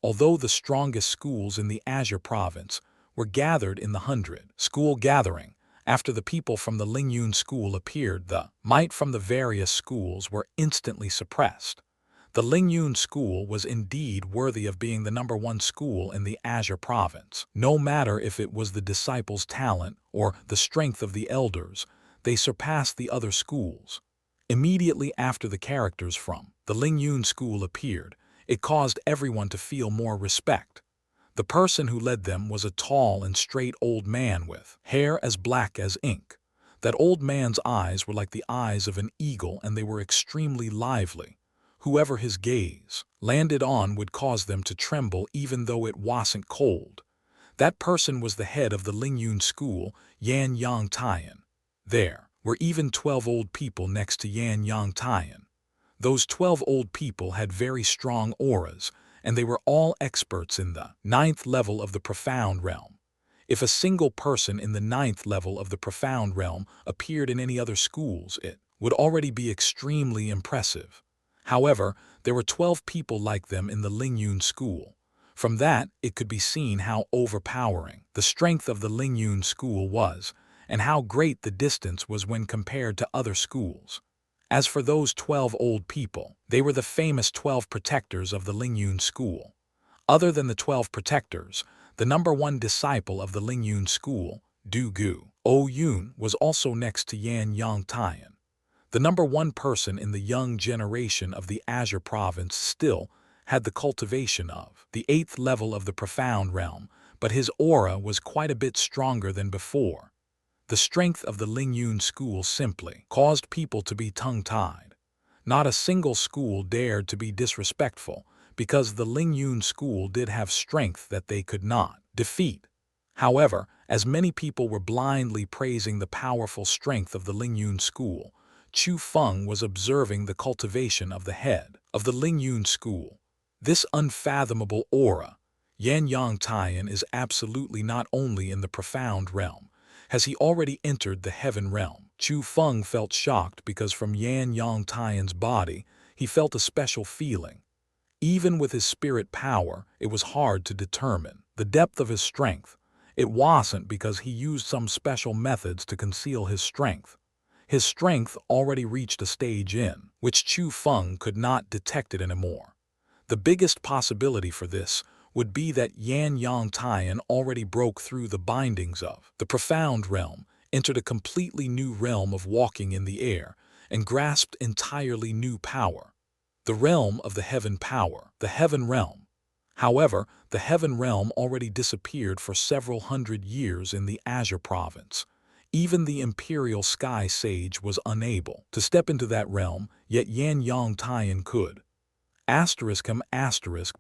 although the strongest schools in the Azure province were gathered in the 100-school gathering. After the people from the Lingyun school appeared, the might from the various schools were instantly suppressed. The Lingyun school was indeed worthy of being the #1 school in the Azure province. No matter if it was the disciples' talent or the strength of the elders, they surpassed the other schools. Immediately after the characters from the Lingyun school appeared, it caused everyone to feel more respect. The person who led them was a tall and straight old man with hair as black as ink. That old man's eyes were like the eyes of an eagle, and they were extremely lively. Whoever his gaze landed on would cause them to tremble even though it wasn't cold. That person was the head of the Lingyun school, xianxia. There were even 12 old people next to xianxia. Those 12 old people had very strong auras, and they were all experts in the 9th level of the profound realm. If a single person in the 9th level of the profound realm appeared in any other schools, it would already be extremely impressive. However, there were 12 people like them in the Lingyun school. From that, it could be seen how overpowering the strength of the Lingyun school was, and how great the distance was when compared to other schools. As for those 12 old people, they were the famous 12 protectors of the Lingyun school. Other than the 12 protectors, the #1 disciple of the Lingyun school, Du Gu Oyun, was also next to xianxia. The #1 person in the young generation of the Azure province still had the cultivation of the 8th level of the profound realm, but his aura was quite a bit stronger than before. The strength of the Lingyun school simply caused people to be tongue-tied. Not a single school dared to be disrespectful, because the Lingyun school did have strength that they could not defeat. However, as many people were blindly praising the powerful strength of the Lingyun school, Chu Feng was observing the cultivation of the head of the Lingyun school. This unfathomable aura, xianxia, is absolutely not only in the profound realm. Has he already entered the heaven realm? Chu Feng felt shocked because from xianxia's body, he felt a special feeling. Even with his spirit power, it was hard to determine the depth of his strength. It wasn't because he used some special methods to conceal his strength. His strength already reached a stage in which Chu Feng could not detect it anymore. The biggest possibility for this would be that xianxia already broke through the bindings of the profound realm, entered a completely new realm of walking in the air, and grasped entirely new power. The realm of the heaven power, the heaven realm. However, the heaven realm already disappeared for several hundred years in the Azure province. Even the imperial sky sage was unable to step into that realm, yet xianxia could.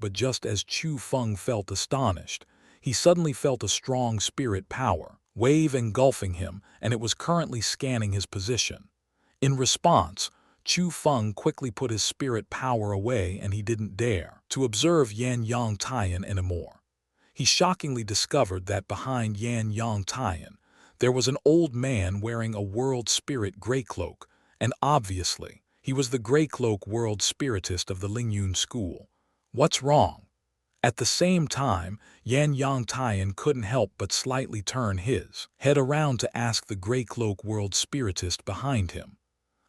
But just as Chu Feng felt astonished, he suddenly felt a strong spirit power wave engulfing him, and it was currently scanning his position. In response, Chu Feng quickly put his spirit power away, and he didn't dare to observe xianxia anymore. He shockingly discovered that behind xianxia, there was an old man wearing a world spirit grey cloak, and obviously, he was the grey cloak world spiritist of the Lingyun school. What's wrong? At the same time, xianxia couldn't help but slightly turn his head around to ask the grey cloak world spiritist behind him.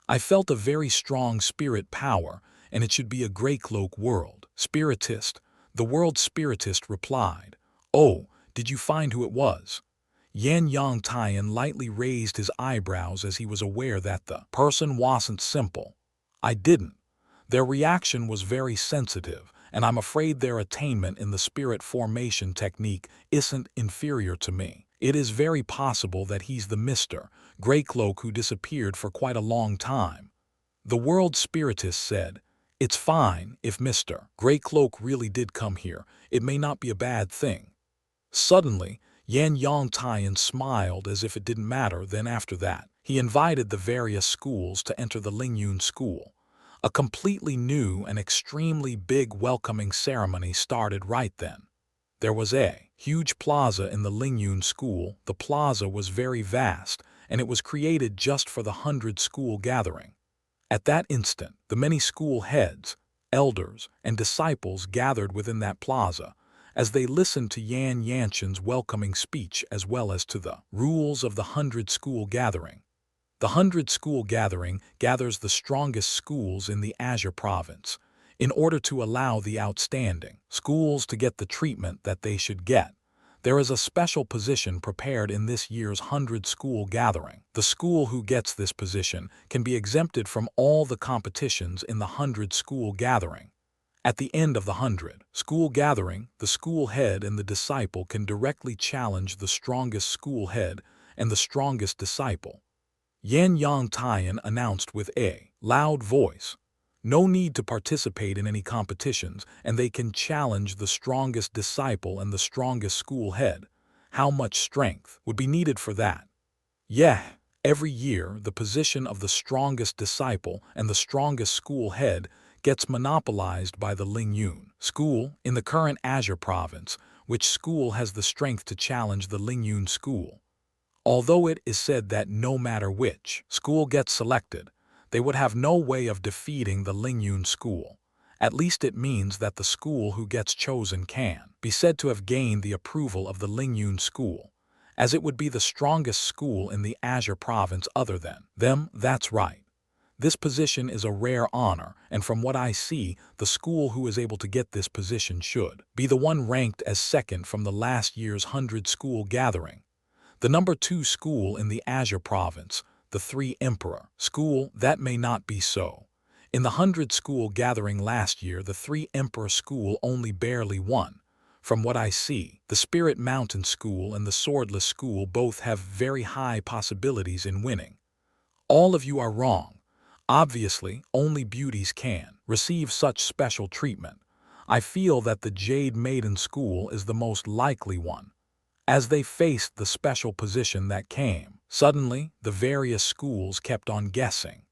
I felt a very strong spirit power, and it should be a grey cloak world spiritist. The world spiritist replied, "Oh, did you find who it was?" Xianxia lightly raised his eyebrows as he was aware that the person wasn't simple. I didn't. Their reaction was very sensitive, and I'm afraid their attainment in the spirit formation technique isn't inferior to me. It is very possible that he's the Mr. Greycloak who disappeared for quite a long time. The world spiritist said, "It's fine if Mr. Greycloak really did come here. It may not be a bad thing." Suddenly, xianxia smiled as if it didn't matter. Then after that, he invited the various schools to enter the Lingyun school. A completely new and extremely big welcoming ceremony started right then. There was a huge plaza in the Lingyun school. The plaza was very vast, and it was created just for the 100-school gathering. At that instant, the many school heads, elders, and disciples gathered within that plaza, as they listened to Yan Yanshan's welcoming speech as well as to the rules of the 100 School Gathering. The 100 School Gathering gathers the strongest schools in the Azure province, in order to allow the outstanding schools to get the treatment that they should get. There is a special position prepared in this year's 100 School Gathering. The school who gets this position can be exempted from all the competitions in the 100 School Gathering. At the end of the 100 School Gathering, the school head and the disciple can directly challenge the strongest school head and the strongest disciple. Yan Yang Tian announced with a loud voice. No need to participate in any competitions, and they can challenge the strongest disciple and the strongest school head. How much strength would be needed for that? Yeah, every year the position of the strongest disciple and the strongest school head gets monopolized by the Lingyun School in the current Azure province, which school has the strength to challenge the Lingyun School. Although it is said that no matter which school gets selected, they would have no way of defeating the Lingyun School. At least it means that the school who gets chosen can be said to have gained the approval of the Lingyun School, as it would be the strongest school in the Azure province other than them. That's right. This position is a rare honor, and from what I see, the school who is able to get this position should be the one ranked as second from the last year's 100 School Gathering. The number 2 school in the Azure province, the 3 Emperor School, that may not be so. In the 100 School Gathering last year, the 3 Emperor School only barely won. From what I see, the Spirit Mountain School and the Swordless School both have very high possibilities in winning. All of you are wrong. Obviously, only beauties can receive such special treatment. I feel that the Jade Maiden School is the most likely one. As they faced the special position that came, suddenly the various schools kept on guessing.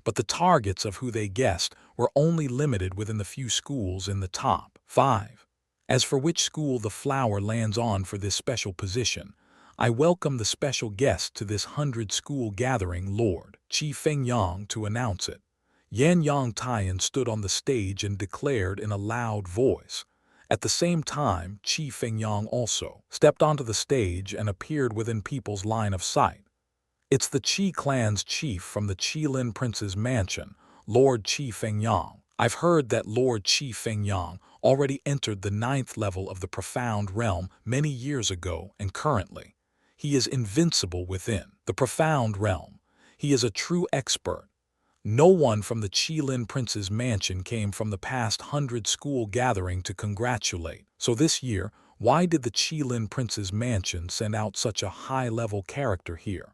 But the targets of who they guessed were only limited within the few schools in the top 5. As for which school the flower lands on for this special position, I welcome the special guest to this 100 School Gathering, Lord Chu Feng, to announce it. Yan Yang Tian stood on the stage and declared in a loud voice. At the same time, Chu Feng also stepped onto the stage and appeared within people's line of sight. It's the Qi clan's chief from the Qilin Prince's mansion, Lord Chu Feng. I've heard that Lord Chu Feng already entered the 9th level of the Profound Realm many years ago, and currently, he is invincible within the Profound Realm. He is a true expert. No one from the Qilin Prince's mansion came from the past 100 School Gathering to congratulate. So this year, why did the Qilin Prince's mansion send out such a high-level character here?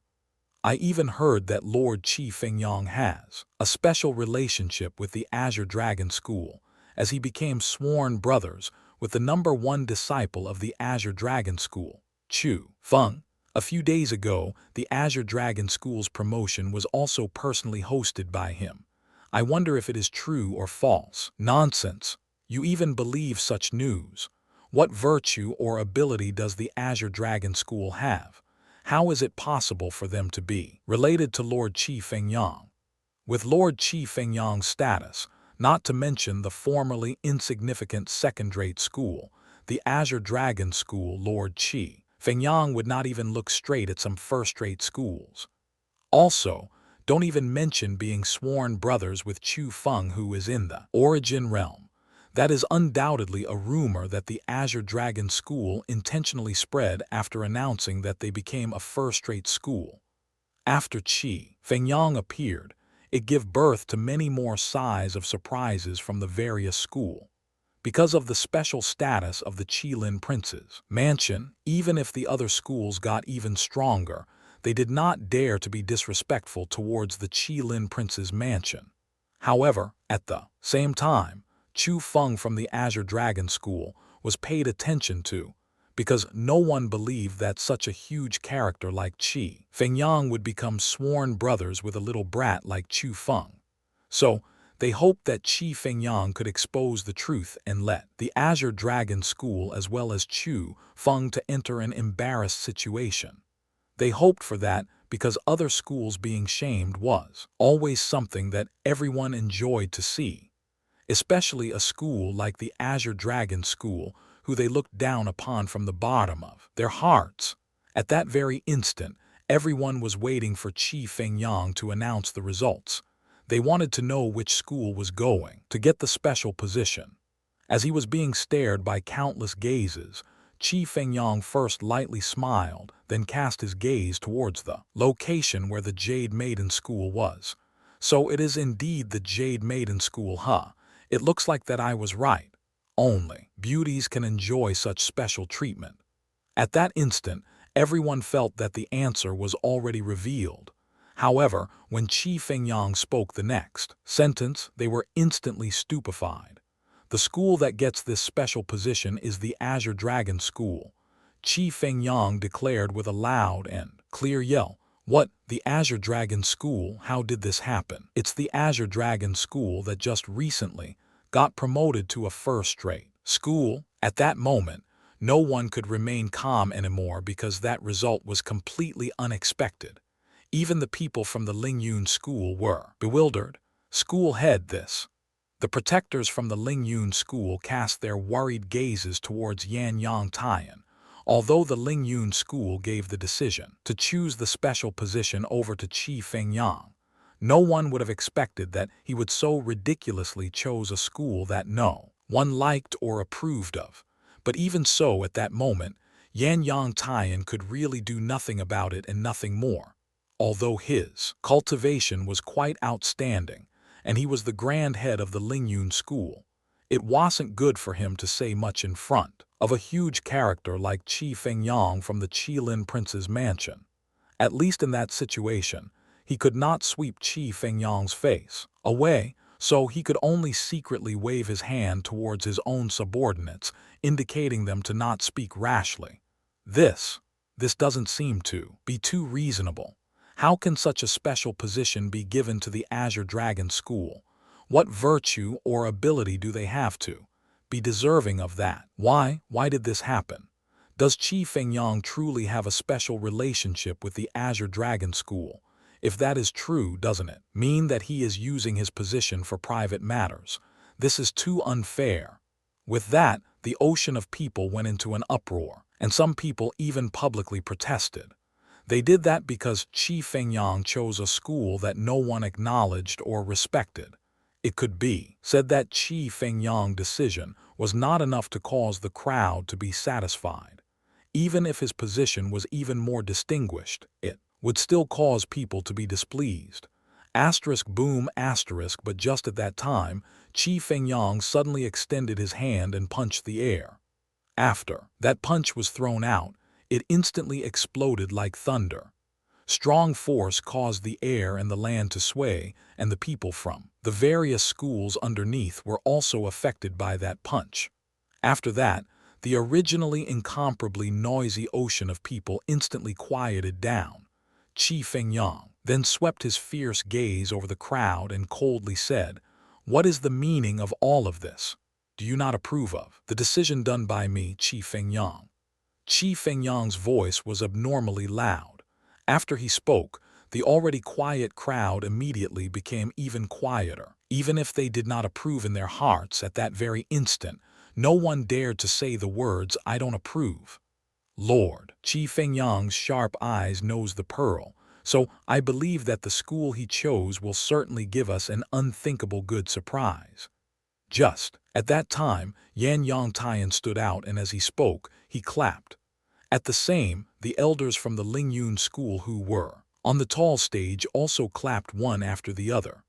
I even heard that Lord Chu Feng has a special relationship with the Azure Dragon School, as he became sworn brothers with the number 1 disciple of the Azure Dragon School, Chu Feng. A few days ago, the Azure Dragon School's promotion was also personally hosted by him. I wonder if it is true or false. Nonsense. You even believe such news. What virtue or ability does the Azure Dragon School have? How is it possible for them to be related to Lord Chu Feng? With Lord Chu Feng's status, not to mention the formerly insignificant second-rate school, the Azure Dragon School, Lord Chu Feng would not even look straight at some first-rate schools. Also, don't even mention being sworn brothers with Chu Feng, who is in the Origin Realm. That is undoubtedly a rumor that the Azure Dragon School intentionally spread after announcing that they became a first-rate school. After Chu Feng appeared, it gave birth to many more sighs of surprises from the various schools. Because of the special status of the Qilin Prince's mansion, even if the other schools got even stronger, they did not dare to be disrespectful towards the Qilin Prince's mansion. However, at the same time, Chu Feng from the Azure Dragon School was paid attention to, because no one believed that such a huge character like Chu Feng would become sworn brothers with a little brat like Chu Feng. So, they hoped that Chu Feng could expose the truth and let the Azure Dragon School as well as Chu Feng to enter an embarrassed situation. They hoped for that because other schools being shamed was always something that everyone enjoyed to see. especially a school like the Azure Dragon School, who they looked down upon from the bottom of their hearts. At that very instant, everyone was waiting for Chu Feng to announce the results. They wanted to know which school was going to get the special position. As he was being stared by countless gazes, Chu Feng first lightly smiled, then cast his gaze towards the location where the Jade Maiden School was. So it is indeed the Jade Maiden School, huh? It looks like that I was right. Only beauties can enjoy such special treatment. At that instant, everyone felt that the answer was already revealed. However, when Chu Feng spoke the next sentence, they were instantly stupefied. The school that gets this special position is the Azure Dragon School. Chu Feng declared with a loud and clear yell. What, the Azure Dragon School? How did this happen? It's the Azure Dragon School that just recently got promoted to a first-rate school. At that moment, no one could remain calm anymore because that result was completely unexpected. Even the people from the Lingyun School were bewildered. School head this. The protectors from the Lingyun School cast their worried gazes towards Xianxia. Although the Lingyun School gave the decision to choose the special position over to Chu Feng, no one would have expected that he would so ridiculously choose a school that no one liked or approved of. But even so, at that moment, Xianxia could really do nothing about it and nothing more. Although his cultivation was quite outstanding, and he was the grand head of the Lingyun School, it wasn't good for him to say much in front of a huge character like Chu Feng from the Qilin Prince's mansion. At least in that situation, he could not sweep Chu Feng's face away, so he could only secretly wave his hand towards his own subordinates, indicating them to not speak rashly. This doesn't seem to be too reasonable. How can such a special position be given to the Azure Dragon School? What virtue or ability do they have to be deserving of that? Why did this happen? Does Chu Feng truly have a special relationship with the Azure Dragon School? If that is true, doesn't it mean that he is using his position for private matters? This is too unfair. With that, the ocean of people went into an uproar, and some people even publicly protested. They did that because Chu Feng chose a school that no one acknowledged or respected. It could be said that Chu Feng's decision was not enough to cause the crowd to be satisfied. Even if his position was even more distinguished, it would still cause people to be displeased. Asterisk boom asterisk, but just at that time, Chu Feng suddenly extended his hand and punched the air. After that punch was thrown out, it instantly exploded like thunder. Strong force caused the air and the land to sway, and the people from the various schools underneath were also affected by that punch. After that, the originally incomparably noisy ocean of people instantly quieted down. Chu Feng then swept his fierce gaze over the crowd and coldly said, "What is the meaning of all of this? Do you not approve of the decision done by me, Chu Feng?" Chu Feng's voice was abnormally loud. After he spoke, the already quiet crowd immediately became even quieter. Even if they did not approve in their hearts at that very instant, no one dared to say the words, "I don't approve." Lord, Chu Feng's sharp eyes knows the pearl, so I believe that the school he chose will certainly give us an unthinkable good surprise. Just at that time, Xianxia stood out, and as he spoke, he clapped. At the same, the elders from the Lingyun School who were on the tall stage also clapped one after the other.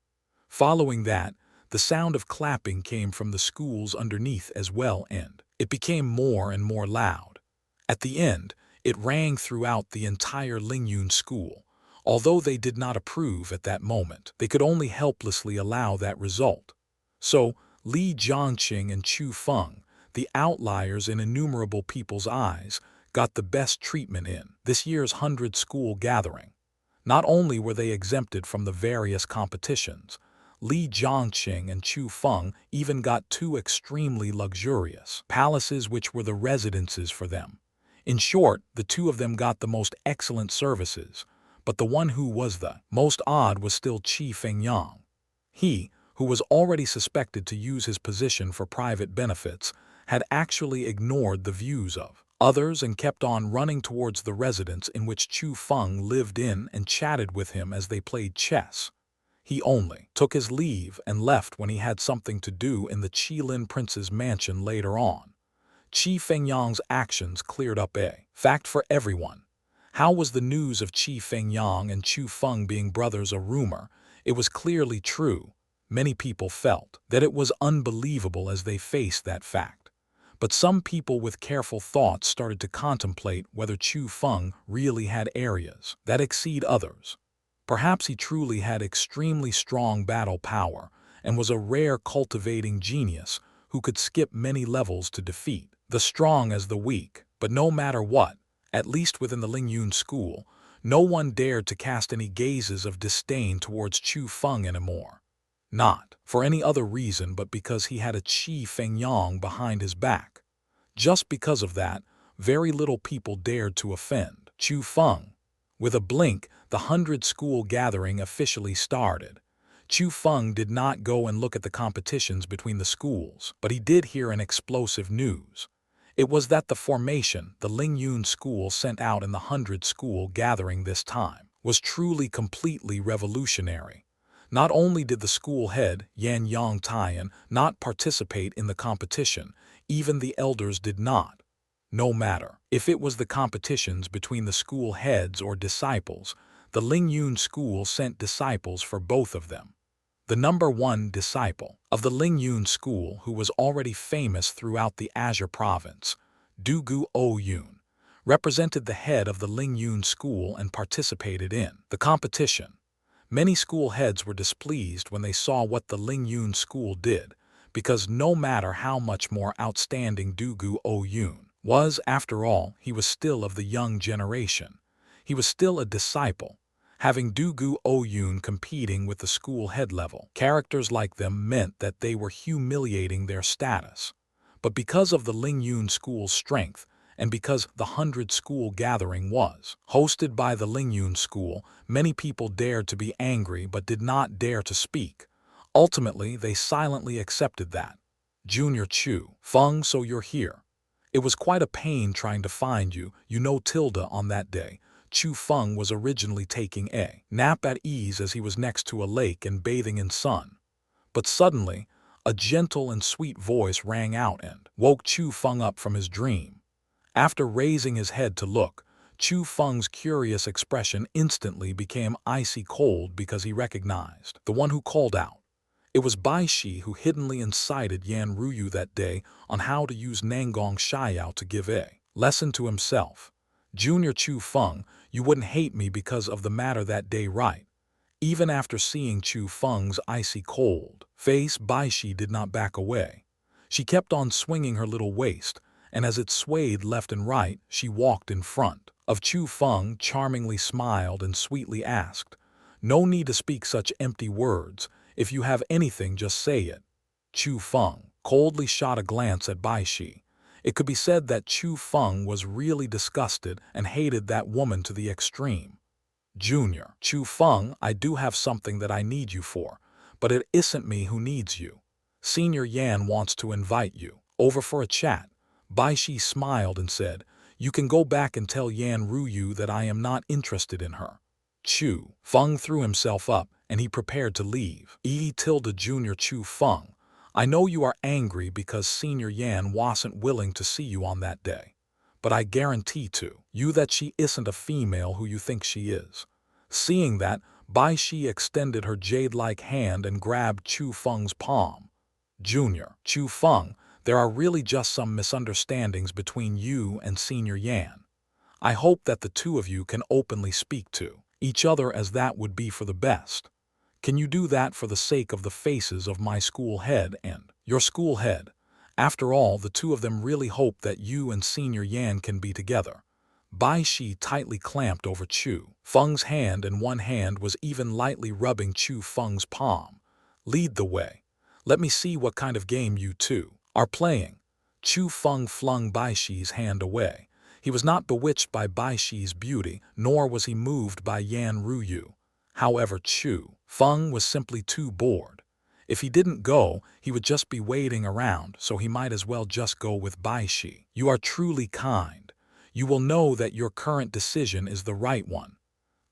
Following that, the sound of clapping came from the schools underneath as well, and it became more and more loud. At the end, it rang throughout the entire Lingyun School. Although they did not approve at that moment, they could only helplessly allow that result. So, Li Jiangqing and Chu Feng, the outliers in innumerable people's eyes, got the best treatment in this year's 100-school gathering. Not only were they exempted from the various competitions, Li Jiangqing and Chu Feng even got 2 extremely luxurious palaces which were the residences for them. In short, the 2 of them got the most excellent services, but the one who was the most odd was still Chu Feng. He, who was already suspected to use his position for private benefits, had actually ignored the views of others and kept on running towards the residence in which Chu Feng lived in and chatted with him as they played chess. He only took his leave and left when he had something to do in the Qilin prince's mansion later on. Chu Fengyang's actions cleared up a fact for everyone. How was the news of Chu Fengyang and Chu Feng being brothers a rumor? It was clearly true. Many people felt that it was unbelievable as they faced that fact. But some people with careful thoughts started to contemplate whether Chu Feng really had areas that exceed others. Perhaps he truly had extremely strong battle power and was a rare cultivating genius who could skip many levels to defeat the strong as the weak. But no matter what, at least within the Lingyun school, no one dared to cast any gazes of disdain towards Chu Feng anymore. Not for any other reason but because he had a Chu Fengyang behind his back. Just because of that, very little people dared to offend Chu Feng. With a blink, the 100-school gathering officially started. Chu Feng did not go and look at the competitions between the schools, but he did hear an explosive news. It was that the formation the Lingyun school sent out in the 100-school gathering this time was truly completely revolutionary. Not only did the school head, Yan Yang Tian, not participate in the competition, even the elders did not. No matter if it was the competitions between the school heads or disciples, the Lingyun school sent disciples for both of them. The #1 disciple of the Lingyun school, who was already famous throughout the Azure province, Dugu Oyun, represented the head of the Lingyun school and participated in the competition. Many school heads were displeased when they saw what the Lingyun school did, because no matter how much more outstanding Dugu Oyun was, after all, he was still of the young generation. He was still a disciple. Having Dugu Oyun competing with the school head level characters like them meant that they were humiliating their status. But because of the Lingyun school's strength, and because the 100-school gathering was hosted by the Lingyun school, many people dared to be angry but did not dare to speak. Ultimately, they silently accepted that. Junior Chu Feng, so you're here. It was quite a pain trying to find you, Tilda, on that day. Chu Feng was originally taking a nap at ease as he was next to a lake and bathing in sun. But suddenly, a gentle and sweet voice rang out and woke Chu Feng up from his dream. After raising his head to look, Chu Feng's curious expression instantly became icy cold because he recognized the one who called out. It was Bai Shi who hiddenly incited Yan Ruyu that day on how to use Nangong Xiao to give a lesson to himself. Junior Chu Feng, you wouldn't hate me because of the matter that day, right? Even after seeing Chu Feng's icy cold face, Bai Shi did not back away. She kept on swinging her little waist, and as it swayed left and right, she walked in front of Chu Feng, charmingly smiled and sweetly asked, "No need to speak such empty words. If you have anything, just say it." Chu Feng coldly shot a glance at Bai Shi. It could be said that Chu Feng was really disgusted and hated that woman to the extreme. "Junior Chu Feng, I do have something that I need you for, but it isn't me who needs you. Senior Yan wants to invite you over for a chat." Bai Shi smiled and said, "You can go back and tell Yan Ruyu that I am not interested in her." Chu Feng threw himself up, and he prepared to leave. Junior Chu Feng, I know you are angry because Senior Yan wasn't willing to see you on that day. But I guarantee to you that she isn't a female who you think she is. Seeing that, Bai Shi extended her jade-like hand and grabbed Chu Feng's palm. "Junior Chu Feng, there are really just some misunderstandings between you and Senior Yan. I hope that the two of you can openly speak to each other, as that would be for the best. Can you do that for the sake of the faces of my school head and your school head? After all, the two of them really hope that you and Senior Yan can be together." Bai Shi tightly clamped over Chu Feng's hand, and one hand was even lightly rubbing Chu Feng's palm. "Lead the way. Let me see what kind of game you two are playing." Chu Feng flung Bai Shi's hand away. He was not bewitched by Bai Shi's beauty, nor was he moved by Yan Ruyu. However, Chu Feng was simply too bored. If he didn't go, he would just be waiting around, so he might as well just go with Baishi. You are truly kind. You will know that your current decision is the right one.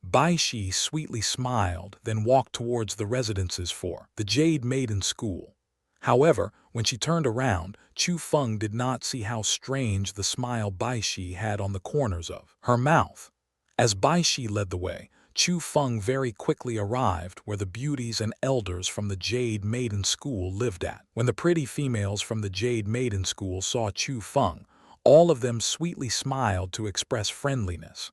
Baishi sweetly smiled, then walked towards the residences for the Jade Maiden School. However, when she turned around, Chu Feng did not see how strange the smile Baishi had on the corners of her mouth. As Baishi led the way, Chu Feng very quickly arrived where the beauties and elders from the Jade Maiden School lived at. When the pretty females from the Jade Maiden School saw Chu Feng, all of them sweetly smiled to express friendliness.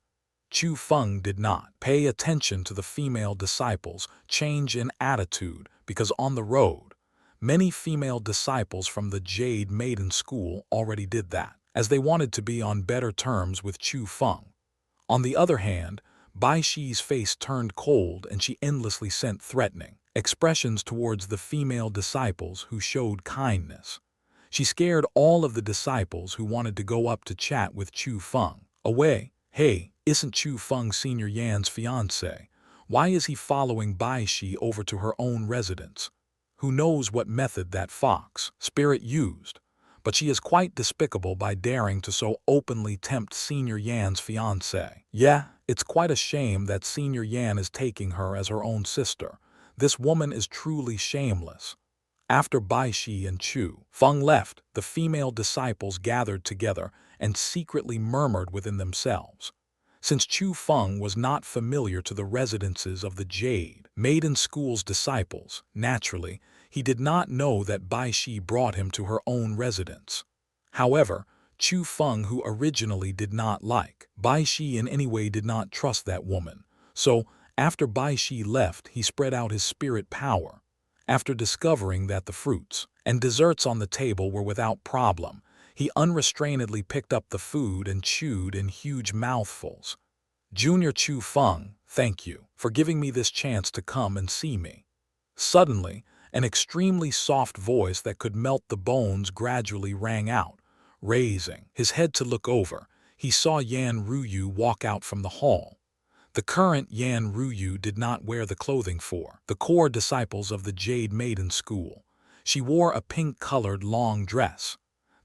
Chu Feng did not pay attention to the female disciples' change in attitude because on the road, many female disciples from the Jade Maiden School already did that, as they wanted to be on better terms with Chu Feng. On the other hand, Baishi's face turned cold and she endlessly sent threatening expressions towards the female disciples who showed kindness. She scared all of the disciples who wanted to go up to chat with Chu Feng. Away, hey, isn't Chu Feng Senior Yan's fiancé? Why is he following Baishi over to her own residence? Who knows what method that fox spirit used? But she is quite despicable by daring to so openly tempt Senior Yan's fiancé. Yeah, it's quite a shame that Senior Yan is taking her as her own sister. This woman is truly shameless. After Baishi and Chu Feng left, the female disciples gathered together and secretly murmured within themselves. Since Chu Feng was not familiar to the residences of the Jade Maiden School's disciples, naturally, he did not know that Baishi brought him to her own residence. However, Chu Feng, who originally did not like Baishi in any way, did not trust that woman. So, after Baishi left, he spread out his spirit power. After discovering that the fruits and desserts on the table were without problem, he unrestrainedly picked up the food and chewed in huge mouthfuls. Junior Chu Feng, thank you for giving me this chance to come and see me. Suddenly, an extremely soft voice that could melt the bones gradually rang out. Raising his head to look over, he saw Yan Ruyu walk out from the hall. The current Yan Ruyu did not wear the clothing for the core disciples of the Jade Maiden School. She wore a pink-colored long dress.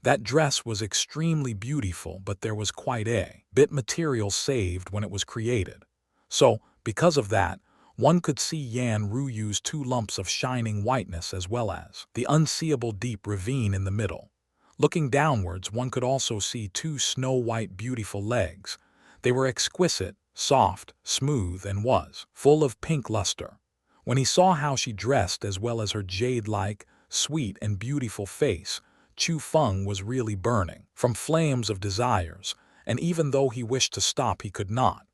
That dress was extremely beautiful, but there was quite a bit material saved when it was created. So, because of that, one could see Yan Ruyu's 2 lumps of shining whiteness as well as the unseeable deep ravine in the middle. Looking downwards, one could also see 2 snow-white beautiful legs. They were exquisite, soft, smooth, and was full of pink luster. When he saw how she dressed as well as her jade-like, sweet and beautiful face, Chu Feng was really burning from flames of desires, and even though he wished to stop, he could not.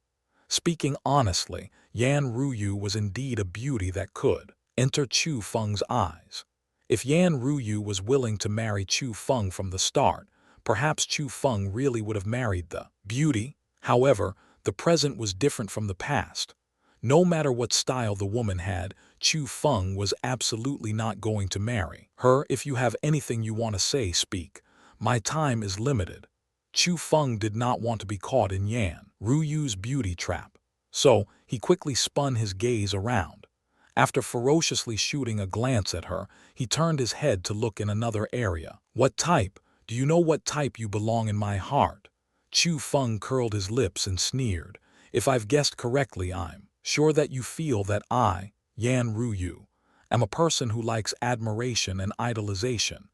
Speaking honestly, Yan Ruyu was indeed a beauty that could enter Chu Feng's eyes. If Yan Ruyu was willing to marry Chu Feng from the start, perhaps Chu Feng really would have married the beauty. However, the present was different from the past. No matter what style the woman had, Chu Feng was absolutely not going to marry her. If you have anything you want to say, speak. My time is limited. Chu Feng did not want to be caught in Yan Ruyu's beauty trap. So, he quickly spun his gaze around. After ferociously shooting a glance at her, he turned his head to look in another area. What type? Do you know what type you belong in my heart? Chu Feng curled his lips and sneered. If I've guessed correctly, I'm sure that you feel that I, Yan Ruyu, am a person who likes admiration and idolization.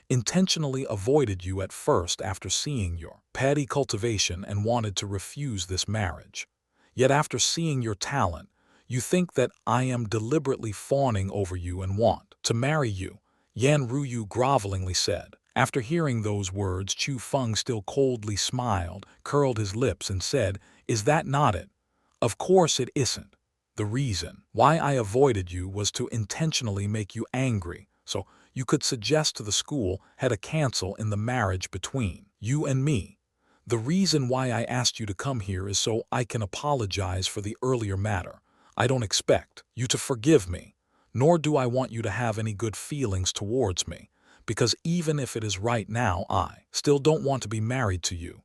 Intentionally avoided you at first after seeing your petty cultivation and wanted to refuse this marriage. Yet after seeing your talent, you think that I am deliberately fawning over you and want to marry you, Yan Ruyu grovelingly said. After hearing those words, Chu Feng still coldly smiled, curled his lips and said, "Is that not it? Of course it isn't. The reason why I avoided you was to intentionally make you angry, so you could suggest to the school had a cancel in the marriage between you and me. The reason why I asked you to come here is so I can apologize for the earlier matter. I don't expect you to forgive me, nor do I want you to have any good feelings towards me, because even if it is right now, I still don't want to be married to you."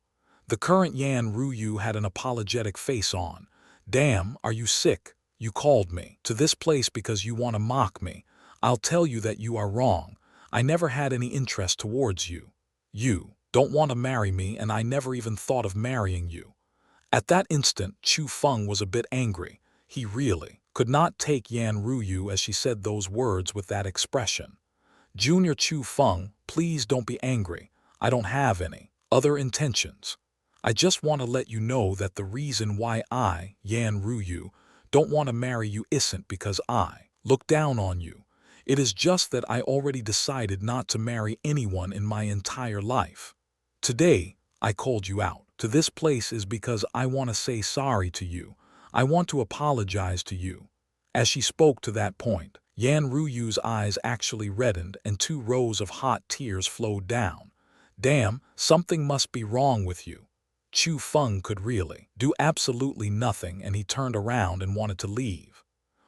The current Yan Ruyu had an apologetic face on. "Damn, are you sick? You called me to this place because you want to mock me. I'll tell you that you are wrong. I never had any interest towards you. You don't want to marry me, and I never even thought of marrying you." At that instant, Chu Feng was a bit angry. He really could not take Yan Ruyu as she said those words with that expression. "Junior Chu Feng, please don't be angry. I don't have any other intentions. I just want to let you know that the reason why I, Yan Ruyu, don't want to marry you isn't because I look down on you. It is just that I already decided not to marry anyone in my entire life. Today, I called you out to this place is because I want to say sorry to you. I want to apologize to you." As she spoke to that point, Yan Ruyu's eyes actually reddened and 2 rows of hot tears flowed down. Damn, something must be wrong with you. Chu Feng could really do absolutely nothing, and he turned around and wanted to leave.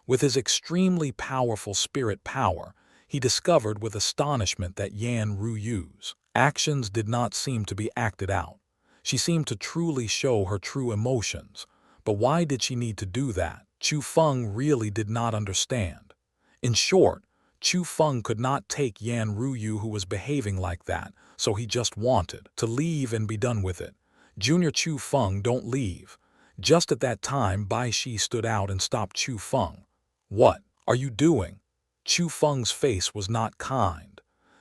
With his extremely powerful spirit power, he discovered with astonishment that Yan Ruyu's actions did not seem to be acted out. She seemed to truly show her true emotions. But why did she need to do that? Chu Feng really did not understand. In short, Chu Feng could not take Yan Ruyu who was behaving like that, so he just wanted to leave and be done with it. "Junior Chu Feng, don't leave." Just at that time, Bai Shi stood out and stopped Chu Feng. "What are you doing?" Chu Feng's face was not kind.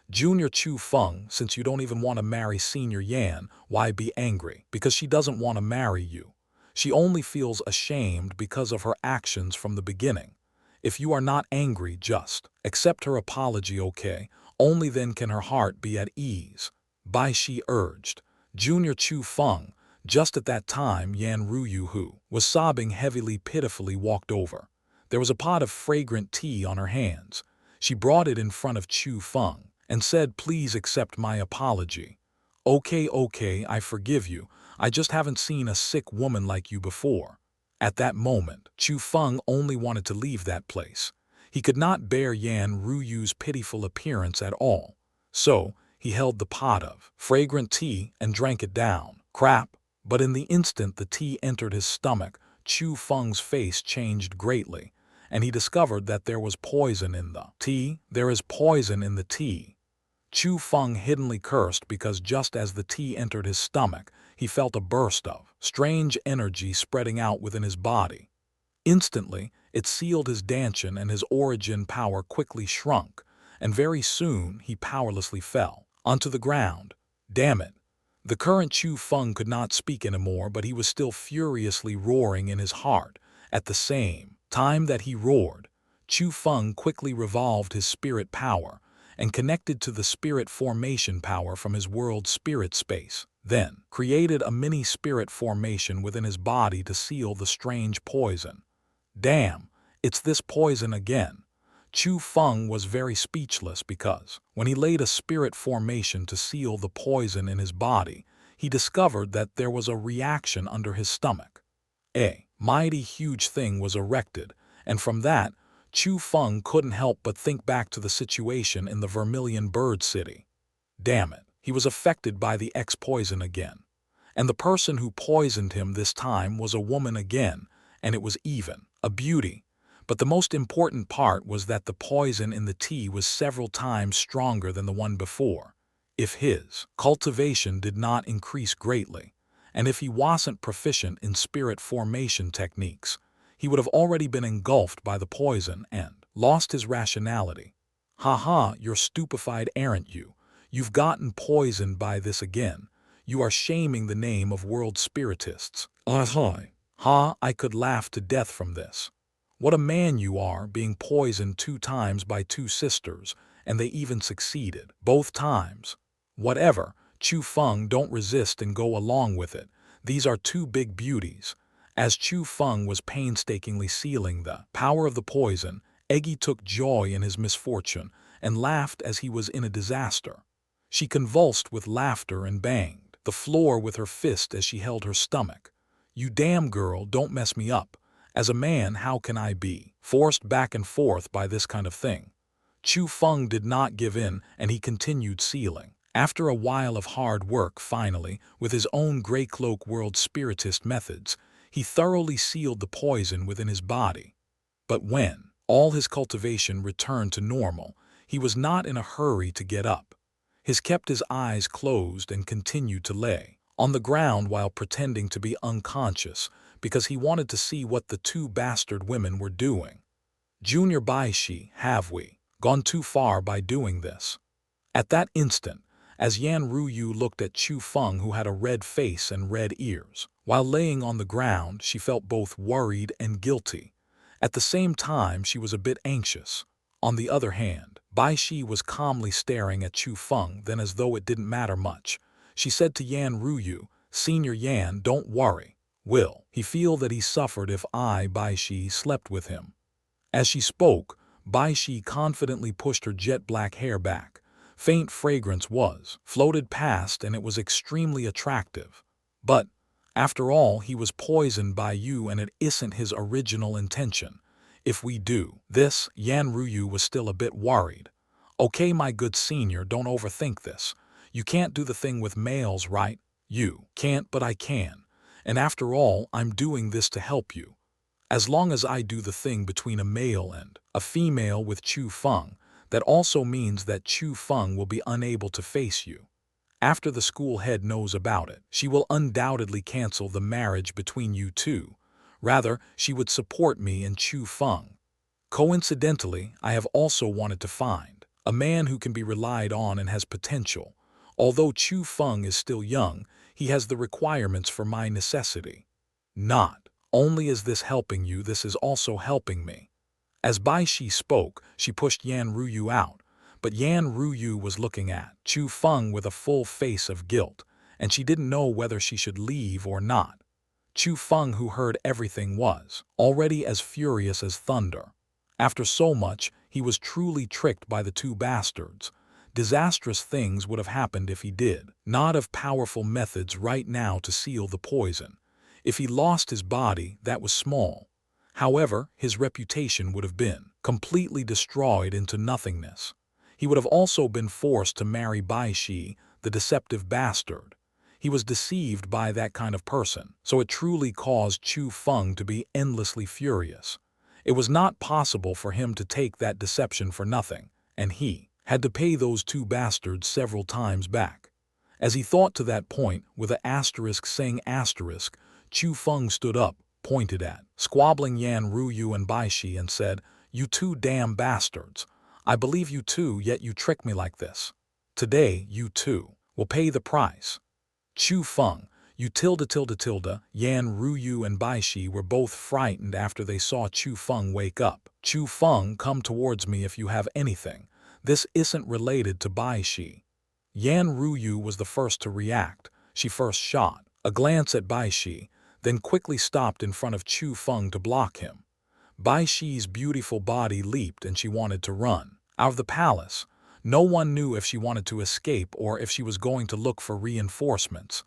"Junior Chu Feng, since you don't even want to marry Senior Yan, why be angry? Because she doesn't want to marry you. She only feels ashamed because of her actions from the beginning. If you are not angry, just accept her apology, okay? Only then can her heart be at ease," Bai Shi urged. Junior Chu Feng. Just at that time, Yan Ruyu, who was sobbing heavily, pitifully walked over. There was a pot of fragrant tea on her hands. She brought it in front of Chu Feng and said, "Please accept my apology." Okay, I forgive you. I just haven't seen a sick woman like you before." At that moment, Chu Feng only wanted to leave that place. He could not bear Yan Ruyu's pitiful appearance at all. So, he held the pot of fragrant tea and drank it down. Crap! But in the instant the tea entered his stomach, Chu Feng's face changed greatly, and he discovered that there was poison in the tea. "There is poison in the tea." Chu Feng hiddenly cursed because just as the tea entered his stomach, he felt a burst of strange energy spreading out within his body. Instantly, it sealed his dantian, and his origin power quickly shrunk, and very soon he powerlessly fell onto the ground. Damn it! The current Chu Feng could not speak anymore, but he was still furiously roaring in his heart. At the same time that he roared, Chu Feng quickly revolved his spirit power and connected to the spirit formation power from his world spirit space, then created a mini spirit formation within his body to seal the strange poison. Damn, it's this poison again. Chu Feng was very speechless because, when he laid a spirit formation to seal the poison in his body, he discovered that there was a reaction under his stomach. A mighty huge thing was erected, and from that, Chu Feng couldn't help but think back to the situation in the Vermilion Bird City. Damn it, he was affected by the X-poison again. And the person who poisoned him this time was a woman again, and it was even a beauty. But the most important part was that the poison in the tea was several times stronger than the one before. If his cultivation did not increase greatly, and if he wasn't proficient in spirit formation techniques, he would have already been engulfed by the poison and lost his rationality. "Haha, you're stupefied, aren't you? You've gotten poisoned by this again. You are shaming the name of world spiritists." Ha, I could laugh to death from this. What a man you are, being poisoned 2 times by 2 sisters, and they even succeeded both times. Whatever, Chu Feng, don't resist and go along with it. These are 2 big beauties. As Chu Feng was painstakingly sealing the power of the poison, Eggy took joy in his misfortune and laughed as he was in a disaster. She convulsed with laughter and banged the floor with her fist as she held her stomach. "You damn girl, don't mess me up. As a man, how can I be forced back and forth by this kind of thing?" Chu Feng did not give in, and he continued sealing. After a while of hard work, finally, with his own Grey Cloak world spiritist methods, he thoroughly sealed the poison within his body. But when All his cultivation returned to normal. He was not in a hurry to get up. He kept his eyes closed and continued to lay on the ground while pretending to be unconscious because he wanted to see what the two bastard women were doing. Junior Baishi, have we gone too far by doing this? At that instant, as Yan Ruyu looked at Chu Feng, who had a red face and red ears, while laying on the ground, she felt both worried and guilty. At the same time, she was a bit anxious. On the other hand, Baishi was calmly staring at Chu Feng, then as though it didn't matter much, she said to Yan Ruyu, "Senior Yan, don't worry. Will he feel that he suffered if I, Baishi, slept with him?" As she spoke, Baishi confidently pushed her jet-black hair back. Faint fragrance floated past, and it was extremely attractive. But, after all, he was poisoned by you, and it isn't his original intention. If we do this, Yan Ruyu was still a bit worried. Okay, my good senior, don't overthink this. You can't do the thing with males, right? You can't, but I can. And after all, I'm doing this to help you. As long as I do the thing between a male and a female with Chu Feng, that also means that Chu Feng will be unable to face you. After the school head knows about it, she will undoubtedly cancel the marriage between you two. Rather, she would support me and Chu Feng. Coincidentally, I have also wanted to find a man who can be relied on and has potential. Although Chu Feng is still young, he has the requirements for my necessity. Not only is this helping you, this is also helping me. As Baishi spoke, she pushed Yan Ruyu out, but Yan Ruyu was looking at Chu Feng with a full face of guilt, and she didn't know whether she should leave or not. Chu Feng, who heard everything, was already as furious as thunder. After so much, he was truly tricked by the two bastards. Disastrous things would have happened if he did not have powerful methods right now to seal the poison. If he lost his body, that was small. However, his reputation would have been completely destroyed into nothingness. He would have also been forced to marry Baishi, the deceptive bastard. He was deceived by that kind of person, so it truly caused Chu Feng to be endlessly furious. It was not possible for him to take that deception for nothing, and he had to pay those two bastards several times back. As he thought to that point, with an asterisk saying asterisk, Chu Feng stood up, pointed at squabbling Yan Ruyu and Baishi, and said, "You two damn bastards. I believe you two, yet you trick me like this. Today, you two will pay the price." Chu Feng, you tilde. Yan Ruyu and Baishi were both frightened after they saw Chu Feng wake up. Chu Feng, come towards me if you have anything. This isn't related to Baishi. Yan Ruyu was the first to react. She first shot a glance at Baishi, then quickly stopped in front of Chu Feng to block him. Baishi's beautiful body leaped and she wanted to run out of the palace. No one knew if she wanted to escape or if she was going to look for reinforcements.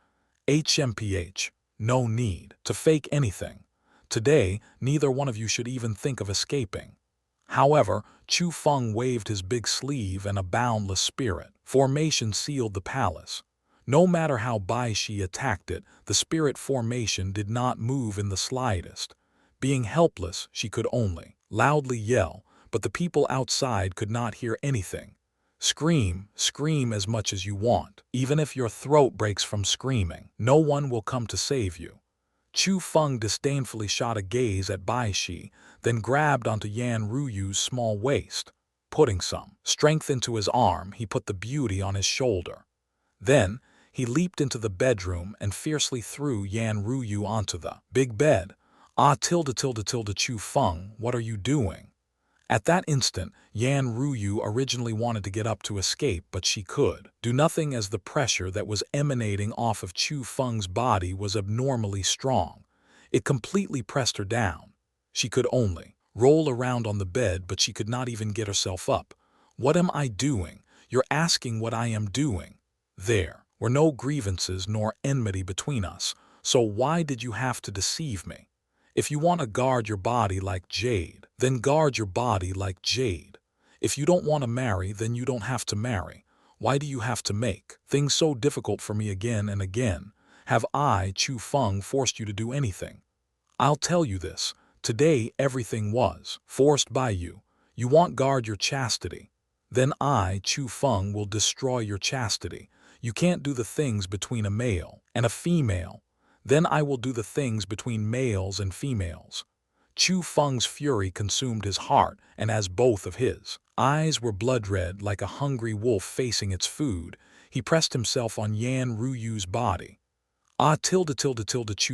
HMPH, no need to fake anything. Today, neither one of you should even think of escaping. However, Chu Feng waved his big sleeve and a boundless spirit formation sealed the palace. No matter how Baishi attacked it, the spirit formation did not move in the slightest. Being helpless, she could only loudly yell, but the people outside could not hear anything. Scream, scream as much as you want. Even if your throat breaks from screaming, no one will come to save you. Chu Feng disdainfully shot a gaze at Baishi, then grabbed onto Yan Ruyu's small waist. Putting some strength into his arm, he put the beauty on his shoulder. Then, he leaped into the bedroom and fiercely threw Yan Ruyu onto the big bed. Chu Feng, what are you doing? At that instant, Yan Ruyu originally wanted to get up to escape, but she could do nothing as the pressure that was emanating off of Chu Feng's body was abnormally strong. It completely pressed her down. She could only roll around on the bed, but she could not even get herself up. What am I doing? You're asking what I am doing. There were no grievances nor enmity between us, so why did you have to deceive me? If you want to guard your body like jade, then guard your body like jade. If you don't want to marry, then you don't have to marry. Why do you have to make things so difficult for me again and again? Have I, Chu Feng, forced you to do anything? I'll tell you this. Today everything was forced by you. You want guard your chastity. Then I, Chu Feng, will destroy your chastity. You can't do the things between a male and a female. Then I will do the things between males and females. Chu Feng's fury consumed his heart, and as both of his eyes were blood-red like a hungry wolf facing its food, he pressed himself on Yan Ruyu's body. Ah, Chu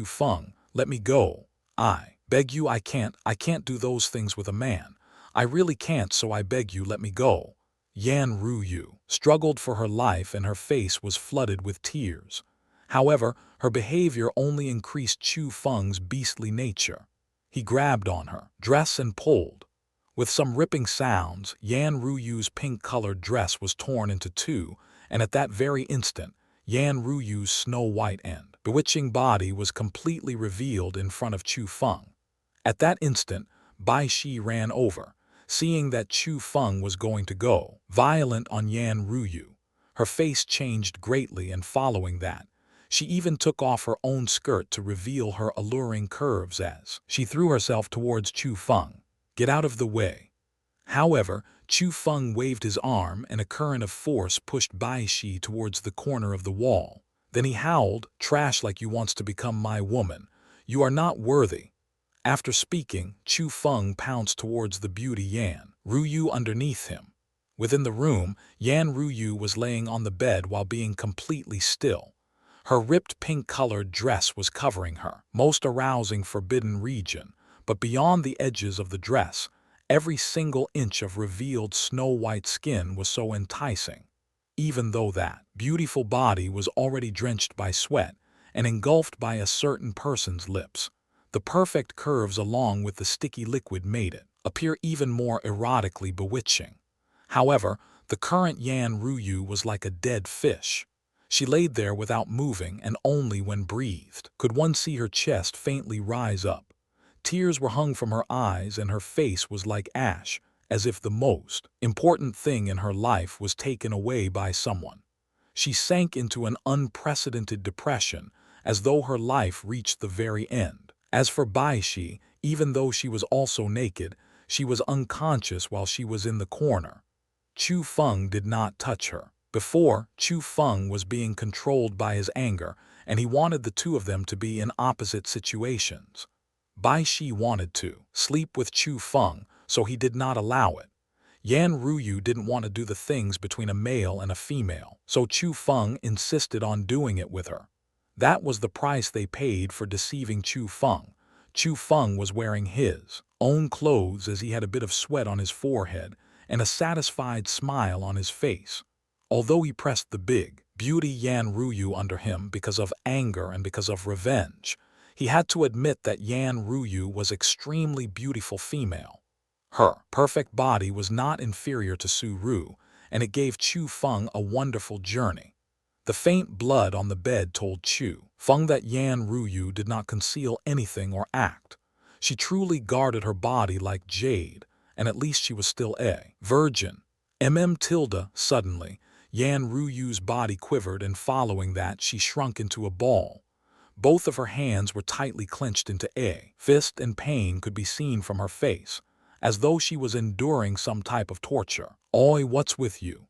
Feng, let me go. I beg you, I can't do those things with a man. I really can't, so I beg you, let me go. Yan Ruyu struggled for her life and her face was flooded with tears. However, her behavior only increased Chu Feng's beastly nature. He grabbed on her dress and pulled. With some ripping sounds, Yan Ruyu's pink-colored dress was torn into two, and at that very instant, Yan Ruyu's snow-white and bewitching body was completely revealed in front of Chu Feng. At that instant, Bai Shi ran over, seeing that Chu Feng was going to go violent on Yan Ruyu. Her face changed greatly, and following that, she even took off her own skirt to reveal her alluring curves as she threw herself towards Chu Feng. Get out of the way. However, Chu Feng waved his arm and a current of force pushed Bai Shi towards the corner of the wall. Then he howled, "Trash like you wants to become my woman. You are not worthy." After speaking, Chu Feng pounced towards the beauty Yan Ruyu underneath him. Within the room, Yan Ruyu was laying on the bed while being completely still. Her ripped pink-colored dress was covering her most arousing forbidden region, but beyond the edges of the dress, every single inch of revealed snow-white skin was so enticing. Even though that beautiful body was already drenched by sweat and engulfed by a certain person's lips, the perfect curves along with the sticky liquid made it appear even more erotically bewitching. However, the current Yan Ruyu was like a dead fish. She laid there without moving, and only when breathed could one see her chest faintly rise up. Tears were hung from her eyes and her face was like ash, as if the most important thing in her life was taken away by someone. She sank into an unprecedented depression, as though her life reached the very end. As for Bai Shi, even though she was also naked, she was unconscious while she was in the corner. Chu Feng did not touch her. Before, Chu Feng was being controlled by his anger, and he wanted the two of them to be in opposite situations. Bai Shi wanted to sleep with Chu Feng, so he did not allow it. Yan Ruyu didn't want to do the things between a male and a female, so Chu Feng insisted on doing it with her. That was the price they paid for deceiving Chu Feng. Chu Feng was wearing his own clothes as he had a bit of sweat on his forehead and a satisfied smile on his face. Although he pressed the big beauty Yan Ruyu under him because of anger and because of revenge, he had to admit that Yan Ruyu was extremely beautiful female. Her perfect body was not inferior to Su Ru, and it gave Chu Feng a wonderful journey. The faint blood on the bed told Chu Feng that Yan Ruyu did not conceal anything or act. She truly guarded her body like jade, and at least she was still a virgin. Suddenly, Yan Ruyu's body quivered, and following that she shrunk into a ball. Both of her hands were tightly clenched into a fist, and pain could be seen from her face, as though she was enduring some type of torture. "Oi, what's with you?"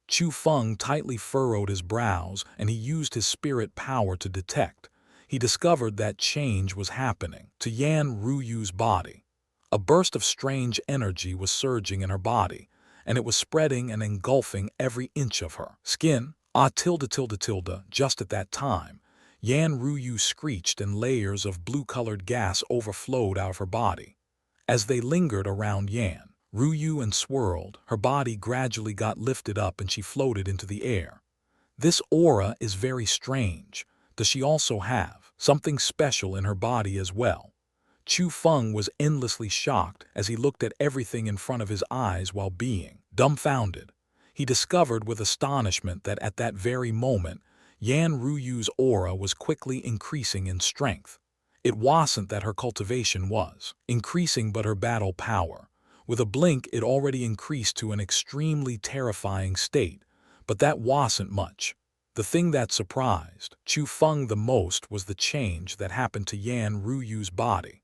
Chu Feng tightly furrowed his brows, and he used his spirit power to detect. He discovered that change was happening to Yan Ruyu's body. A burst of strange energy was surging in her body, and it was spreading and engulfing every inch of her skin. Just at that time, Yan Ruyu screeched and layers of blue-colored gas overflowed out of her body. As they lingered around Yan Ruyu and swirled, her body gradually got lifted up and she floated into the air. This aura is very strange. Does she also have something special in her body as well? Chu Feng was endlessly shocked as he looked at everything in front of his eyes while being dumbfounded. He discovered with astonishment that at that very moment, Yan Ruyu's aura was quickly increasing in strength. It wasn't that her cultivation was increasing, but her battle power. With a blink, it already increased to an extremely terrifying state, but that wasn't much. The thing that surprised Chu Feng the most was the change that happened to Yan Ruyu's body.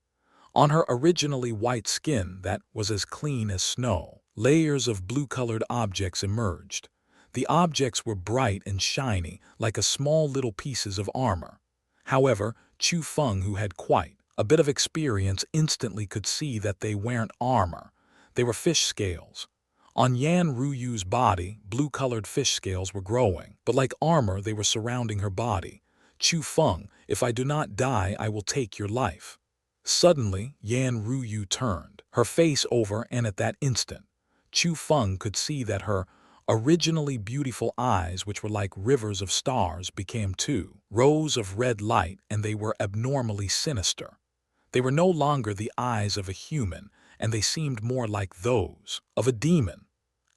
On her originally white skin that was as clean as snow, layers of blue-colored objects emerged. The objects were bright and shiny, like a small little pieces of armor. However, Chu Feng, who had quite a bit of experience, instantly could see that they weren't armor. They were fish scales. On Yan Ruyu's body, blue-colored fish scales were growing, but like armor they were surrounding her body. Chu Feng, if I do not die, I will take your life. Suddenly, Yan Ruyu turned her face over, and at that instant, Chu Feng could see that her originally beautiful eyes, which were like rivers of stars, became two rows of red light, and they were abnormally sinister. They were no longer the eyes of a human, and they seemed more like those of a demon.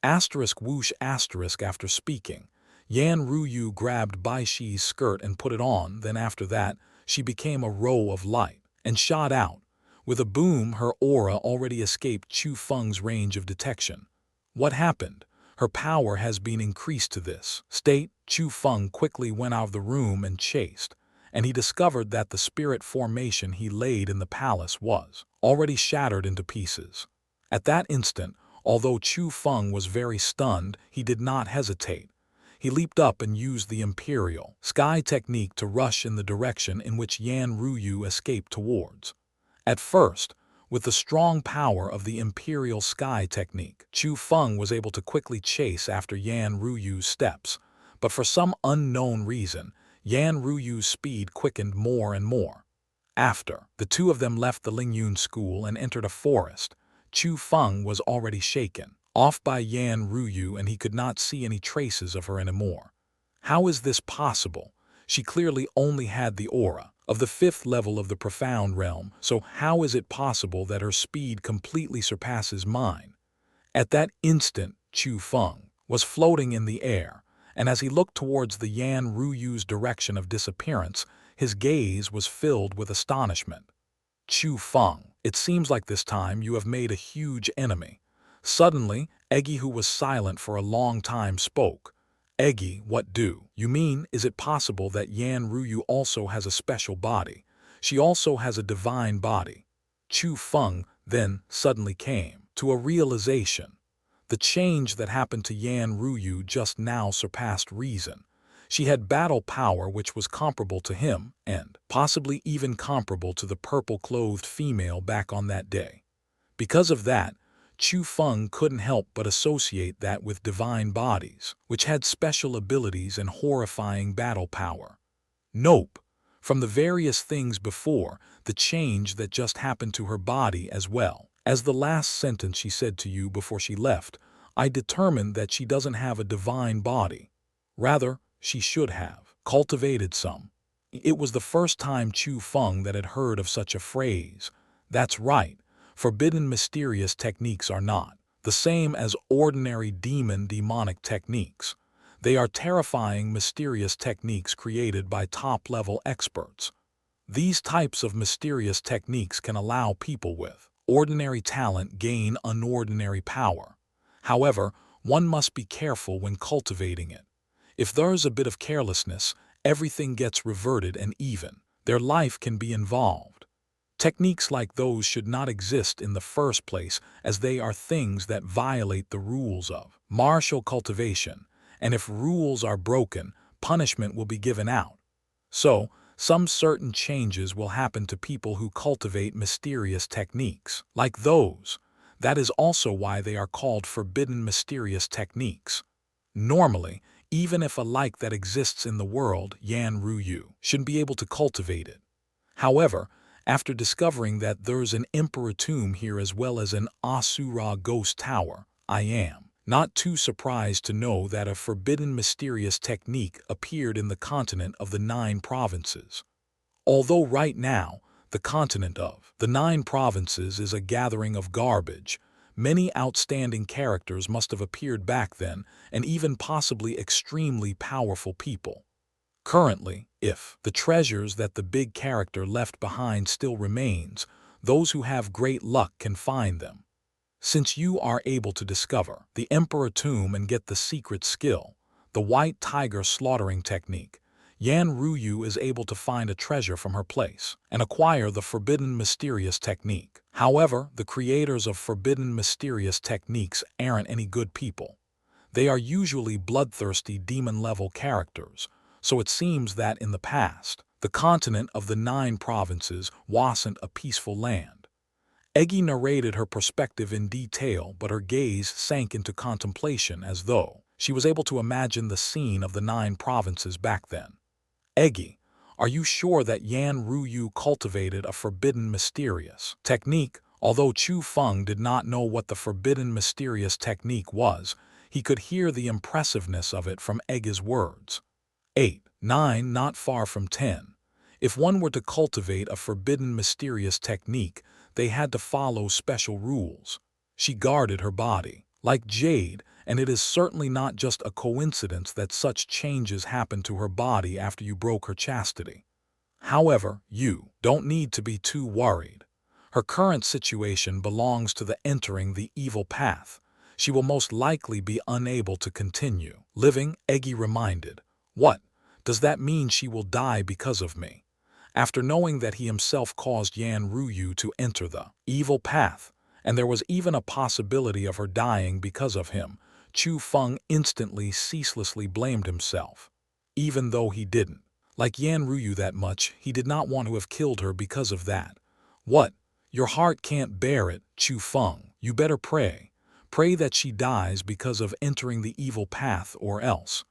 Asterisk whoosh asterisk. After speaking, Yan Ruyu grabbed Bai Shi's skirt and put it on. Then after that, she became a row of light and shot out. With a boom, her aura already escaped Chu Feng's range of detection. What happened? Her power has been increased to this state. Chu Feng quickly went out of the room and chased, and he discovered that the spirit formation he laid in the palace was already shattered into pieces. At that instant, although Chu Feng was very stunned, he did not hesitate. He leaped up and used the Imperial Sky technique to rush in the direction in which Yan Ruyu escaped towards. At first, with the strong power of the Imperial Sky technique, Chu Feng was able to quickly chase after Yan Ruyu's steps, but for some unknown reason, Yan Ruyu's speed quickened more and more. After the two of them left the Lingyun school and entered a forest, Chu Feng was already shaken off by Yan Ruyu, and he could not see any traces of her anymore. How is this possible? She clearly only had the aura of the 5th level of the profound realm, so how is it possible that her speed completely surpasses mine? At that instant, Chu Feng was floating in the air, and as he looked towards the Yan Ruyu's direction of disappearance, his gaze was filled with astonishment. Chu Feng, it seems like this time you have made a huge enemy. Suddenly, Eggy, who was silent for a long time, spoke. Eggy, what do you mean? Is it possible that Yan Ruyu also has a special body? She also has a divine body. Chu Feng then suddenly came to a realization. The change that happened to Yan Ruyu just now surpassed reason. She had battle power which was comparable to him, and possibly even comparable to the purple-clothed female back on that day. Because of that, Chu Feng couldn't help but associate that with divine bodies, which had special abilities and horrifying battle power. Nope. From the various things before, the change that just happened to her body, as well as the last sentence she said to you before she left, I determined that she doesn't have a divine body. Rather, she should have cultivated some. It was the first time Chu Feng that had heard of such a phrase. That's right. Forbidden mysterious techniques are not the same as ordinary demonic techniques. They are terrifying mysterious techniques created by top-level experts. These types of mysterious techniques can allow people with ordinary talent gain unordinary power. However, one must be careful when cultivating it. If there's a bit of carelessness, everything gets reverted and even their life can be involved. Techniques like those should not exist in the first place, as they are things that violate the rules of martial cultivation, and if rules are broken, punishment will be given out. So, some certain changes will happen to people who cultivate mysterious techniques, like those. That is also why they are called forbidden mysterious techniques. Normally, even if a like that exists in the world, Yan Ruyu should be able to cultivate it. However, after discovering that there's an emperor tomb here as well as an Asura ghost tower, I am not too surprised to know that a forbidden mysterious technique appeared in the continent of the 9 provinces. Although right now, the continent of the 9 provinces is a gathering of garbage, many outstanding characters must have appeared back then, and even possibly extremely powerful people. Currently, if the treasures that the big character left behind still remains, those who have great luck can find them. Since you are able to discover the Emperor Tomb and get the secret skill, the White Tiger slaughtering technique, Yan Ruyu is able to find a treasure from her place and acquire the forbidden mysterious technique. However, the creators of forbidden mysterious techniques aren't any good people. They are usually bloodthirsty demon-level characters, so it seems that in the past, the continent of the 9 provinces wasn't a peaceful land. Eggy narrated her perspective in detail, but her gaze sank into contemplation as though she was able to imagine the scene of the 9 provinces back then. Eggy, are you sure that Yan Ruyu cultivated a forbidden mysterious technique? Although Chu Feng did not know what the forbidden mysterious technique was, he could hear the impressiveness of it from Eggy's words. 8, 9, not far from 10. If one were to cultivate a forbidden mysterious technique, they had to follow special rules. She guarded her body like jade, and it is certainly not just a coincidence that such changes happened to her body after you broke her chastity. However, you don't need to be too worried. Her current situation belongs to the entering the evil path. She will most likely be unable to continue living, Eggy reminded. What? Does that mean she will die because of me? After knowing that he himself caused Yan Ruyu to enter the evil path, and there was even a possibility of her dying because of him, Chu Feng instantly ceaselessly blamed himself. Even though he didn't like Yan Ruyu that much, he did not want to have killed her because of that. What? Your heart can't bear it, Chu Feng. You better pray. Pray that she dies because of entering the evil path, or else,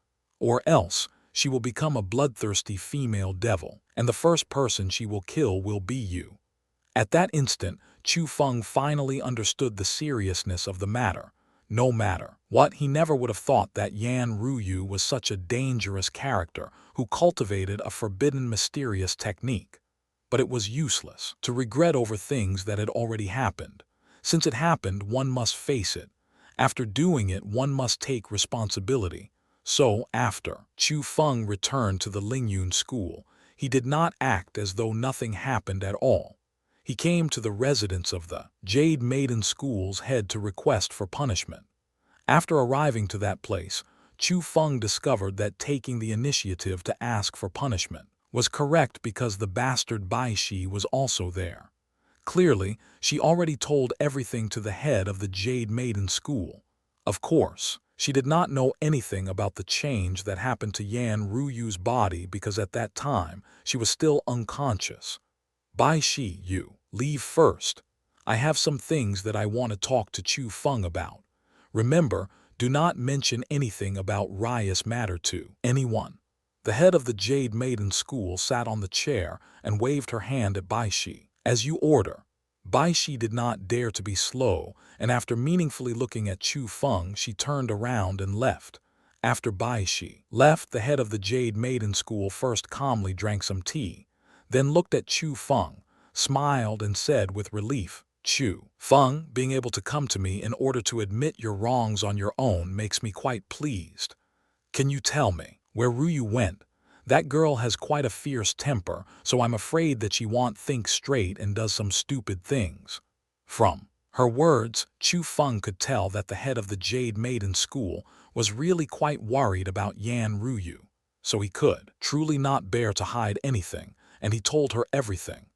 she will become a bloodthirsty female devil, and the first person she will kill will be you. At that instant, Chu Feng finally understood the seriousness of the matter. No matter what, he never would have thought that Yan Ruyu was such a dangerous character who cultivated a forbidden mysterious technique. But it was useless to regret over things that had already happened. Since it happened, one must face it. After doing it, one must take responsibility. So, after Chu Feng returned to the Lingyun school, he did not act as though nothing happened at all. He came to the residence of the Jade Maiden School's head to request for punishment. After arriving to that place, Chu Feng discovered that taking the initiative to ask for punishment was correct because the bastard Bai Shi was also there. Clearly, she already told everything to the head of the Jade Maiden School. Of course, she did not know anything about the change that happened to Yan Ruyu's body because at that time she was still unconscious. Bai Shi, you leave first. I have some things that I want to talk to Chu Feng about. Remember, do not mention anything about Rias matter to anyone. The head of the Jade Maiden School sat on the chair and waved her hand at Bai Shi. As you order. Bai Shi did not dare to be slow, and after meaningfully looking at Chu Feng, she turned around and left. After Bai Shi left, the head of the Jade Maiden School first calmly drank some tea, then looked at Chu Feng, smiled and said with relief, Chu Feng, being able to come to me in order to admit your wrongs on your own makes me quite pleased. Can you tell me where Ruyu went? That girl has quite a fierce temper, so I'm afraid that she won't think straight and does some stupid things. From her words, Chu Feng could tell that the head of the Jade Maiden School was really quite worried about Yan Ruyu, so he could truly not bear to hide anything, and he told her everything.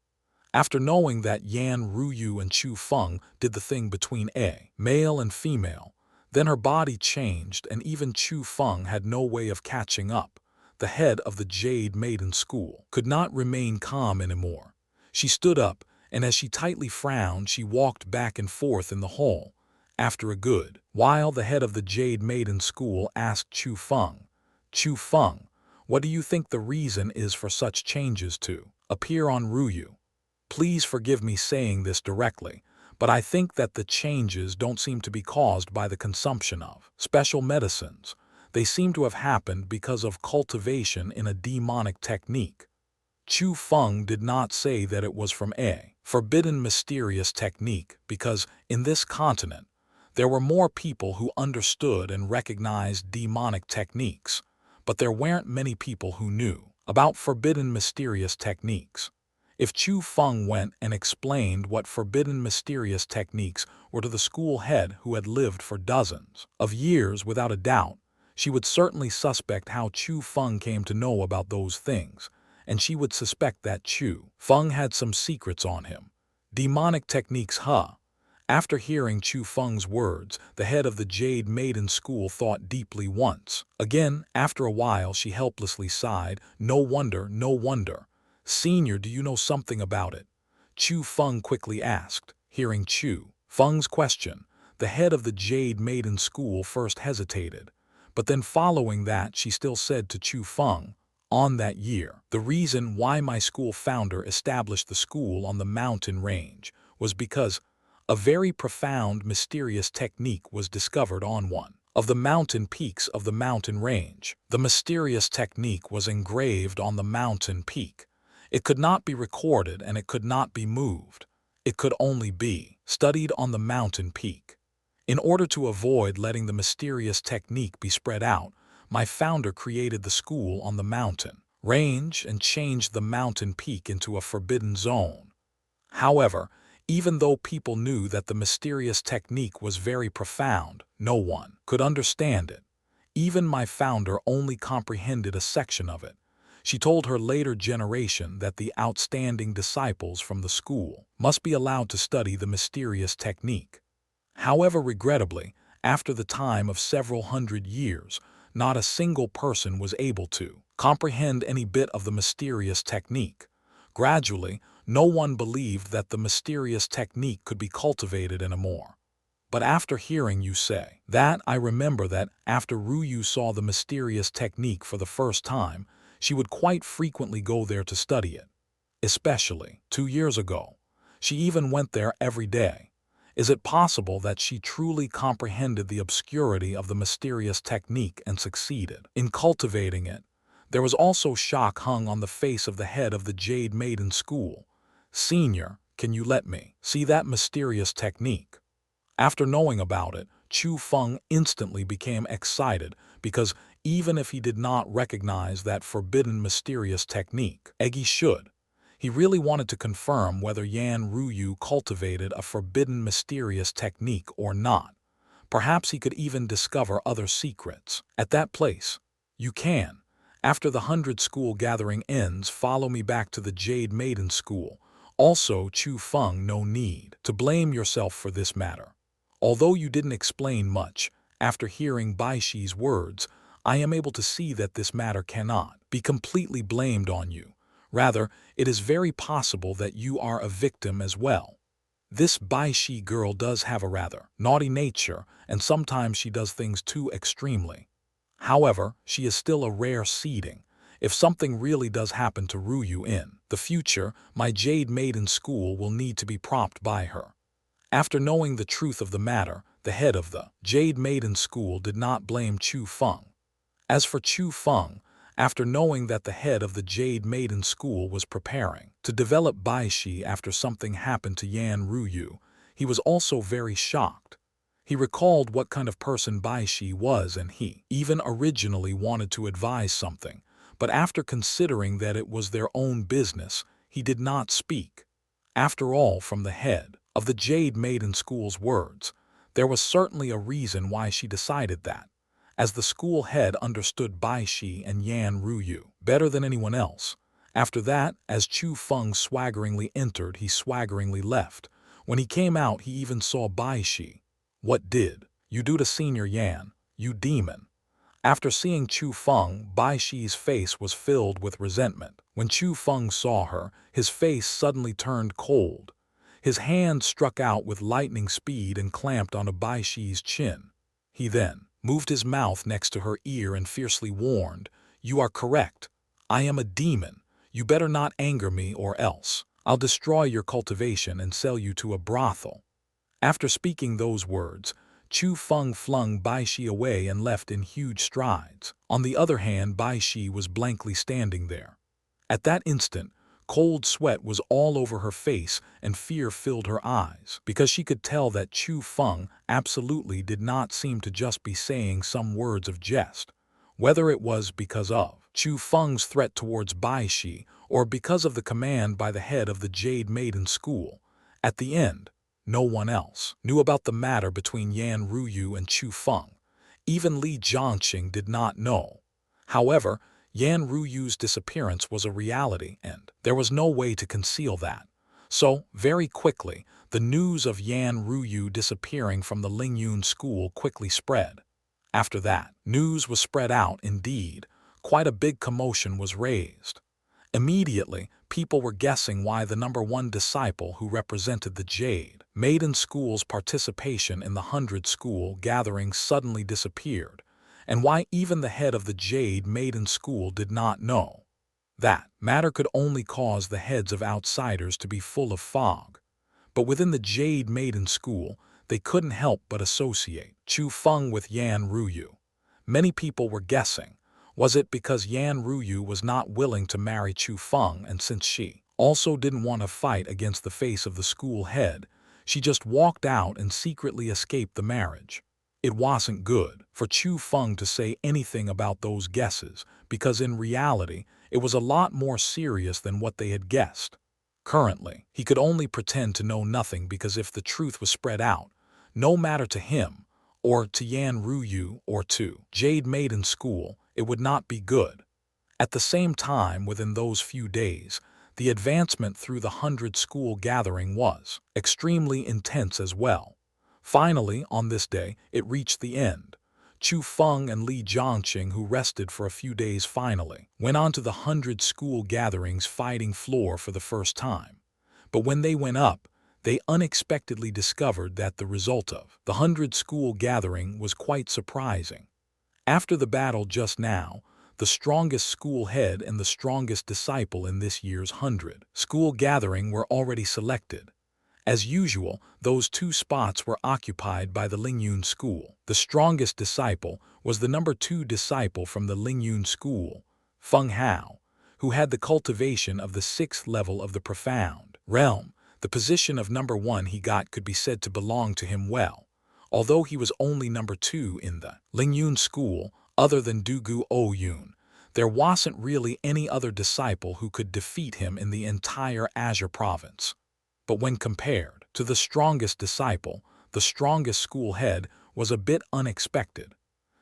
After knowing that Yan Ruyu and Chu Feng did the thing between a male and female, then her body changed and even Chu Feng had no way of catching up. The head of the Jade Maiden School could not remain calm anymore. She stood up, and as she tightly frowned, she walked back and forth in the hall. After a good while, the head of the Jade Maiden School asked Chu Feng, Chu Feng, what do you think the reason is for such changes to appear on Ruyu? Please forgive me saying this directly, but I think that the changes don't seem to be caused by the consumption of special medicines. They seem to have happened because of cultivation in a demonic technique. Chu Feng did not say that it was from a forbidden mysterious technique because, in this continent, there were more people who understood and recognized demonic techniques, but there weren't many people who knew about forbidden mysterious techniques. If Chu Feng went and explained what forbidden mysterious techniques were to the school head who had lived for dozens of years, without a doubt, She would certainly suspect how Chu Feng came to know about those things, and she would suspect that Chu Feng had some secrets on him. Demonic techniques, huh? After hearing Chu Feng's words, the head of the Jade Maiden School thought deeply once. Again, after a while, she helplessly sighed. No wonder, no wonder. Senior, do you know something about it? Chu Feng quickly asked. Hearing Chu Feng's question, the head of the Jade Maiden School first hesitated. But then following that, she still said to Chu Feng, on that year, the reason why my school founder established the school on the mountain range was because a very profound, mysterious technique was discovered on one of the mountain peaks of the mountain range. The mysterious technique was engraved on the mountain peak. It could not be recorded and it could not be moved. It could only be studied on the mountain peak. In order to avoid letting the mysterious technique be spread out, my founder created the school on the mountain range and changed the mountain peak into a forbidden zone. However, even though people knew that the mysterious technique was very profound, no one could understand it. Even my founder only comprehended a section of it. She told her later generation that the outstanding disciples from the school must be allowed to study the mysterious technique. However, regrettably, after the time of several hundred years, not a single person was able to comprehend any bit of the mysterious technique. Gradually, no one believed that the mysterious technique could be cultivated anymore. But after hearing you say that, I remember that after Ruyu saw the mysterious technique for the first time, she would quite frequently go there to study it. Especially 2 years ago. She even went there every day. Is it possible that she truly comprehended the obscurity of the mysterious technique and succeeded in cultivating it? There was also shock hung on the face of the head of the Jade Maiden School. Senior, can you let me see that mysterious technique? After knowing about it, Chu Feng instantly became excited because even if he did not recognize that forbidden mysterious technique, he should. He really wanted to confirm whether Yan Ruyu cultivated a forbidden mysterious technique or not. Perhaps he could even discover other secrets. At that place, you can. After the 100 school gathering ends, follow me back to the Jade Maiden School. Also, Chu Feng, no need to blame yourself for this matter. Although you didn't explain much, after hearing Bai Shi's words, I am able to see that this matter cannot be completely blamed on you. Rather, it is very possible that you are a victim as well. This Bai Shi girl does have a rather naughty nature, and sometimes she does things too extremely. However, she is still a rare seeding. If something really does happen to Ruyu in the future, my Jade Maiden School will need to be propped by her. After knowing the truth of the matter, the head of the Jade Maiden School did not blame Chu Feng. As for Chu Feng, after knowing that the head of the Jade Maiden School was preparing to develop Bai Shi after something happened to Yan Ruyu, he was also very shocked. He recalled what kind of person Bai Shi was, and he even originally wanted to advise something, but after considering that it was their own business, he did not speak. After all, from the head of the Jade Maiden School's words, there was certainly a reason why she decided that, as the school head understood Bai Shi and Yan Ruyu better than anyone else. After that, as Chu Feng swaggeringly entered, he swaggeringly left. When he came out, he even saw Bai Shi. What did you do to Senior Yan, you demon? After seeing Chu Feng, Bai Shi's face was filled with resentment. When Chu Feng saw her, his face suddenly turned cold. His hand struck out with lightning speed and clamped onto Bai Shi's chin. He then moved his mouth next to her ear and fiercely warned, "You are correct. I am a demon. You better not anger me or else I'll destroy your cultivation and sell you to a brothel." After speaking those words, Chu Feng flung Bai Shi away and left in huge strides. On the other hand, Bai Shi was blankly standing there. At that instant, cold sweat was all over her face and fear filled her eyes, because she could tell that Chu Feng absolutely did not seem to just be saying some words of jest. Whether it was because of Chu Feng's threat towards Bai Shi or because of the command by the head of the Jade Maiden School, at the end, no one else knew about the matter between Yan Ruyu and Chu Feng. Even Li Jiangxing did not know. However, Yan Ruyu's disappearance was a reality, and there was no way to conceal that. So, very quickly, the news of Yan Ruyu disappearing from the Lingyun school quickly spread. After that, news was spread out indeed. Quite a big commotion was raised. Immediately, people were guessing why the number one disciple who represented the Jade Maiden School's participation in the 100 School gathering suddenly disappeared, and why even the head of the Jade Maiden School did not know. That matter could only cause the heads of outsiders to be full of fog. But within the Jade Maiden School, they couldn't help but associate Chu Feng with Yan Ruyu. Many people were guessing, was it because Yan Ruyu was not willing to marry Chu Feng, and since she also didn't want to fight against the face of the school head, she just walked out and secretly escaped the marriage? It wasn't good for Chu Feng to say anything about those guesses, because in reality, it was a lot more serious than what they had guessed. Currently, he could only pretend to know nothing, because if the truth was spread out, no matter to him, or to Yan Ruyu, or to Jade Maiden School, it would not be good. At the same time, within those few days, the advancement through the 100 School gathering was extremely intense as well. Finally, on this day, it reached the end. Chu Feng and Li Jiangxing, who rested for a few days, finally went on to the 100 School gatherings fighting floor for the first time. But when they went up, they unexpectedly discovered that the result of the 100 School gathering was quite surprising. After the battle just now, the strongest school head and the strongest disciple in this year's 100 School gathering were already selected. As usual, those two spots were occupied by the Lingyun School. The strongest disciple was the number 2 disciple from the Lingyun School, Feng Hao, who had the cultivation of the 6th level of the profound realm. The position of number 1 he got could be said to belong to him well. Although he was only number 2 in the Lingyun School, other than Dugu Ouyun, there wasn't really any other disciple who could defeat him in the entire Azure province. But when compared to the strongest disciple, the strongest school head was a bit unexpected.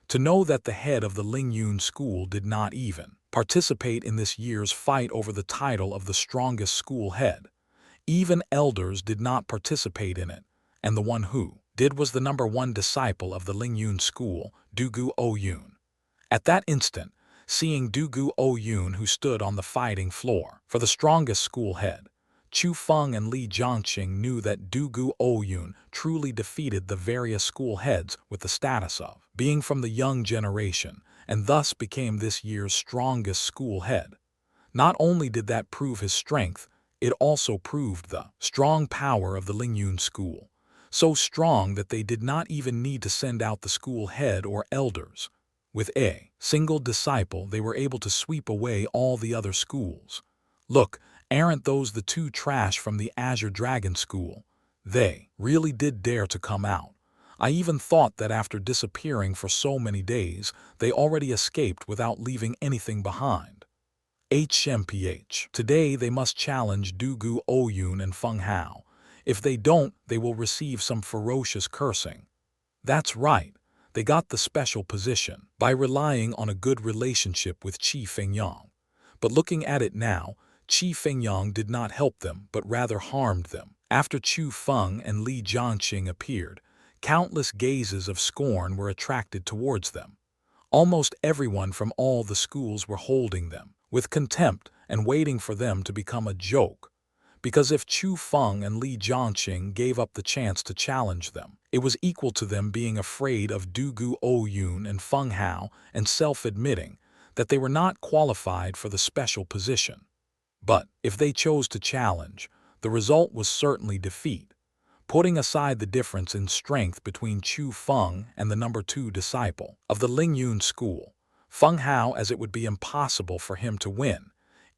To know that the head of the Lingyun School did not even participate in this year's fight over the title of the strongest school head. Even elders did not participate in it, and the one who did was the number 1 disciple of the Lingyun School, Dugu Ouyun. At that instant, seeing Dugu Ouyun, who stood on the fighting floor for the strongest school head, Chu Feng and Li Jiangxing knew that Dugu Ouyun truly defeated the various school heads with the status of being from the young generation, and thus became this year's strongest school head. Not only did that prove his strength, it also proved the strong power of the Lingyun School, so strong that they did not even need to send out the school head or elders. With a single disciple, they were able to sweep away all the other schools. Look, aren't those the 2 trash from the Azure Dragon School? They really did dare to come out. I even thought that after disappearing for so many days, they already escaped without leaving anything behind. HMPH. Today they must challenge Dugu Ouyun and Feng Hao. If they don't, they will receive some ferocious cursing. That's right. They got the special position by relying on a good relationship with Chu Feng. But looking at it now, Chu Feng did not help them but rather harmed them. After Chu Feng and Li Jiangxing appeared, countless gazes of scorn were attracted towards them. Almost everyone from all the schools were holding them with contempt and waiting for them to become a joke. Because if Chu Feng and Li Jiangxing gave up the chance to challenge them, it was equal to them being afraid of Dugu Ouyun and Feng Hao and self-admitting that they were not qualified for the special position. But if they chose to challenge, the result was certainly defeat. Putting aside the difference in strength between Chu Feng and the number 2 disciple of the Lingyun School, Feng Hao, as it would be impossible for him to win.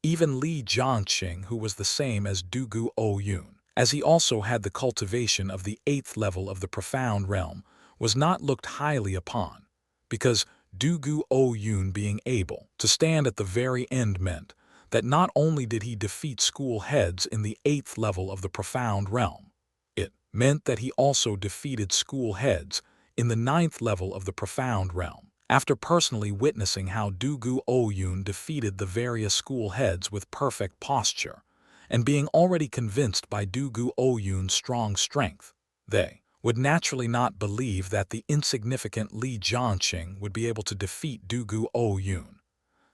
Even Li Jiangxing, who was the same as Dugu Ouyun, as he also had the cultivation of the 8th level of the profound realm, was not looked highly upon, because Dugu Ouyun being able to stand at the very end meant that not only did he defeat school heads in the 8th level of the profound realm, it meant that he also defeated school heads in the 9th level of the Profound Realm. After personally witnessing how Dugu Oyun defeated the various school heads with perfect posture, and being already convinced by Dugu Oyun's strong strength, they would naturally not believe that the insignificant Li Jianqing would be able to defeat Dugu Oyun.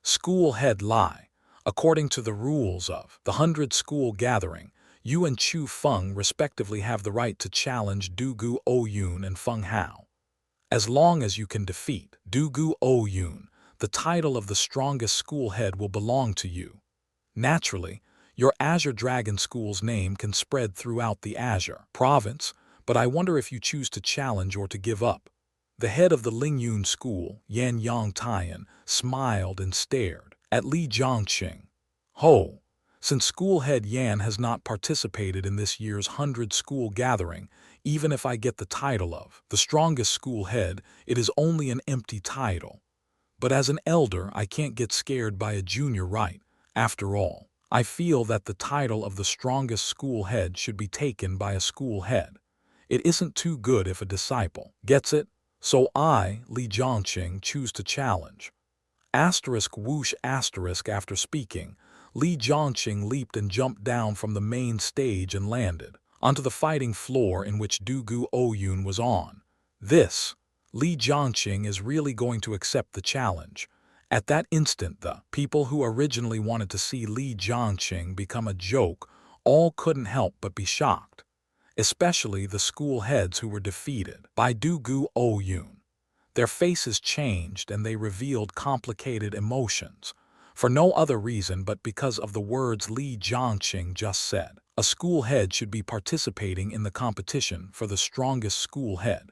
School head Lai. According to the rules of the 100 School Gathering, you and Chu Feng respectively have the right to challenge Dugu Oyun and Feng Hao. As long as you can defeat Dugu Oyun, the title of the strongest school head will belong to you. Naturally, your Azure Dragon School's name can spread throughout the Azure province, but I wonder if you choose to challenge or to give up. The head of the Lingyun School, Yan Yang Tian, smiled and stared at Li Jianqing. Ho! Since school head Yan has not participated in this year's 100 School Gathering, even if I get the title of the strongest school head, it is only an empty title. But as an elder, I can't get scared by a junior, right? After all, I feel that the title of the strongest school head should be taken by a school head. It isn't too good if a disciple gets it, so I, Li Jianqing, choose to challenge. Asterisk whoosh asterisk. After speaking, Li Jianqing leaped and jumped down from the main stage and landed onto the fighting floor in which Dugu Oyun was on. This, Li Jianqing is really going to accept the challenge. At that instant, the people who originally wanted to see Li Jianqing become a joke all couldn't help but be shocked, especially the school heads who were defeated by Dugu Oyun. Their faces changed and they revealed complicated emotions, for no other reason but because of the words Li Jianqing just said. A school head should be participating in the competition for the strongest school head.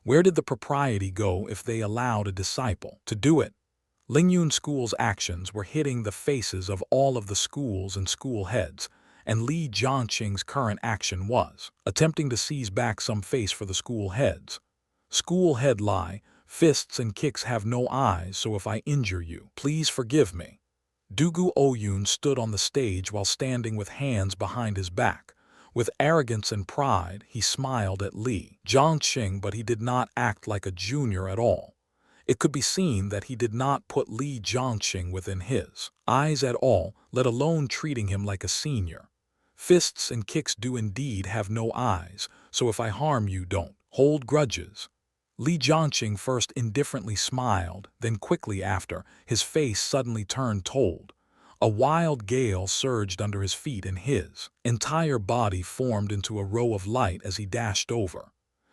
Where did the propriety go if they allowed a disciple to do it? Lingyun School's actions were hitting the faces of all of the schools and school heads, and Li Jianqing's current action was attempting to seize back some face for the school heads. School head Lai, fists and kicks have no eyes, so if I injure you, please forgive me. Dugu Oyun stood on the stage while standing with hands behind his back. With arrogance and pride, he smiled at Li Jianqing, but he did not act like a junior at all. It could be seen that he did not put Li Jianqing within his eyes at all, let alone treating him like a senior. Fists and kicks do indeed have no eyes, so if I harm you, don't hold grudges. Li Jianqing first indifferently smiled, then quickly after, his face suddenly turned cold. A wild gale surged under his feet and his entire body formed into a row of light as he dashed over.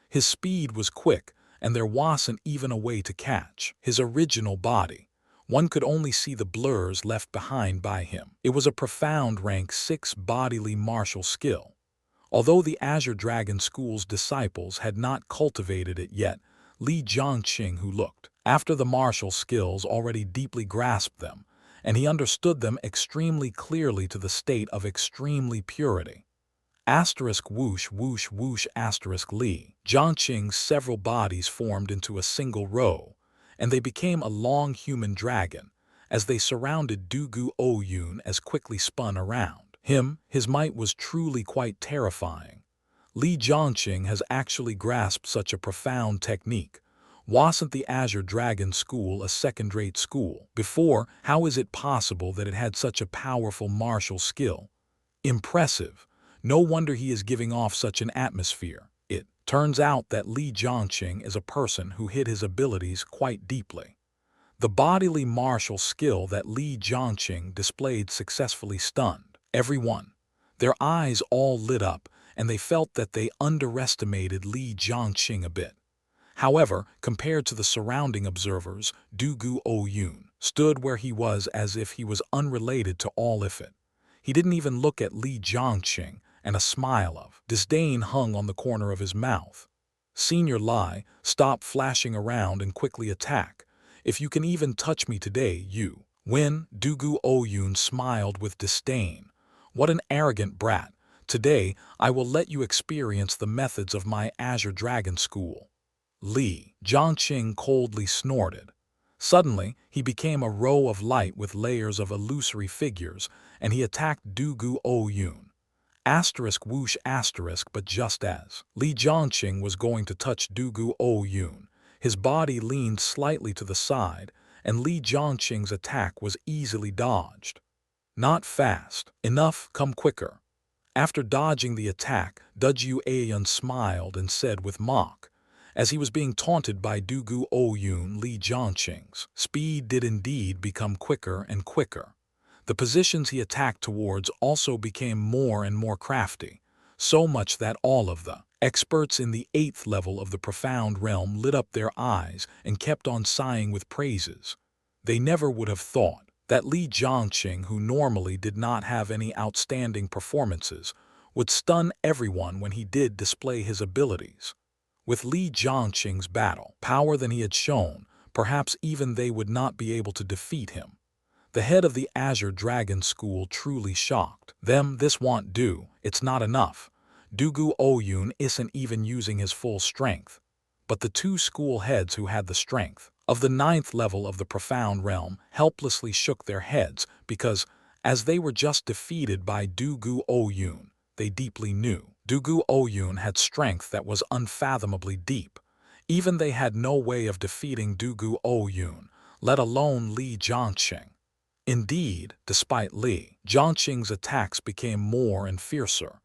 His speed was quick, and there wasn't even a way to catch his original body. One could only see the blurs left behind by him. It was a profound rank 6 bodily martial skill. Although the Azure Dragon School's disciples had not cultivated it yet, Li Jianqing, who looked after the martial skills, already deeply grasped them, and he understood them extremely clearly to the state of extremely purity. Asterisk whoosh whoosh whoosh asterisk. Li Jianqing's several bodies formed into a single row, and they became a long human dragon as they surrounded Dugu Oyun as quickly spun around him. His might was truly quite terrifying. Li Jianqing has actually grasped such a profound technique. Wasn't the Azure Dragon School a second-rate school before? How is it possible that it had such a powerful martial skill? Impressive. No wonder he is giving off such an atmosphere. It turns out that Li Jianqing is a person who hid his abilities quite deeply. The bodily martial skill that Li Jianqing displayed successfully stunned everyone. Their eyes all lit up, and they felt that they underestimated Li Jianqing a bit. However, compared to the surrounding observers, Dugu Oyun stood where he was as if he was unrelated to all of it. He didn't even look at Li Jianqing, and a smile of disdain hung on the corner of his mouth. Senior Lai, stop flashing around and quickly attack. If you can even touch me today, you win. Dugu Oyun smiled with disdain. What an arrogant brat. Today, I will let you experience the methods of my Azure Dragon School. Li Jianqing coldly snorted. Suddenly, he became a row of light with layers of illusory figures, and he attacked Dugu Oyun. Asterisk whoosh asterisk. But just as Li Jiangqing was going to touch Dugu Ouyun, his body leaned slightly to the side, and Li Jiangqing's attack was easily dodged. Not fast enough, come quicker. After dodging the attack, Duju Ayan smiled and said with mock, as he was being taunted by Dugu Ouyun, Li Jiangqing's speed did indeed become quicker and quicker. The positions he attacked towards also became more and more crafty, so much that all of the experts in the 8th level of the profound realm lit up their eyes and kept on sighing with praises. They never would have thought that Li Jiangqing, who normally did not have any outstanding performances, would stun everyone when he did display his abilities. With Li Jiangqing's battle power than he had shown, perhaps even they would not be able to defeat him. The head of the Azure Dragon School truly shocked them. This won't do, it's not enough. Dugu Ouyun isn't even using his full strength. But the two school heads who had the strength of the 9th level of the profound realm helplessly shook their heads because, as they were just defeated by Dugu Ouyun, they deeply knew Dugu Ouyun had strength that was unfathomably deep. Even they had no way of defeating Dugu Ouyun, let alone Li Jiangqing. Indeed, despite Li Jiangqing's attacks became more and fiercer,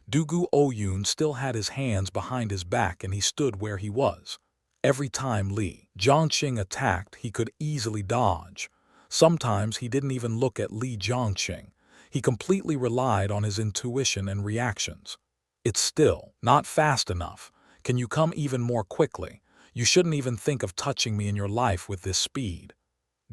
Dugu Ouyun still had his hands behind his back and he stood where he was. Every time Li Jiangqing attacked, he could easily dodge. Sometimes he didn't even look at Li Jiangqing. He completely relied on his intuition and reactions. It's still not fast enough. Can you come even more quickly? You shouldn't even think of touching me in your life with this speed.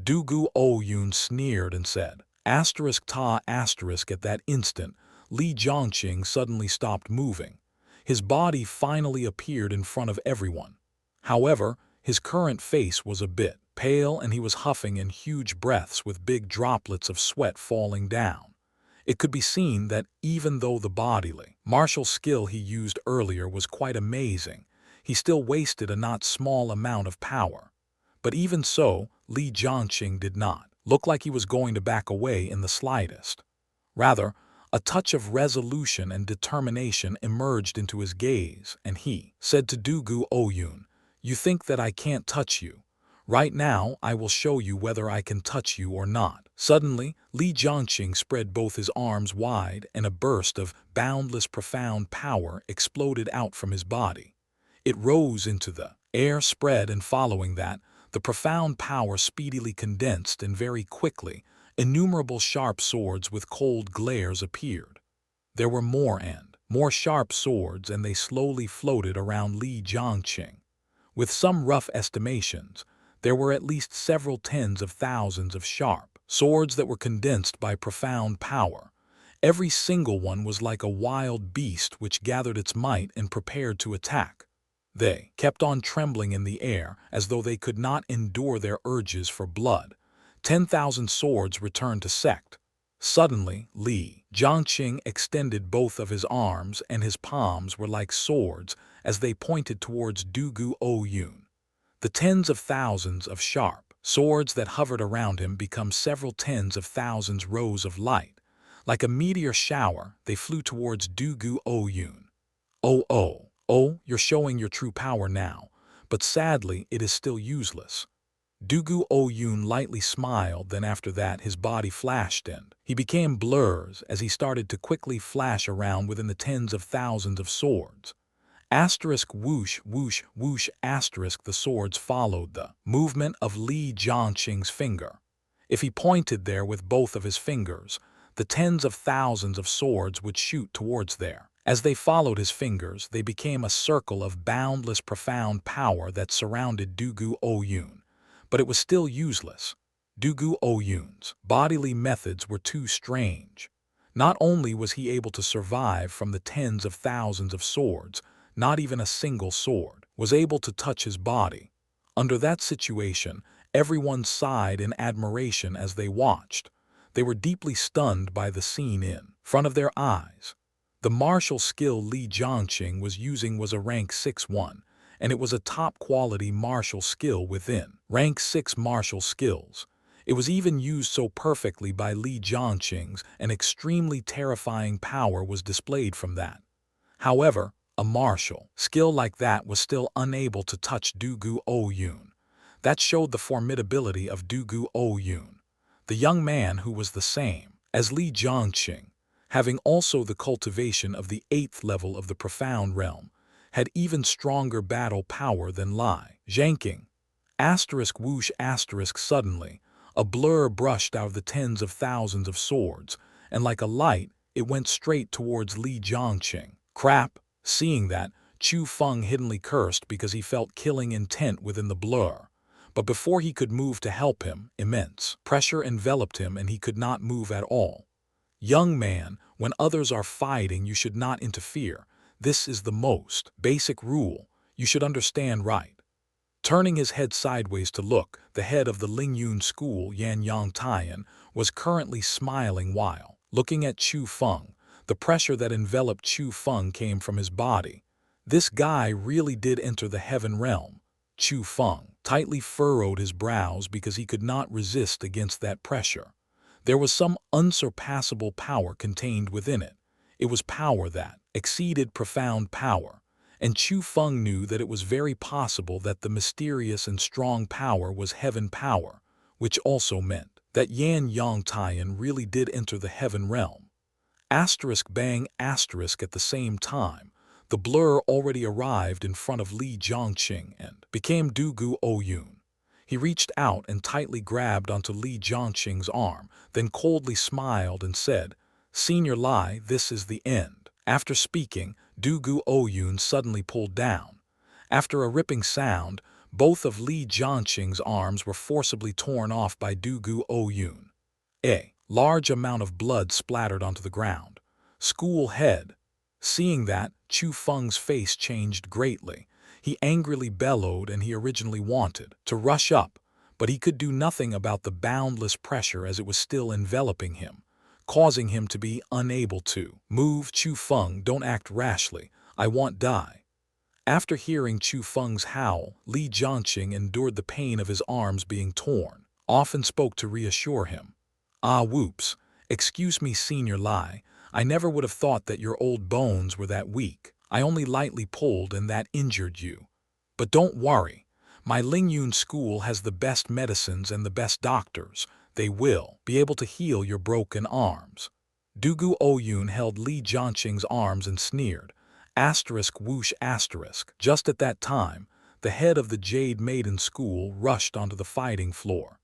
Dugu Ouyun sneered and said, asterisk ta asterisk. At that instant, Li Jiangqing suddenly stopped moving. His body finally appeared in front of everyone. However, his current face was a bit pale and he was huffing in huge breaths with big droplets of sweat falling down. It could be seen that even though the bodily martial skill he used earlier was quite amazing, he still wasted a not small amount of power. But even so, Li Jiangqing did not look like he was going to back away in the slightest. Rather, a touch of resolution and determination emerged into his gaze, and he said to Dugu Ouyun, "You think that I can't touch you? Right now, I will show you whether I can touch you or not." Suddenly, Li Jiangqing spread both his arms wide and a burst of boundless profound power exploded out from his body. It rose into the air, spread, and following that, the profound power speedily condensed and very quickly, innumerable sharp swords with cold glares appeared. There were more and more sharp swords and they slowly floated around Li Jiangqing. With some rough estimations, there were at least several tens of thousands of sharp swords that were condensed by profound power. Every single one was like a wild beast which gathered its might and prepared to attack. They kept on trembling in the air as though they could not endure their urges for blood. 10,000 swords returned to Sect. Suddenly, Li Jiangqing extended both of his arms and his palms were like swords as they pointed towards Dugu Ouyun. The tens of thousands of sharp swords that hovered around him became several tens of thousands rows of light. Like a meteor shower, they flew towards Dugu Ouyun. Oh, you're showing your true power now, but sadly it is still useless. Dugu Ouyun lightly smiled, then after that his body flashed and he became blurs as he started to quickly flash around within the tens of thousands of swords. Asterisk whoosh, whoosh, whoosh, asterisk. The swords followed the movement of Li Jiangqing's finger. If he pointed there with both of his fingers, the tens of thousands of swords would shoot towards there. As they followed his fingers, they became a circle of boundless profound power that surrounded Dugu Ouyun. But it was still useless. Dugu Ouyun's bodily methods were too strange. Not only was he able to survive from the tens of thousands of swords, not even a single sword was able to touch his body. Under that situation, everyone sighed in admiration as they watched. They were deeply stunned by the scene in front of their eyes. The martial skill Li Jiangqing was using was a rank 6-1, and it was a top-quality martial skill within rank 6 martial skills. It was even used so perfectly by Li Jiangqing's, an extremely terrifying power was displayed from that. However, a martial skill like that was still unable to touch Dugu Ouyun. That showed the formidability of Dugu Ouyun, the young man who was the same as Li Jiangqing, having also the cultivation of the 8th level of the profound realm, had even stronger battle power than Li Jiangqing. Whoosh suddenly, a blur brushed out of the tens of thousands of swords, and like a light, it went straight towards Li Jiangqing. Crap! Seeing that, Chu Feng hiddenly cursed because he felt killing intent within the blur. But before he could move to help him, immense pressure enveloped him and he could not move at all. Young man, when others are fighting, you should not interfere. This is the most basic rule. You should understand, right? Turning his head sideways to look, the head of the Lingyun School, Xianxia, was currently smiling while looking at Chu Feng. The pressure that enveloped Chu Feng came from his body. This guy really did enter the heaven realm. Chu Feng tightly furrowed his brows because he could not resist against that pressure. There was some unsurpassable power contained within it. It was power that exceeded profound power. And Chu Feng knew that it was very possible that the mysterious and strong power was heaven power, which also meant that Yan Yongtian really did enter the heaven realm. Bang at the same time, the blur already arrived in front of Li Jiangqing and became Dugu Ouyun. He reached out and tightly grabbed onto Li Jiangqing's arm, then coldly smiled and said, "Senior Li, this is the end." After speaking, Dugu Ouyun suddenly pulled down. After a ripping sound, both of Li Jiangqing's arms were forcibly torn off by Dugu Ouyun. A large amount of blood splattered onto the ground. School head. Seeing that, Chu Feng's face changed greatly. He angrily bellowed and he originally wanted to rush up, but he could do nothing about the boundless pressure as it was still enveloping him, causing him to be unable to move. Chu Feng, don't act rashly. I want die. After hearing Chu Feng's howl, Li Jiangqing endured the pain of his arms being torn, often spoke to reassure him. Ah, whoops. Excuse me, Senior Li. I never would have thought that your old bones were that weak. I only lightly pulled and that injured you. But don't worry. My Lingyun School has the best medicines and the best doctors. They will be able to heal your broken arms. Dugu Ouyun held Li Jiangqing's arms and sneered. Whoosh. Just at that time, the head of the Jade Maiden School rushed onto the fighting floor.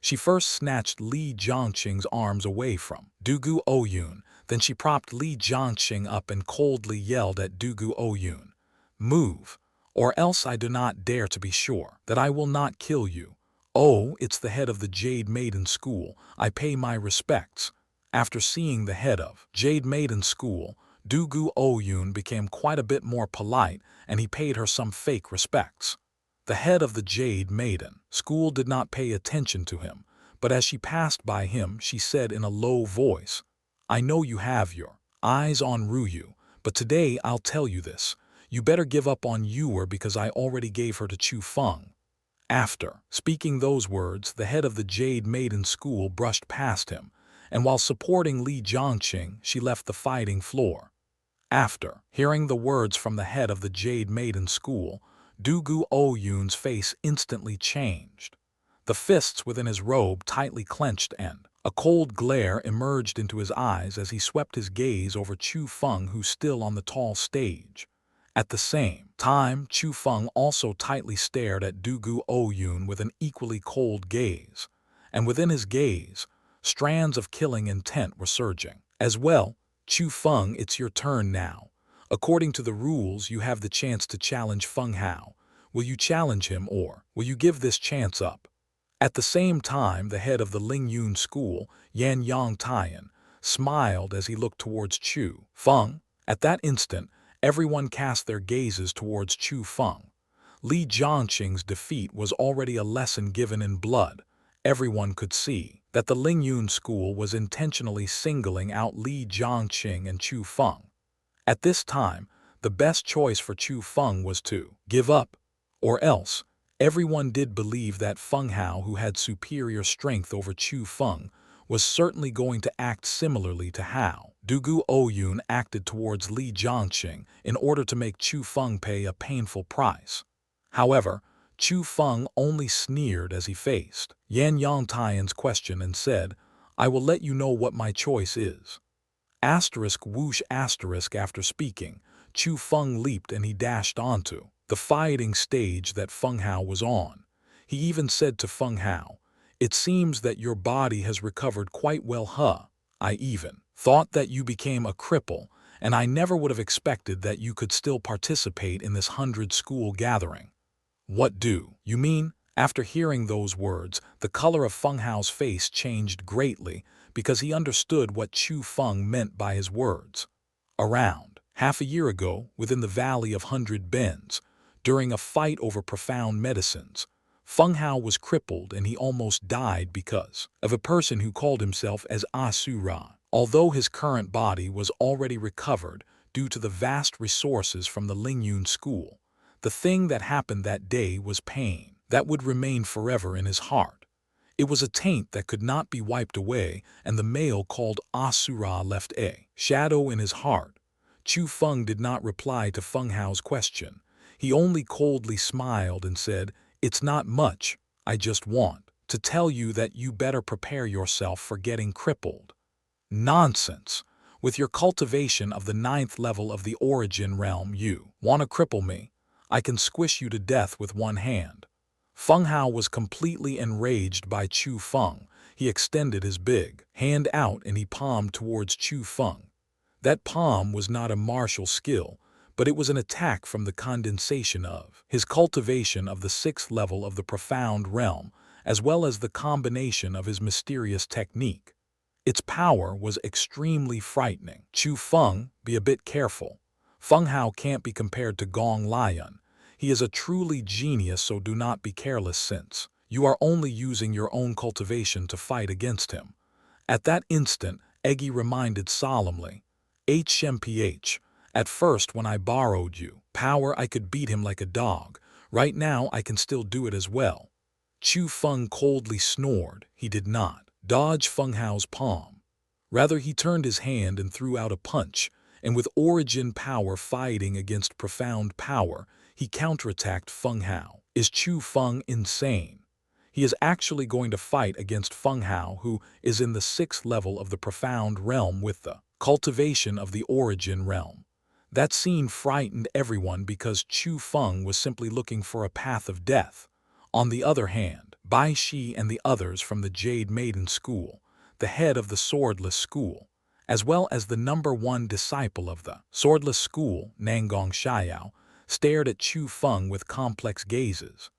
She first snatched Li Jiangqing's arms away from Dugu Ouyun, then she propped Li Jiangqing up and coldly yelled at Dugu Ouyun, "Move, or else I do not dare to be sure that I will not kill you." "Oh, it's the head of the Jade Maiden School. I pay my respects." After seeing the head of Jade Maiden School, Dugu Ouyun became quite a bit more polite and he paid her some fake respects. The head of the Jade Maiden School did not pay attention to him, but as she passed by him, she said in a low voice, "I know you have your eyes on Ruyu, but today I'll tell you this. You better give up on Yuer because I already gave her to Chu Feng." After speaking those words, the head of the Jade Maiden School brushed past him, and while supporting Li Jiangqing, she left the fighting floor. After hearing the words from the head of the Jade Maiden School, Dugu Ouyun's face instantly changed. The fists within his robe tightly clenched and a cold glare emerged into his eyes as he swept his gaze over Chu Feng, who still on the tall stage. At the same time, Chu Feng also tightly stared at Dugu Ouyun with an equally cold gaze, and within his gaze, strands of killing intent were surging. As well, Chu Feng, it's your turn now. According to the rules, you have the chance to challenge Feng Hao. Will you challenge him or will you give this chance up? At the same time, the head of the Lingyun School, Yan Yongtian, smiled as he looked towards Chu Feng. At that instant, everyone cast their gazes towards Chu Feng. Li Jiangqing's defeat was already a lesson given in blood. Everyone could see that the Lingyun School was intentionally singling out Li Jiangqing and Chu Feng. At this time, the best choice for Chu Feng was to give up, or else Everyone did believe that Feng Hao, who had superior strength over Chu Feng, was certainly going to act similarly to how Dugu Ouyun acted towards Li Jiangxing in order to make Chu Feng pay a painful price. However, Chu Feng only sneered as he faced Yan Yangtian's question and said, "I will let you know what my choice is." Asterisk whoosh asterisk after speaking, Chu Feng leaped and he dashed onto the fighting stage that Feng Hao was on. He even said to Feng Hao, "It seems that your body has recovered quite well, huh? I even thought that you became a cripple, and I never would have expected that you could still participate in this 100-school gathering." "What do you mean?" After hearing those words, the color of Feng Hao's face changed greatly because he understood what Chu Feng meant by his words. Around half a year ago, within the Valley of 100 Bends, during a fight over profound medicines, Feng Hao was crippled and he almost died because of a person who called himself as Asura. Although his current body was already recovered due to the vast resources from the Lingyun School, the thing that happened that day was pain that would remain forever in his heart. It was a taint that could not be wiped away, and the male called Asura left a shadow in his heart. Chu Feng did not reply to Feng Hao's question. He only coldly smiled and said, "It's not much. I just want to tell you that you better prepare yourself for getting crippled." "Nonsense! With your cultivation of the 9th level of the origin realm, you want to cripple me? I can squish you to death with one hand." Feng Hao was completely enraged by Chu Feng. He extended his big hand out and he palmed towards Chu Feng. That palm was not a martial skill, but it was an attack from the condensation of his cultivation of the 6th level of the profound realm, as well as the combination of his mysterious technique. Its power was extremely frightening. "Chu Feng, be a bit careful. Feng Hao can't be compared to Gong Lion. He is a truly genius, so do not be careless since you are only using your own cultivation to fight against him." At that instant, Eggy reminded solemnly, "HMPH, at first when I borrowed you power I could beat him like a dog. Right now I can still do it as well." Chu Feng coldly snored. He did not dodge Feng Hao's palm. Rather, he turned his hand and threw out a punch, and with origin power fighting against profound power, he counterattacked Feng Hao. Is Chu Feng insane? He is actually going to fight against Feng Hao, who is in the 6th level of the profound realm with the cultivation of the origin realm. That scene frightened everyone because Chu Feng was simply looking for a path of death. On the other hand, Bai Shi and the others from the Jade Maiden School, the head of the Swordless School, as well as the #1 disciple of the Swordless School, Nangong Xiao, stared at Chu Feng with complex gazes.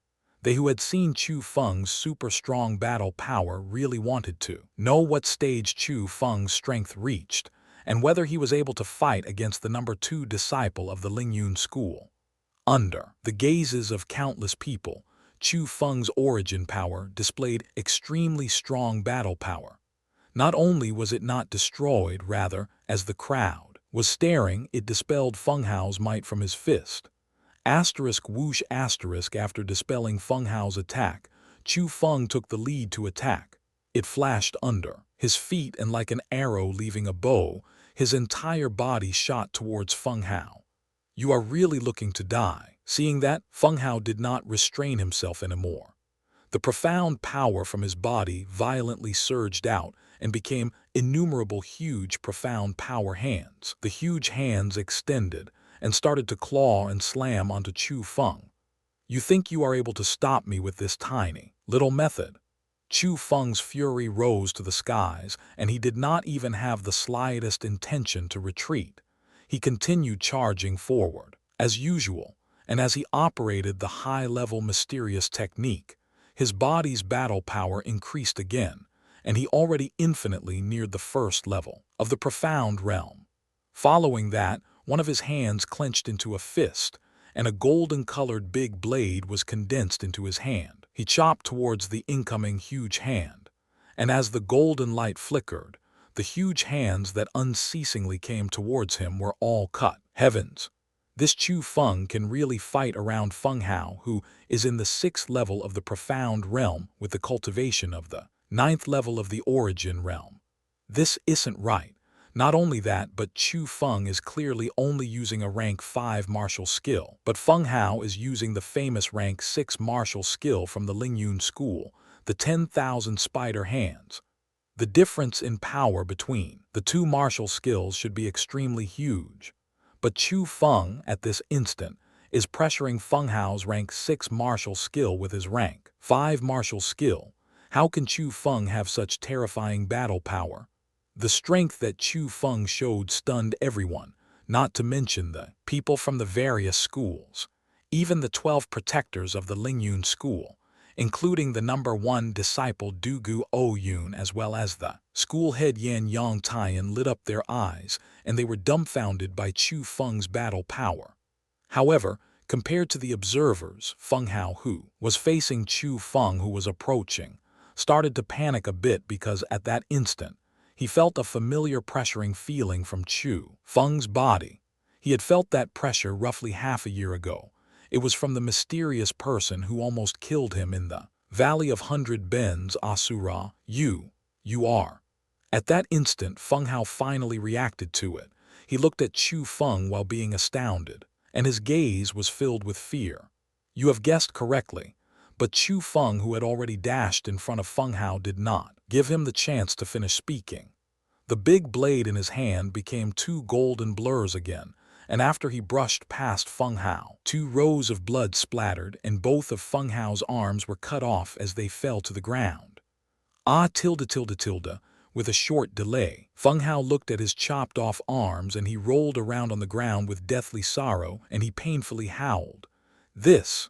They who had seen Chu Feng's super strong battle power really wanted to know what stage Chu Feng's strength reached, and whether he was able to fight against the #2 disciple of the Lingyun School. Under the gazes of countless people, Chu Feng's origin power displayed extremely strong battle power. Not only was it not destroyed, rather, as the crowd was staring, it dispelled Feng Hao's might from his fist. Asterisk whoosh asterisk after dispelling Feng Hao's attack, Chu Feng took the lead to attack. It flashed under his feet and like an arrow leaving a bow, his entire body shot towards Feng Hao. "You are really looking to die." Seeing that, Feng Hao did not restrain himself anymore. The profound power from his body violently surged out and became innumerable huge profound power hands. The huge hands extended and started to claw and slam onto Chu Feng. "You think you are able to stop me with this tiny little method?" Chu Feng's fury rose to the skies, and he did not even have the slightest intention to retreat. He continued charging forward, as usual, and as he operated the high-level mysterious technique, his body's battle power increased again, and he already infinitely neared the 1st level of the profound realm. Following that, one of his hands clenched into a fist, and a golden-colored big blade was condensed into his hand. He chopped towards the incoming huge hand, and as the golden light flickered, the huge hands that unceasingly came towards him were all cut. Heavens! This Chu Feng can really fight around Feng Hao, who is in the 6th level of the profound realm with the cultivation of the 9th level of the origin realm. This isn't right. Not only that, but Chu Feng is clearly only using a rank 5 martial skill, but Feng Hao is using the famous rank 6 martial skill from the Lingyun School, the 10,000 spider hands. The difference in power between the two martial skills should be extremely huge. But Chu Feng, at this instant, is pressuring Feng Hao's rank 6 martial skill with his rank 5 martial skill. How can Chu Feng have such terrifying battle power? The strength that Chu Feng showed stunned everyone, not to mention the people from the various schools. Even the 12 protectors of the Lingyun School, including the number 1 disciple Dugu Oyun as well as the school head Yan Yang Tian, lit up their eyes, and they were dumbfounded by Chu Feng's battle power. However, compared to the observers, Feng Hao, who was facing Chu Feng, who was approaching, started to panic a bit because at that instant, he felt a familiar pressuring feeling from Chu Feng's body. He had felt that pressure roughly half a year ago. It was from the mysterious person who almost killed him in the Valley of 100 Bends, Asura. You are. At that instant, Feng Hao finally reacted to it. He looked at Chu Feng while being astounded, and his gaze was filled with fear. You have guessed correctly. But Chu Feng, who had already dashed in front of Feng Hao, did not give him the chance to finish speaking. The big blade in his hand became 2 golden blurs again, and after he brushed past Feng Hao, 2 rows of blood splattered and both of Feng Hao's arms were cut off as they fell to the ground. With a short delay, Feng Hao looked at his chopped off arms and he rolled around on the ground with deathly sorrow and he painfully howled. This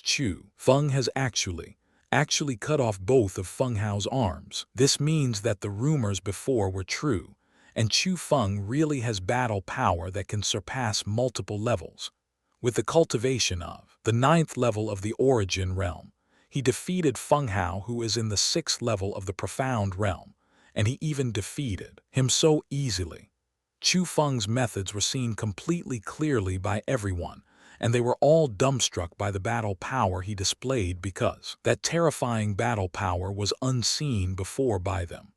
Chu Feng has actually cut off both of Feng Hao's arms. This means that the rumors before were true, and Chu Feng really has battle power that can surpass multiple levels. With the cultivation of the 9th level of the origin realm, he defeated Feng Hao, who is in the 6th level of the profound realm, and he even defeated him so easily. Chu Feng's methods were seen completely clearly by everyone, and they were all dumbstruck by the battle power he displayed because that terrifying battle power was unseen before by them.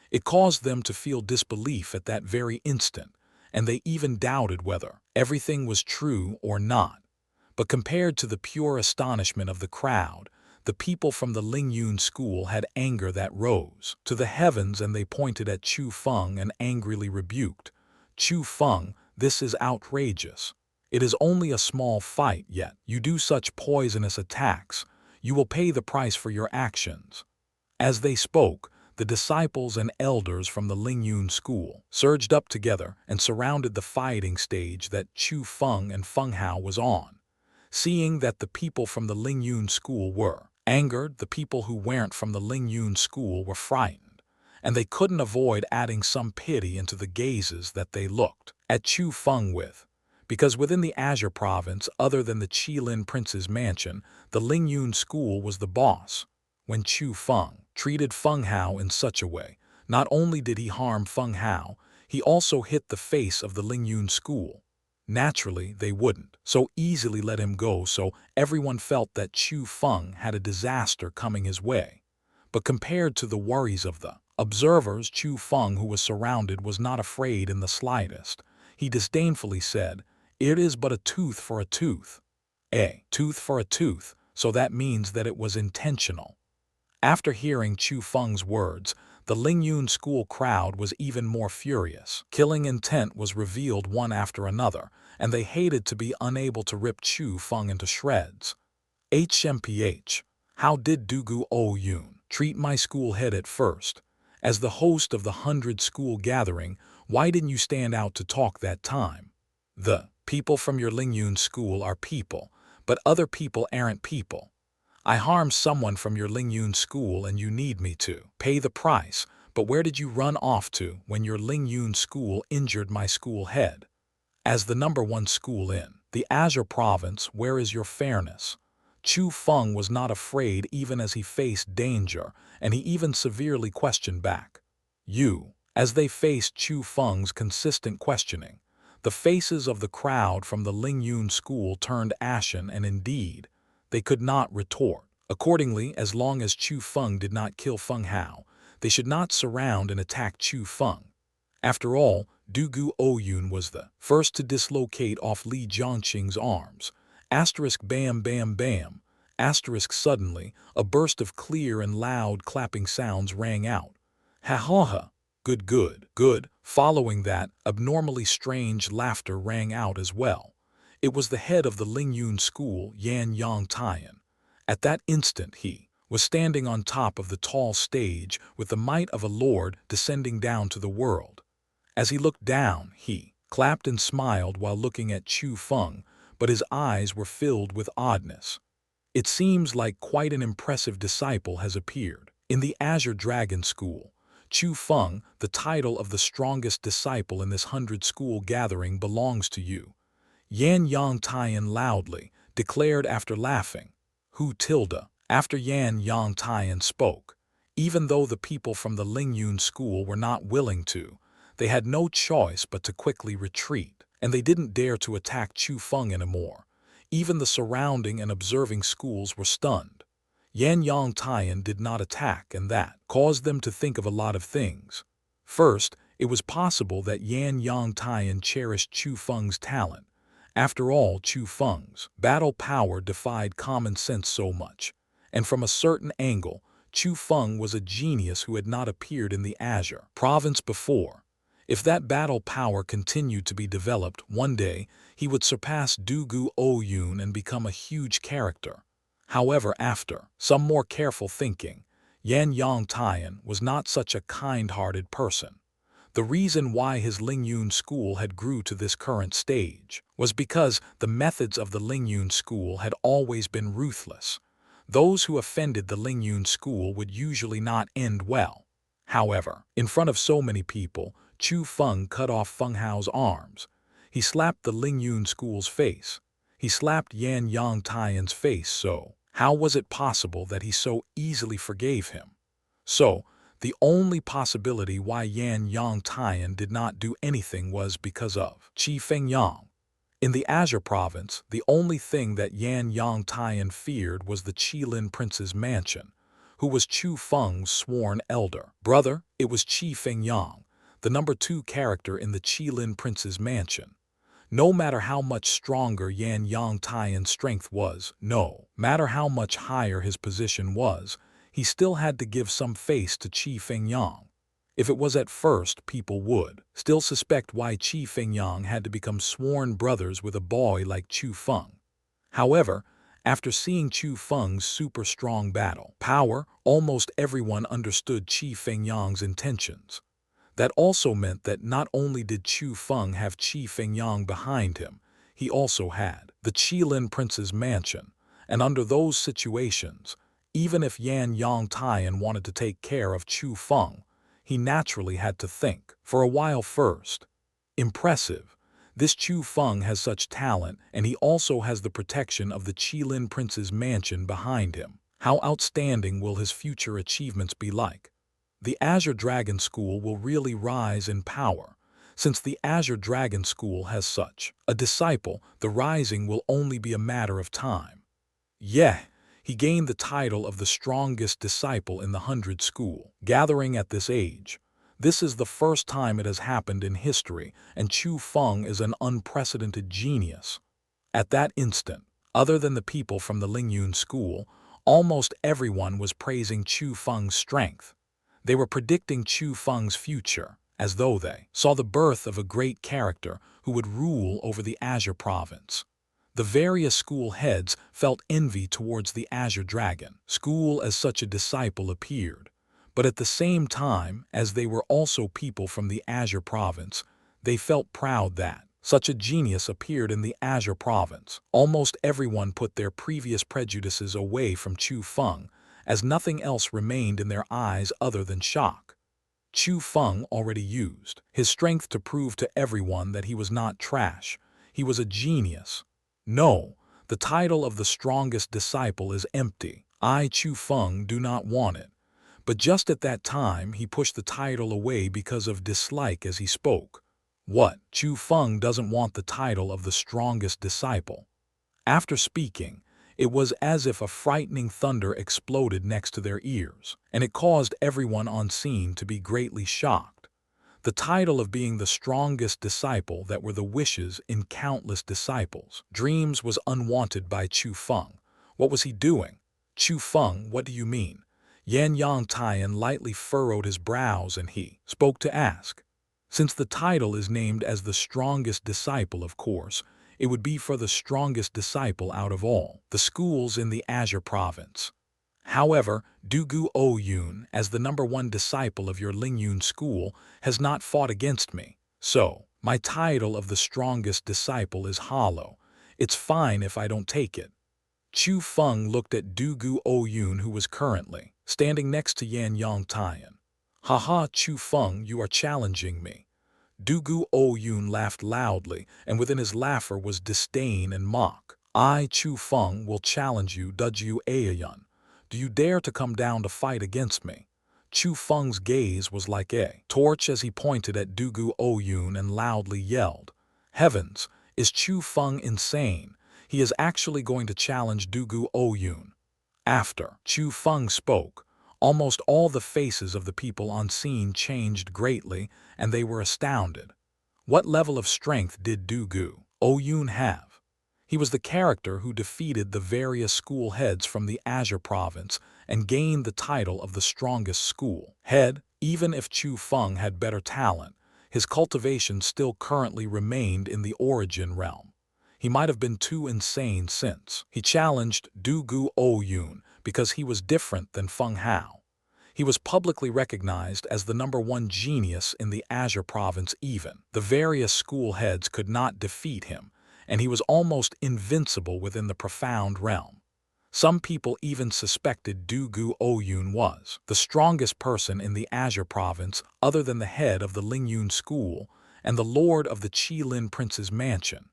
It caused them to feel disbelief at that very instant, and they even doubted whether everything was true or not. But compared to the pure astonishment of the crowd, the people from the Lingyun School had anger that rose to the heavens, and they pointed at Chu Feng and angrily rebuked. Chu Feng, this is outrageous. It is only a small fight, yet you do such poisonous attacks. You will pay the price for your actions. As they spoke, the disciples and elders from the Lingyun School surged up together and surrounded the fighting stage that Chu Feng and Feng Hao was on. Seeing that the people from the Lingyun School were angered, the people who weren't from the Lingyun School were frightened, and they couldn't avoid adding some pity into the gazes that they looked at Chu Feng with. Because within the Azure province, other than the Qilin Prince's mansion, the Lingyun School was the boss. When Chu Feng treated Feng Hao in such a way, not only did he harm Feng Hao, he also hit the face of the Lingyun School. Naturally, they wouldn't so easily let him go, so everyone felt that Chu Feng had a disaster coming his way. But compared to the worries of the observers, Chu Feng, who was surrounded, was not afraid in the slightest. He disdainfully said, "It is but a tooth for a tooth." A tooth for a tooth, so that means that it was intentional. After hearing Chu Feng's words, the Lingyun School crowd was even more furious. Killing intent was revealed one after another, and they hated to be unable to rip Chu Feng into shreds. HMPH, how did Dugu Oyun treat my school head at first? As the host of the 100 school gathering, why didn't you stand out to talk that time? The people from your Lingyun School are people, but other people aren't people. I harmed someone from your Lingyun School and you need me to pay the price, but where did you run off to when your Lingyun School injured my school head? As the number 1 school in the Azure province, where is your fairness? Chu Feng was not afraid even as he faced danger, and he even severely questioned back. As they faced Chu Feng's consistent questioning, The faces of the crowd from the Lingyun school turned ashen, and indeed, they could not retort. Accordingly, as long as Chu Feng did not kill Feng Hao, they should not surround and attack Chu Feng. After all, Dugu Oyun was the first to dislocate off Li Jiangqing's arms. Asterisk bam bam bam. Asterisk suddenly, a burst of clear and loud clapping sounds rang out. Ha ha ha. Good good good. Following that, abnormally strange laughter rang out as well. It was the head of the Lingyun school, Yan Yang Tian. At that instant he was standing on top of the tall stage with the might of a lord descending down to the world. As he looked down, he clapped and smiled while looking at Chu Feng, but his eyes were filled with oddness. It seems like quite an impressive disciple has appeared. In the Azure Dragon School, Chu Feng, the title of the strongest disciple in this 100-school gathering, belongs to you. Yan Yang Tian loudly declared after laughing. Hu tilde. After Yan Yang Tian spoke, even though the people from the Lingyun school were not willing to, they had no choice but to quickly retreat, and they didn't dare to attack Chu Feng anymore. Even the surrounding and observing schools were stunned. Yan Yang Tian did not attack, and that caused them to think of a lot of things. First, it was possible that Yan Yang Tian cherished Chu Feng's talent. After all, Chu Feng's battle power defied common sense so much, and from a certain angle, Chu Feng was a genius who had not appeared in the Azure province before. If that battle power continued to be developed, one day he would surpass Dugu Oyun and become a huge character. However, after some more careful thinking, Yan Yang Tian was not such a kind-hearted person. The reason why his Lingyun school had grew to this current stage was because the methods of the Lingyun school had always been ruthless. Those who offended the Lingyun school would usually not end well. However, in front of so many people, Chu Feng cut off Feng Hao's arms. He slapped the Lingyun school's face. He slapped Yan Yang Tian's face, so how was it possible that he so easily forgave him? So, the only possibility why Yan Yang Tian did not do anything was because of Chu Feng Yang. In the Azure province, the only thing that Yan Yang Tian feared was the Qilin prince's mansion, who was Chu Feng's sworn elder brother. It was Chu Feng Yang, the number 2 character in the Qilin prince's mansion. No matter how much stronger Yan Yang Tian's strength was, no matter how much higher his position was, he still had to give some face to Chu Feng Yang. If it was at first, people would still suspect why Chu Feng Yang had to become sworn brothers with a boy like Chu Feng. However, after seeing Chu Feng's super strong battle power, almost everyone understood Chu Feng Yang's intentions. That also meant that not only did Chu Feng have Chu Feng Yang behind him, he also had the Qilin prince's mansion, and under those situations, even if Yan Yang Tian wanted to take care of Chu Feng, he naturally had to think for a while first. Impressive. This Chu Feng has such talent, and he also has the protection of the Qilin prince's mansion behind him. How outstanding will his future achievements be like? The Azure Dragon School will really rise in power. Since the Azure Dragon School has such a disciple, the rising will only be a matter of time. Yeah, he gained the title of the strongest disciple in the 100 school gathering at this age. This is the first time it has happened in history, and Chu Feng is an unprecedented genius. At that instant, other than the people from the Lingyun school, almost everyone was praising Chu Feng's strength. They were predicting Chu Feng's future, as though they saw the birth of a great character who would rule over the Azure province. The various school heads felt envy towards the Azure Dragon School as such a disciple appeared. But at the same time, as they were also people from the Azure province, they felt proud that such a genius appeared in the Azure province. Almost everyone put their previous prejudices away from Chu Feng, as nothing else remained in their eyes other than shock. Chu Feng already used his strength to prove to everyone that he was not trash. He was a genius. No, the title of the strongest disciple is empty. I, Chu Feng, do not want it. But just at that time, he pushed the title away because of dislike as he spoke. What? Chu Feng doesn't want the title of the strongest disciple. After speaking, it was as if a frightening thunder exploded next to their ears, and it caused everyone on scene to be greatly shocked. The title of being the strongest disciple that were the wishes in countless disciples' dreams was unwanted by Chu Feng. What was he doing? Chu Feng, what do you mean? Xianxia lightly furrowed his brows and he spoke to ask. Since the title is named as the strongest disciple, of course, it would be for the strongest disciple out of all the schools in the Azure province. However, Dugu Oyun, as the #1 disciple of your Lingyun school, has not fought against me. So, my title of the strongest disciple is hollow. It's fine if I don't take it. Chu Feng looked at Dugu Oyun, who was currently standing next to Yan Yongtian. Haha, Chu Feng, you are challenging me. Dugu Oyun laughed loudly, and within his laughter was disdain and mock. I, Chu Feng, will challenge you, Duju Aoyun. Do you dare to come down to fight against me? Chu Feng's gaze was like a torch as he pointed at Dugu Oyun and loudly yelled. Heavens, is Chu Feng insane? He is actually going to challenge Dugu Oyun. After Chu Feng spoke, almost all the faces of the people on scene changed greatly, and they were astounded. What level of strength did Dugu Oyun have? He was the character who defeated the various school heads from the Azure province and gained the title of the strongest school head. Even if Chu Feng had better talent, his cultivation still currently remained in the origin realm. He might have been too insane since he challenged Dugu Oyun because he was different than Feng Hao. He was publicly recognized as the #1 genius in the Azure province. Even the various school heads could not defeat him, and he was almost invincible within the profound realm. Some people even suspected Dugu Oyun was the strongest person in the Azure province other than the head of the Lingyun school and the lord of the Qilin prince's mansion.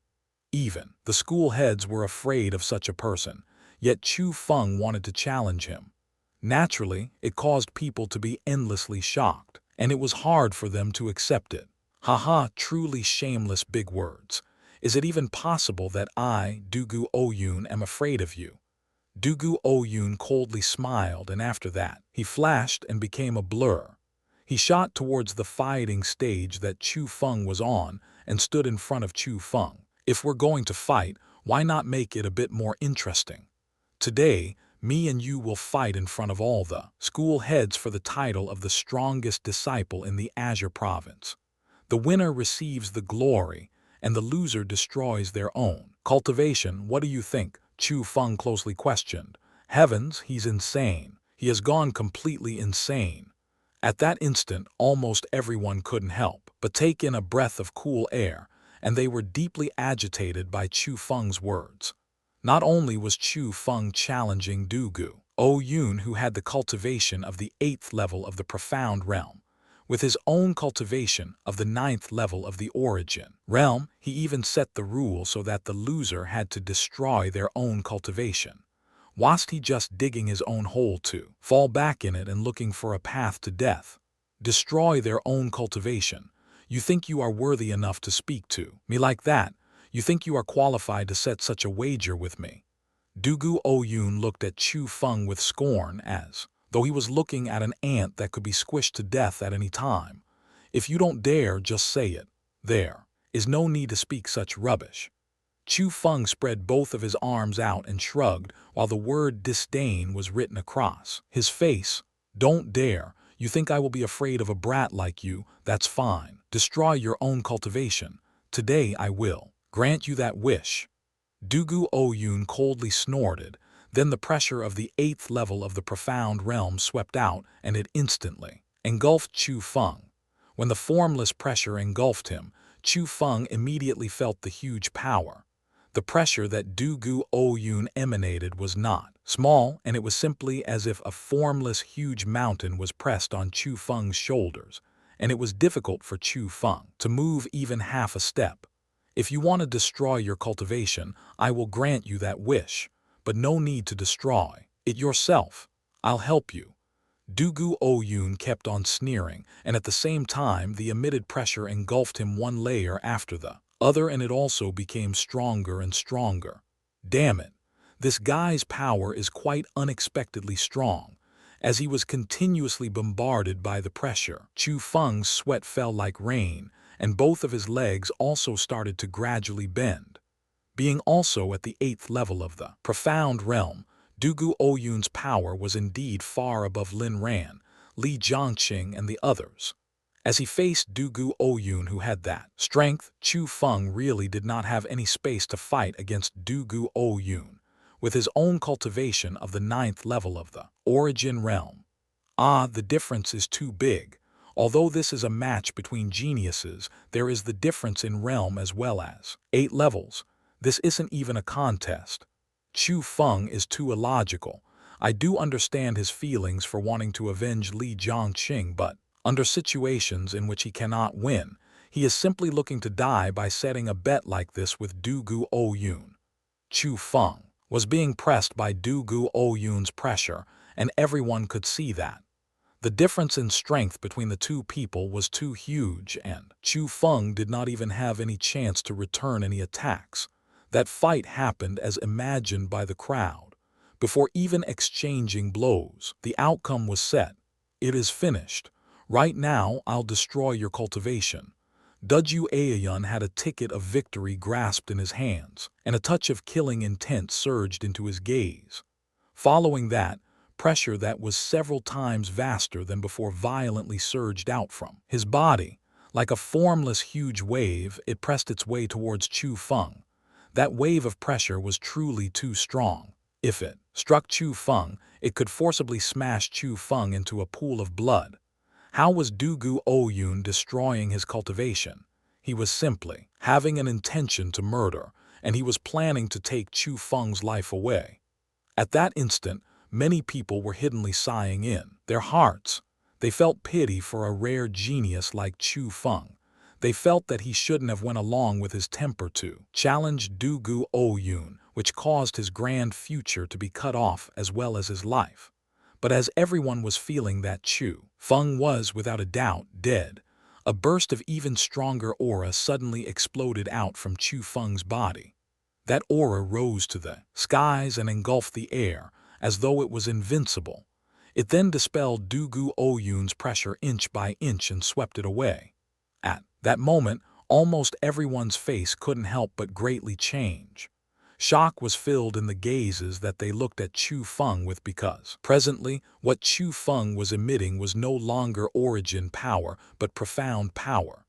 Even the school heads were afraid of such a person, yet Chu Feng wanted to challenge him. Naturally, it caused people to be endlessly shocked, and it was hard for them to accept it. Haha, truly shameless big words. Is it even possible that I, Dugu Oyun, am afraid of you? Dugu Oyun coldly smiled, and after that, he flashed and became a blur. He shot towards the fighting stage that Chu Feng was on and stood in front of Chu Feng. If we're going to fight, why not make it a bit more interesting? Today, me and you will fight in front of all the school heads for the title of the strongest disciple in the Azure province. The winner receives the glory, and the loser destroys their own cultivation. What do you think? Chu Feng closely questioned. Heavens, he's insane. He has gone completely insane. At that instant, almost everyone couldn't help but take in a breath of cool air, and they were deeply agitated by Chu Feng's words. Not only was Chu Feng challenging Dugu Oyun, who had the cultivation of the 8th level of the profound realm, with his own cultivation of the 9th level of the origin realm, he even set the rule so that the loser had to destroy their own cultivation. Wasn't he just digging his own hole to fall back in it and looking for a path to death? Destroy their own cultivation. You think you are worthy enough to speak to me like that? You think you are qualified to set such a wager with me? Dugu Oyun looked at Chu Feng with scorn as though he was looking at an ant that could be squished to death at any time. If you don't dare, just say it. There is no need to speak such rubbish. Chu Feng spread both of his arms out and shrugged while the word disdain was written across his face. Don't dare. You think I will be afraid of a brat like you? That's fine. Destroy your own cultivation. Today I will grant you that wish. Dugu Oyun coldly snorted. Then the pressure of the 8th level of the profound realm swept out, and it instantly engulfed Chu Feng. When the formless pressure engulfed him, Chu Feng immediately felt the huge power. The pressure that Dugu Oyun emanated was not small, and it was simply as if a formless huge mountain was pressed on Chu Feng's shoulders, and it was difficult for Chu Feng to move even half a step. If you want to destroy your cultivation, I will grant you that wish, but no need to destroy it yourself. I'll help you. Dugu Oyun kept on sneering, and at the same time the emitted pressure engulfed him one layer after the other, and it also became stronger and stronger. Damn it, this guy's power is quite unexpectedly strong. As he was continuously bombarded by the pressure, Chu Feng's sweat fell like rain, and both of his legs also started to gradually bend. Being also at the 8th level of the profound realm, Dugu Oyun's power was indeed far above Lin Ran, Li Jiangqing, and the others. As he faced Dugu Oyun, who had that strength, Chu Feng really did not have any space to fight against Dugu Oyun, with his own cultivation of the 9th level of the origin realm. The difference is too big. Although this is a match between geniuses, there is the difference in realm as well as 8 levels. This isn't even a contest. Chu Feng is too illogical. I do understand his feelings for wanting to avenge Li Jiangqing, but under situations in which he cannot win, he is simply looking to die by setting a bet like this with Dugu Oyun. Chu Feng was being pressed by Dugu Oyun's pressure, and everyone could see that. The difference in strength between the two people was too huge, and Chu Feng did not even have any chance to return any attacks. That fight happened as imagined by the crowd. Before even exchanging blows, the outcome was set. It is finished. Right now, I'll destroy your cultivation. Duju Aoyun had a ticket of victory grasped in his hands, and a touch of killing intent surged into his gaze. Following that, pressure that was several times vaster than before violently surged out from his body. Like a formless huge wave, it pressed its way towards Chu Feng. That wave of pressure was truly too strong. If it struck Chu Feng, it could forcibly smash Chu Feng into a pool of blood. How was Dugu Oyun destroying his cultivation? He was simply having an intention to murder, and he was planning to take Chu Feng's life away. At that instant, many people were hiddenly sighing in their hearts. They felt pity for a rare genius like Chu Feng. They felt that he shouldn't have went along with his temper to challenge Dugu Oyun, which caused his grand future to be cut off as well as his life. But as everyone was feeling that Chu Feng was, without a doubt, dead, a burst of even stronger aura suddenly exploded out from Chu Feng's body. That aura rose to the skies and engulfed the air, as though it was invincible. It then dispelled Dugu Oyun's pressure inch by inch and swept it away. At that moment, almost everyone's face couldn't help but greatly change. Shock was filled in the gazes that they looked at Chu Feng with, because presently what Chu Feng was emitting was no longer origin power but profound power.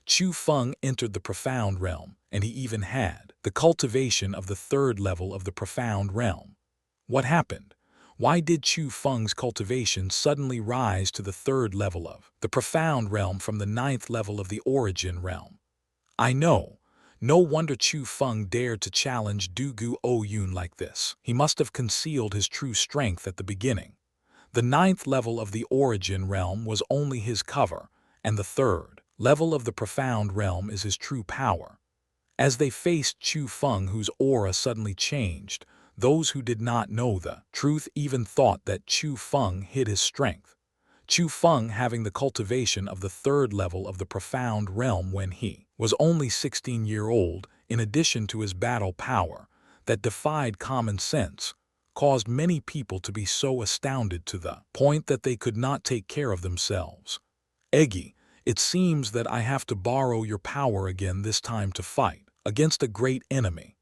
Chu Feng entered the profound realm, and he even had the cultivation of the 3rd level of the profound realm. What happened? Why did Chu Feng's cultivation suddenly rise to the 3rd level of the profound realm from the 9th level of the origin realm? I know. No wonder Chu Feng dared to challenge Dugu Oyun like this. He must have concealed his true strength at the beginning. The 9th level of the origin realm was only his cover, and the 3rd level of the profound realm is his true power. As they faced Chu Feng, whose aura suddenly changed, those who did not know the truth even thought that Chu Feng hid his strength. Chu Feng having the cultivation of the 3rd level of the profound realm when he was only 16-year-old, in addition to his battle power, that defied common sense, caused many people to be so astounded to the point that they could not take care of themselves. Eggy, it seems that I have to borrow your power again, this time to fight against a great enemy.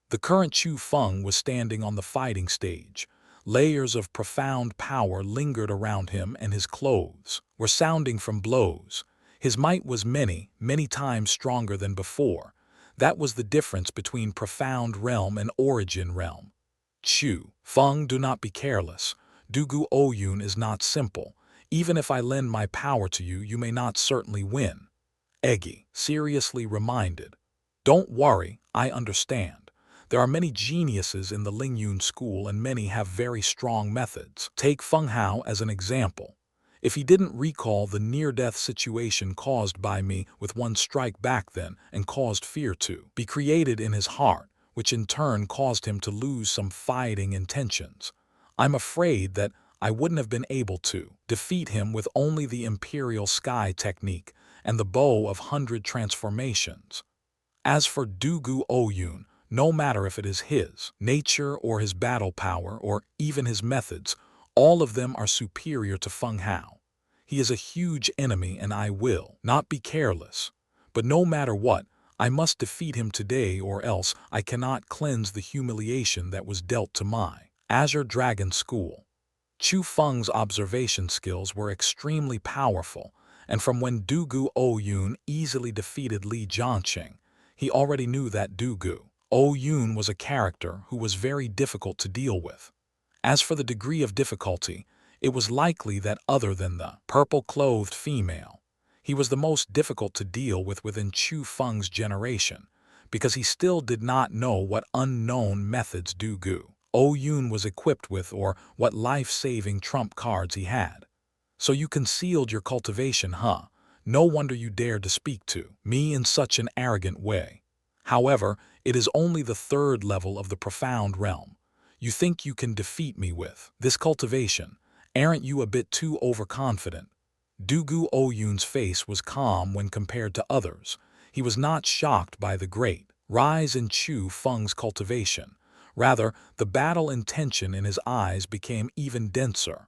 The current Chu Feng was standing on the fighting stage. Layers of profound power lingered around him, and his clothes were sounding from blows. His might was many, many times stronger than before. That was the difference between profound realm and origin realm. Chu Feng, do not be careless. Dugu Oyun is not simple. Even if I lend my power to you, you may not certainly win. Eggy seriously reminded. Don't worry, I understand. There are many geniuses in the Lingyun school, and many have very strong methods. Take Feng Hao as an example. If he didn't recall the near-death situation caused by me with one strike back then and caused fear to be created in his heart, which in turn caused him to lose some fighting intentions, I'm afraid that I wouldn't have been able to defeat him with only the Imperial Sky technique and the bow of 100 transformations. As for Dugu Oyun, no matter if it is his nature or his battle power or even his methods, all of them are superior to Feng Hao. He is a huge enemy and I will not be careless. But no matter what, I must defeat him today or else I cannot cleanse the humiliation that was dealt to my Azure Dragon School. Chu Feng's observation skills were extremely powerful, and from when Dugu Oyun easily defeated Li Jianqing, he already knew that Dugu Oyun was a character who was very difficult to deal with. As for the degree of difficulty, it was likely that other than the purple-clothed female, he was the most difficult to deal with within Chu Feng's generation, because he still did not know what unknown methods Dugu Oyun was equipped with or what life-saving trump cards he had. So you concealed your cultivation, huh? No wonder you dared to speak to me in such an arrogant way. However, it is only the third level of the profound realm. You think you can defeat me with this cultivation? Aren't you a bit too overconfident? Dugu Oyun's face was calm when compared to others. He was not shocked by the great rise in Chu Feng's cultivation. Rather, the battle intention in his eyes became even denser.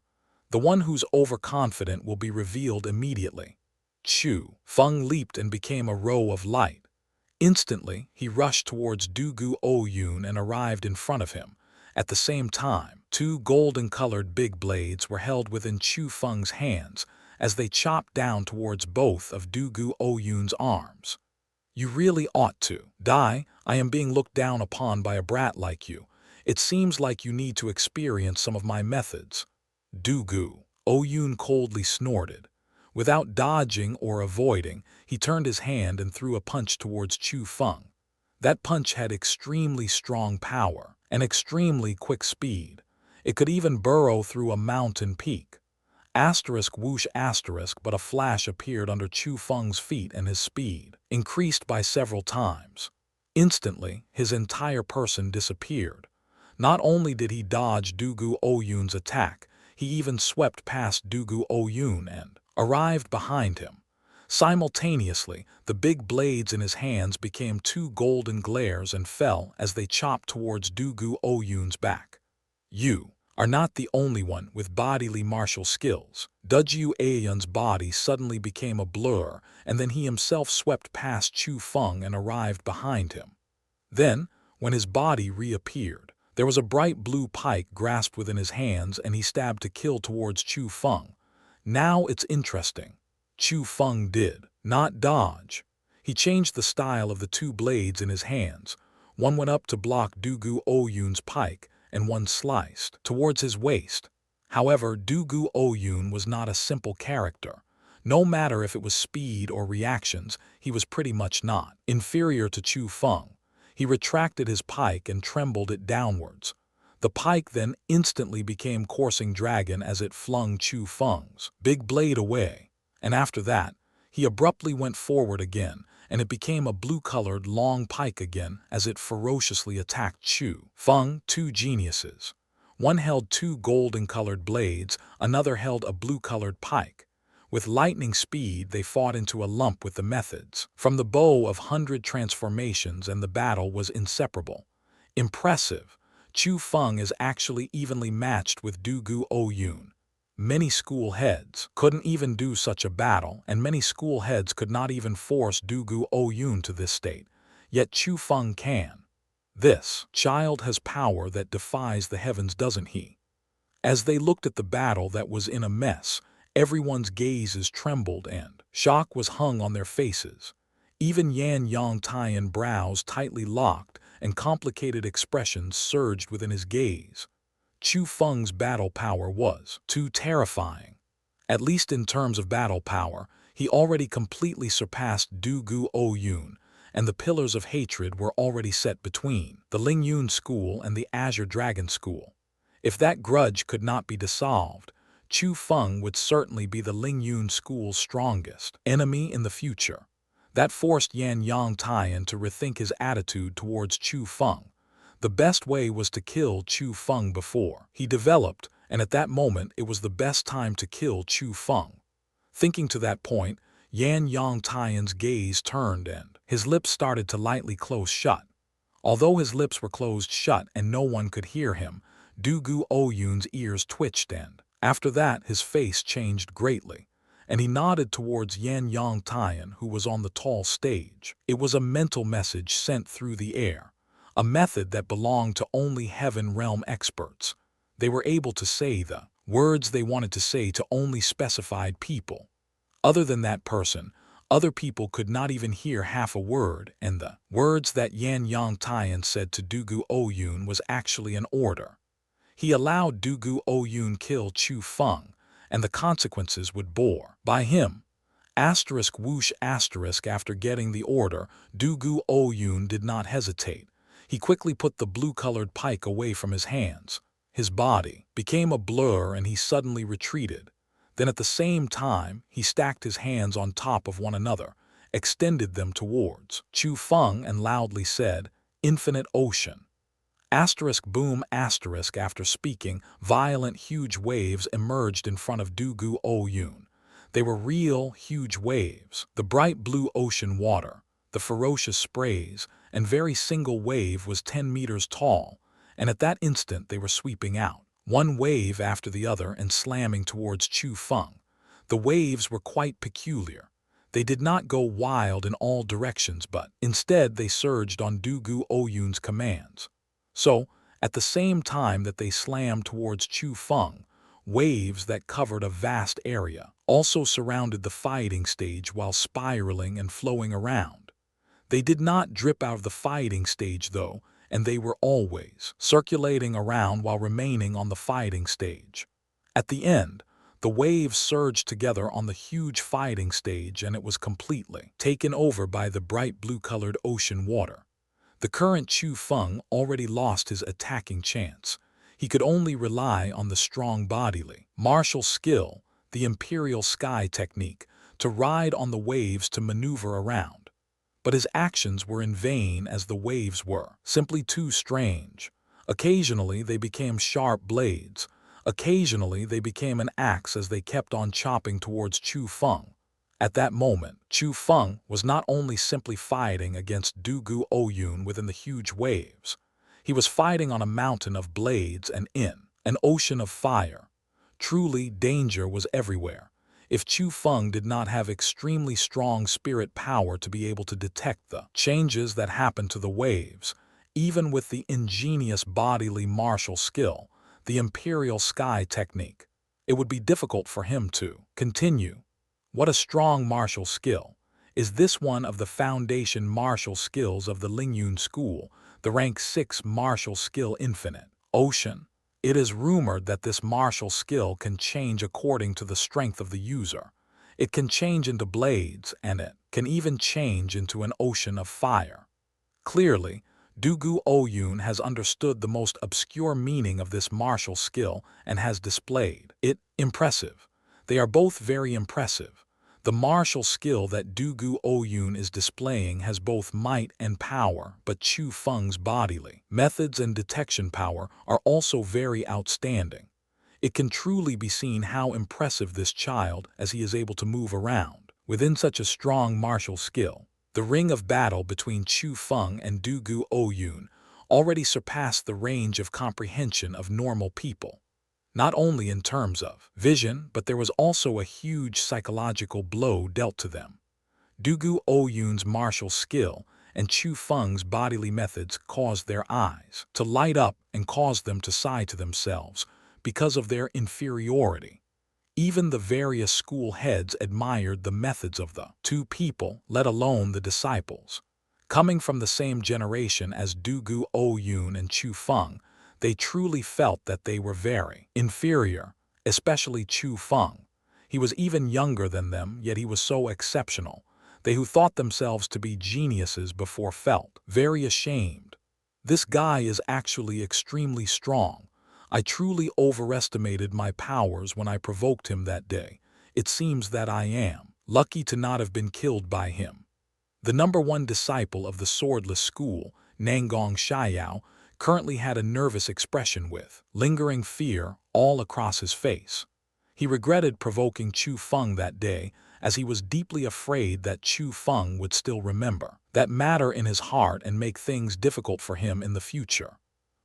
The one who's overconfident will be revealed immediately. Chu Feng leaped and became a row of light. Instantly, he rushed towards Dugu Oyun and arrived in front of him. At the same time, two golden-colored big blades were held within Chu Feng's hands as they chopped down towards both of Dugu Oyun's arms. You really ought to die. I am being looked down upon by a brat like you. It seems like you need to experience some of my methods. Dugu Oyun coldly snorted. Without dodging or avoiding, he turned his hand and threw a punch towards Chu Feng. That punch had extremely strong power and extremely quick speed. It could even burrow through a mountain peak. Asterisk whoosh asterisk, but a flash appeared under Chu Feng's feet and his speed increased by several times. Instantly, his entire person disappeared. Not only did he dodge Dugu Oyun's attack, he even swept past Dugu Oyun and arrived behind him. Simultaneously, the big blades in his hands became two golden glares and fell as they chopped towards Dugu Oyun's back. You are not the only one with bodily martial skills. Dugu Oyun's body suddenly became a blur, and then he himself swept past Chu Feng and arrived behind him. Then, when his body reappeared, there was a bright blue pike grasped within his hands and he stabbed to kill towards Chu Feng. Now it's interesting. Chu Feng did not dodge. He changed the style of the two blades in his hands. One went up to block Dugu Oyun's pike, and one sliced towards his waist. However, Dugu Oyun was not a simple character. No matter if it was speed or reactions, he was pretty much not inferior to Chu Feng. He retracted his pike and trembled it downwards. The pike then instantly became coursing dragon as it flung Chu Feng's big blade away. And after that, he abruptly went forward again, and it became a blue-colored long pike again as it ferociously attacked Chu Feng. Two geniuses. One held two golden-colored blades, another held a blue-colored pike. With lightning speed, they fought into a lump with the methods from the bow of 100 transformations, and the battle was inseparable. Impressive. Chu Feng is actually evenly matched with Dugu Oyun. Many school heads couldn't even do such a battle, and many school heads could not even force Dugu Oyun to this state. Yet Chu Feng can. This child has power that defies the heavens, doesn't he? As they looked at the battle that was in a mess, everyone's gazes trembled and shock was hung on their faces. Even Yan Yongtian's brows tightly locked and complicated expressions surged within his gaze. Chu Feng's battle power was too terrifying. At least in terms of battle power, he already completely surpassed Dugu Oyun, and the pillars of hatred were already set between the Lingyun School and the Azure Dragon School. If that grudge could not be dissolved, Chu Feng would certainly be the Lingyun School's strongest enemy in the future. That forced Yan Yongtian to rethink his attitude towards Chu Feng. The best way was to kill Chu Feng before he developed and at that moment it was the best time to kill Chu Feng. Thinking to that point, Yan Yang Tian's gaze turned and his lips started to lightly close shut. Although his lips were closed shut and no one could hear him, Du Gu Ouyun's ears twitched and, after that, his face changed greatly, and he nodded towards Yan Yang Tian, who was on the tall stage. It was a mental message sent through the air, a method that belonged to only Heaven Realm experts. They were able to say the words they wanted to say to only specified people. Other than that person, other people could not even hear half a word, and the words that Yan Yang Tian said to Dugu Ouyun was actually an order. He allowed Dugu Ouyun kill Chu Feng, and the consequences would bore by him. Asterisk whoosh asterisk. After getting the order, Dugu Ouyun did not hesitate. He quickly put the blue-colored pike away from his hands. His body became a blur and he suddenly retreated. Then at the same time, he stacked his hands on top of one another, extended them towards Chu Feng and loudly said, "Infinite ocean." Asterisk boom asterisk. After speaking, violent huge waves emerged in front of Dugu Ouyun. They were real, huge waves, the bright blue ocean water, the ferocious sprays, and every single wave was 10 meters tall, and at that instant they were sweeping out, one wave after the other and slamming towards Chu Feng. The waves were quite peculiar. They did not go wild in all directions, but instead they surged on Dugu Ouyun's commands. So, at the same time that they slammed towards Chu Feng, waves that covered a vast area also surrounded the fighting stage while spiraling and flowing around. They did not drip out of the fighting stage though, and they were always circulating around while remaining on the fighting stage. At the end, the waves surged together on the huge fighting stage and it was completely taken over by the bright blue-colored ocean water. The current Chu Feng already lost his attacking chance. He could only rely on the strong bodily, martial skill, the imperial sky technique, to ride on the waves to maneuver around. But his actions were in vain as the waves were simply too strange. Occasionally they became sharp blades. Occasionally they became an axe as they kept on chopping towards Chu Feng. At that moment, Chu Feng was not only simply fighting against Dugu Ouyun within the huge waves. He was fighting on a mountain of blades and in an ocean of fire. Truly, danger was everywhere. If Chu Feng did not have extremely strong spirit power to be able to detect the changes that happened to the waves, even with the ingenious bodily martial skill, the imperial sky technique, it would be difficult for him to continue. What a strong martial skill! Is this one of the foundation martial skills of the Lingyun School, the rank 6 martial skill infinite ocean? It is rumored that this martial skill can change according to the strength of the user. It can change into blades, and it can even change into an ocean of fire. Clearly, Dugu Ouyun has understood the most obscure meaning of this martial skill and has displayed it. Impressive. They are both very impressive. The martial skill that Dugu Ouyun is displaying has both might and power, but Chu Feng's bodily methods and detection power are also very outstanding. It can truly be seen how impressive this child as he is able to move around within such a strong martial skill. The ring of battle between Chu Feng and Dugu Ouyun already surpassed the range of comprehension of normal people. Not only in terms of vision, but there was also a huge psychological blow dealt to them. Dugu Ouyun's martial skill and Chu Feng's bodily methods caused their eyes to light up and caused them to sigh to themselves because of their inferiority. Even the various school heads admired the methods of the two people, let alone the disciples. Coming from the same generation as Dugu Ouyun and Chu Feng, they truly felt that they were very inferior, especially Chu Feng. He was even younger than them, yet he was so exceptional. They who thought themselves to be geniuses before felt very ashamed. This guy is actually extremely strong. I truly overestimated my powers when I provoked him that day. It seems that I am lucky to not have been killed by him. The #1 disciple of the swordless school, Nangong Xiao, currently had a nervous expression with lingering fear all across his face. He regretted provoking Chu Feng that day, as he was deeply afraid that Chu Feng would still remember that matter in his heart and make things difficult for him in the future.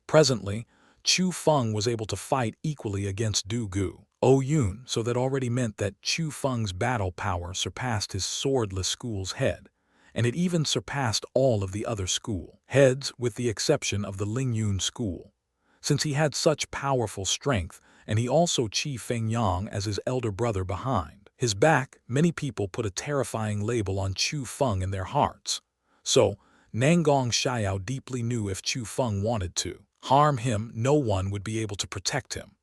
Presently, Chu Feng was able to fight equally against Du Gu Ouyun, so that already meant that Chu Feng's battle power surpassed his swordless school's head, and it even surpassed all of the other school heads with the exception of the Lingyun school. Since he had such powerful strength, and he also Chu Feng as his elder brother behind his back, many people put a terrifying label on Chu Feng in their hearts. So, Nangong Xiao deeply knew if Chu Feng wanted to harm him, no one would be able to protect him.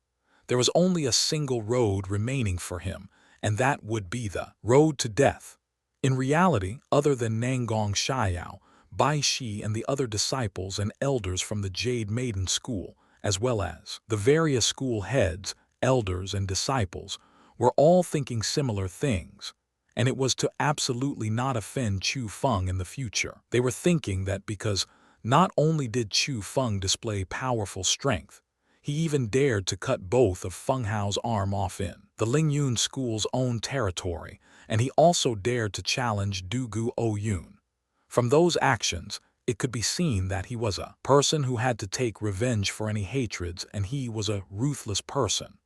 There was only a single road remaining for him, and that would be the road to death. In reality, other than Nangong Xiao, Bai Shi and the other disciples and elders from the Jade Maiden School, as well as the various school heads, elders, and disciples, were all thinking similar things, and it was to absolutely not offend Chu Feng in the future. They were thinking that because not only did Chu Feng display powerful strength, he even dared to cut both of Feng Hao's arm off in the Lingyun School's own territory, and he also dared to challenge Du Gu Ouyun. From those actions, it could be seen that he was a person who had to take revenge for any hatreds, and he was a ruthless person.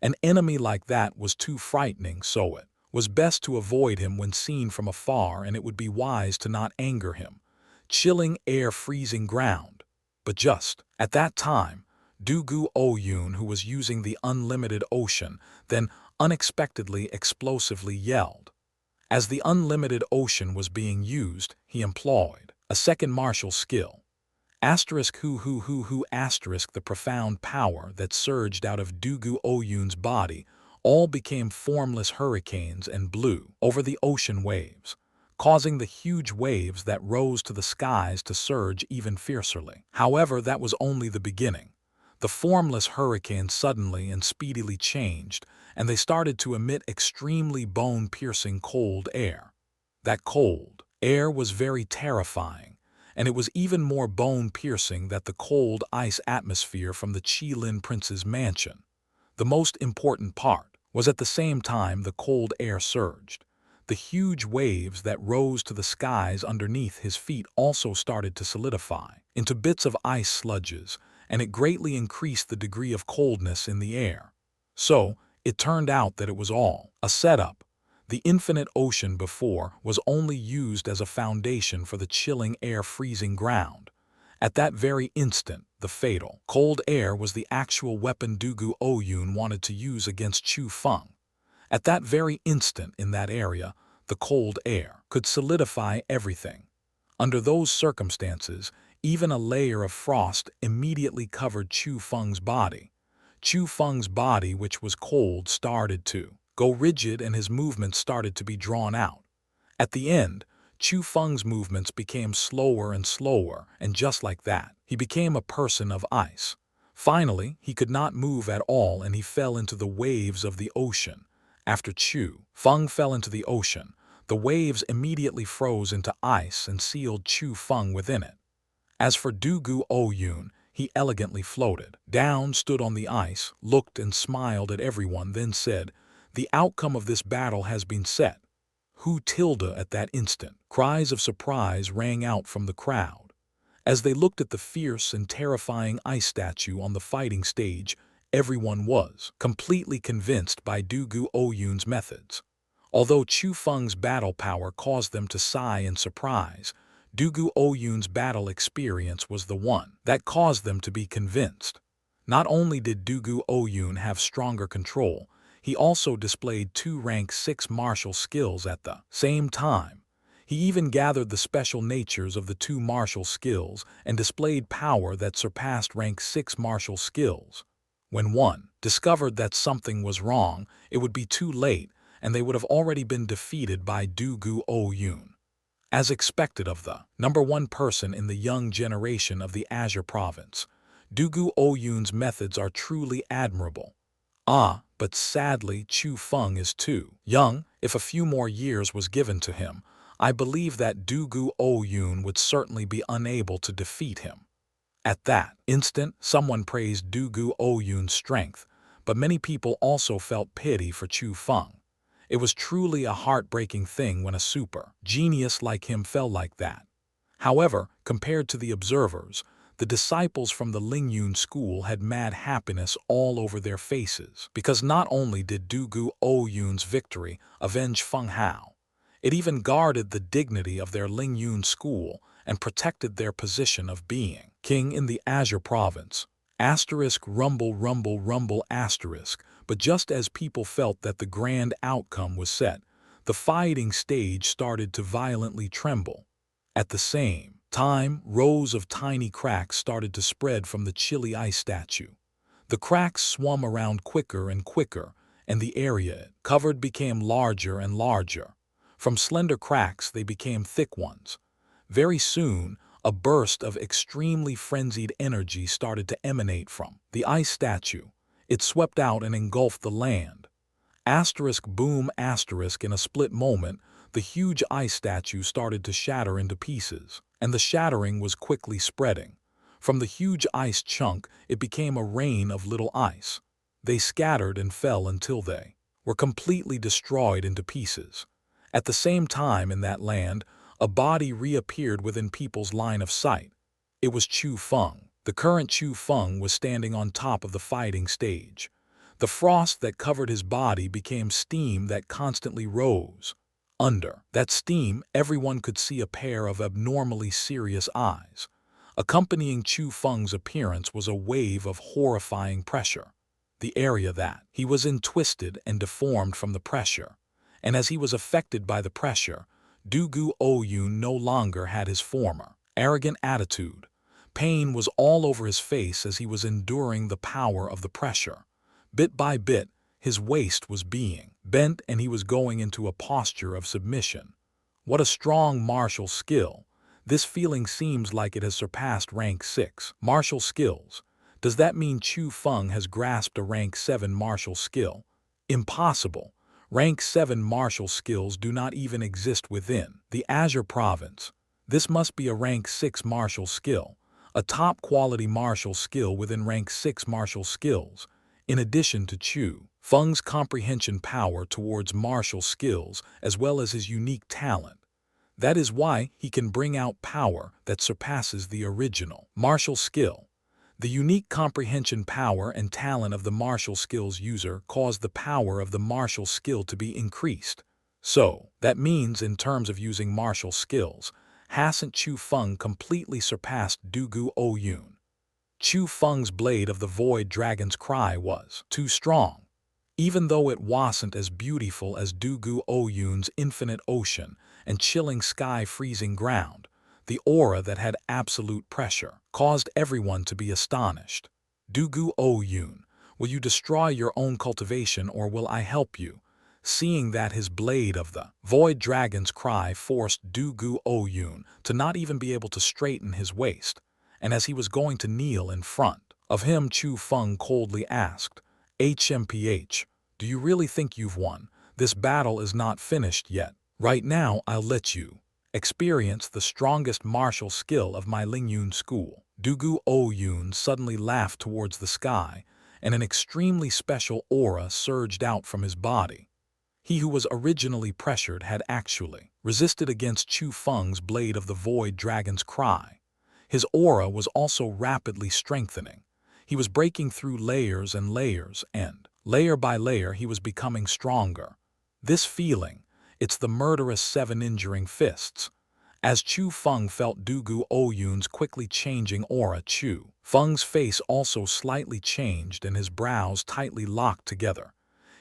An enemy like that was too frightening, so it was best to avoid him when seen from afar, and it would be wise to not anger him. Chilling air, freezing ground. But just at that time, Du Gu Ouyun, who was using the unlimited ocean, then unexpectedly explosively yelled. As the unlimited ocean was being used, he employed a second martial skill. Asterisk the profound power that surged out of Du Gu Ouyun's body all became formless hurricanes and blew over the ocean waves, causing the huge waves that rose to the skies to surge even fiercerly. However, that was only the beginning. The formless hurricanes suddenly and speedily changed, and they started to emit extremely bone-piercing cold air. That cold air was very terrifying, and it was even more bone-piercing than the cold ice atmosphere from the Qilin Prince's mansion. The most important part was at the same time the cold air surged. The huge waves that rose to the skies underneath his feet also started to solidify into bits of ice sludges, and it greatly increased the degree of coldness in the air. So, it turned out that it was all a setup. The infinite ocean before was only used as a foundation for the chilling air, freezing ground. At that very instant, the fatal cold air was the actual weapon Du Gu Ouyun wanted to use against Chu Feng. At that very instant in that area, the cold air could solidify everything. Under those circumstances, even a layer of frost immediately covered Chu Feng's body. Chu Feng's body, which was cold, started to go rigid, and his movements started to be drawn out. At the end, Chu Feng's movements became slower and slower, and just like that, he became a person of ice. Finally, he could not move at all, and he fell into the waves of the ocean. After Chu Feng fell into the ocean, the waves immediately froze into ice and sealed Chu Feng within it. As for Du Gu Ouyun, he elegantly floated down, stood on the ice, looked and smiled at everyone, then said, "The outcome of this battle has been set." Who tilde at that instant, cries of surprise rang out from the crowd. As they looked at the fierce and terrifying ice statue on the fighting stage, everyone was completely convinced by Du Gu Ouyun's methods. Although Chu Feng's battle power caused them to sigh in surprise, Du Gu Ouyun's battle experience was the one that caused them to be convinced. Not only did Du Gu Ouyun have stronger control, he also displayed 2 rank 6 martial skills at the same time. He even gathered the special natures of the 2 martial skills and displayed power that surpassed rank 6 martial skills. When one discovered that something was wrong, it would be too late, and they would have already been defeated by Du Gu Ouyun. As expected of the #1 person in the young generation of the Azure province, Du Gu Ouyun's methods are truly admirable. But sadly Chu Feng is too young. If a few more years was given to him, I believe that Du Gu Ouyun would certainly be unable to defeat him. At that instant, someone praised Du Gu Ouyun's strength, but many people also felt pity for Chu Feng. It was truly a heartbreaking thing when a super genius like him fell like that. However, compared to the observers, the disciples from the Lingyun school had mad happiness all over their faces, because not only did Dugu Ouyun's victory avenge Feng Hao, it even guarded the dignity of their Lingyun school and protected their position of being king in the Azure province. Asterisk rumble rumble rumble asterisk. But just as people felt that the grand outcome was set, the fighting stage started to violently tremble. At the same time, rows of tiny cracks started to spread from the chilly ice statue. The cracks swum around quicker and quicker, and the area it covered became larger and larger. From slender cracks, they became thick ones. Very soon, a burst of extremely frenzied energy started to emanate from the ice statue. It swept out and engulfed the land. Asterisk boom asterisk. In a split moment, the huge ice statue started to shatter into pieces, and the shattering was quickly spreading. From the huge ice chunk, it became a rain of little ice. They scattered and fell until they were completely destroyed into pieces. At the same time in that land, a body reappeared within people's line of sight. It was Chu Feng. The current Chu Feng was standing on top of the fighting stage. The frost that covered his body became steam that constantly rose. Under that steam, everyone could see a pair of abnormally serious eyes. Accompanying Chu Feng's appearance was a wave of horrifying pressure. The area that he was in twisted and deformed from the pressure, and as he was affected by the pressure, Dugu Ouyun no longer had his former arrogant attitude. Pain was all over his face as he was enduring the power of the pressure. Bit by bit, his waist was being bent and he was going into a posture of submission. What a strong martial skill! This feeling seems like it has surpassed rank 6 martial skills. Does that mean Chu Feng has grasped a rank 7 martial skill? Impossible. Rank 7 martial skills do not even exist within the Azure province. This must be a rank 6 martial skill, a top-quality martial skill within rank 6 martial skills. In addition to Chu Feng's comprehension power towards martial skills as well as his unique talent, that is why he can bring out power that surpasses the original martial skill. The unique comprehension power and talent of the martial skills user cause the power of the martial skill to be increased. So, that means in terms of using martial skills, hasn't Chu Feng completely surpassed Dugu Ouyun? Chu Feng's blade of the Void Dragon's cry was too strong. Even though it wasn't as beautiful as Dugu Ouyun's infinite ocean and chilling sky freezing ground, the aura that had absolute pressure caused everyone to be astonished. Dugu Ouyun, will you destroy your own cultivation or will I help you? Seeing that his blade of the Void Dragon's cry forced Dugu Ouyun to not even be able to straighten his waist, and as he was going to kneel in front of him, Chu Feng coldly asked, HMPH, do you really think you've won? This battle is not finished yet. Right now, I'll let you experience the strongest martial skill of my Lingyun school. Dugu Ouyun suddenly laughed towards the sky, and an extremely special aura surged out from his body. He who was originally pressured had actually resisted against Chu Feng's blade of the Void Dragon's cry. His aura was also rapidly strengthening. He was breaking through layers and layers, and layer by layer he was becoming stronger. This feeling, it's the murderous 7 injuring fists. As Chu Feng felt Dugu Ouyun's quickly changing aura, Chu Feng's face also slightly changed and his brows tightly locked together.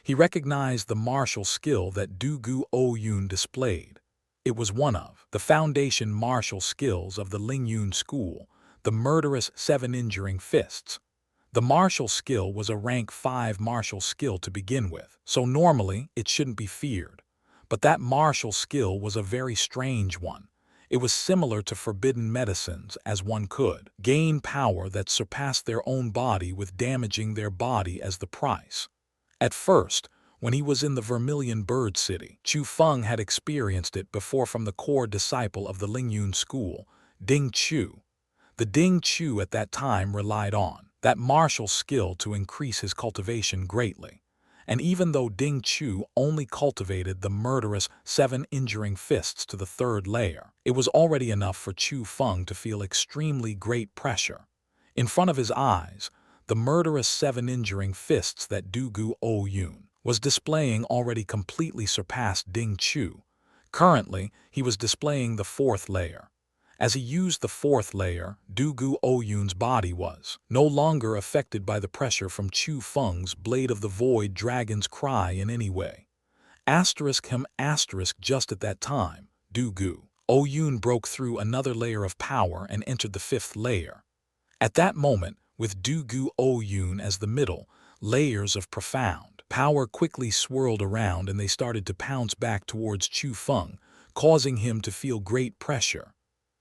He recognized the martial skill that Dugu Ouyun displayed. It was one of the foundation martial skills of the Lingyun school, the murderous 7 injuring fists. The martial skill was a rank 5 martial skill to begin with, so normally it shouldn't be feared. But that martial skill was a very strange one. It was similar to forbidden medicines, as one could gain power that surpassed their own body with damaging their body as the price. At first, when he was in the Vermilion Bird City, Chu Feng had experienced it before from the core disciple of the Lingyun school, Ding Chu. The Ding Chu at that time relied on that martial skill to increase his cultivation greatly. And even though Ding Chu only cultivated the murderous 7 injuring fists to the 3rd layer, it was already enough for Chu Feng to feel extremely great pressure. In front of his eyes, the murderous 7 injuring fists that Du Gu Ouyun was displaying already completely surpassed Ding Chu. Currently, he was displaying the 4th layer. As he used the 4th layer, Du Gu Ouyun's body was no longer affected by the pressure from Chu Feng's Blade of the Void Dragon's cry in any way. Just at that time, Du Gu Ouyun broke through another layer of power and entered the 5th layer. At that moment, with Du Gu Ouyun as the middle, layers of profound power quickly swirled around and they started to pounce back towards Chu Feng, causing him to feel great pressure.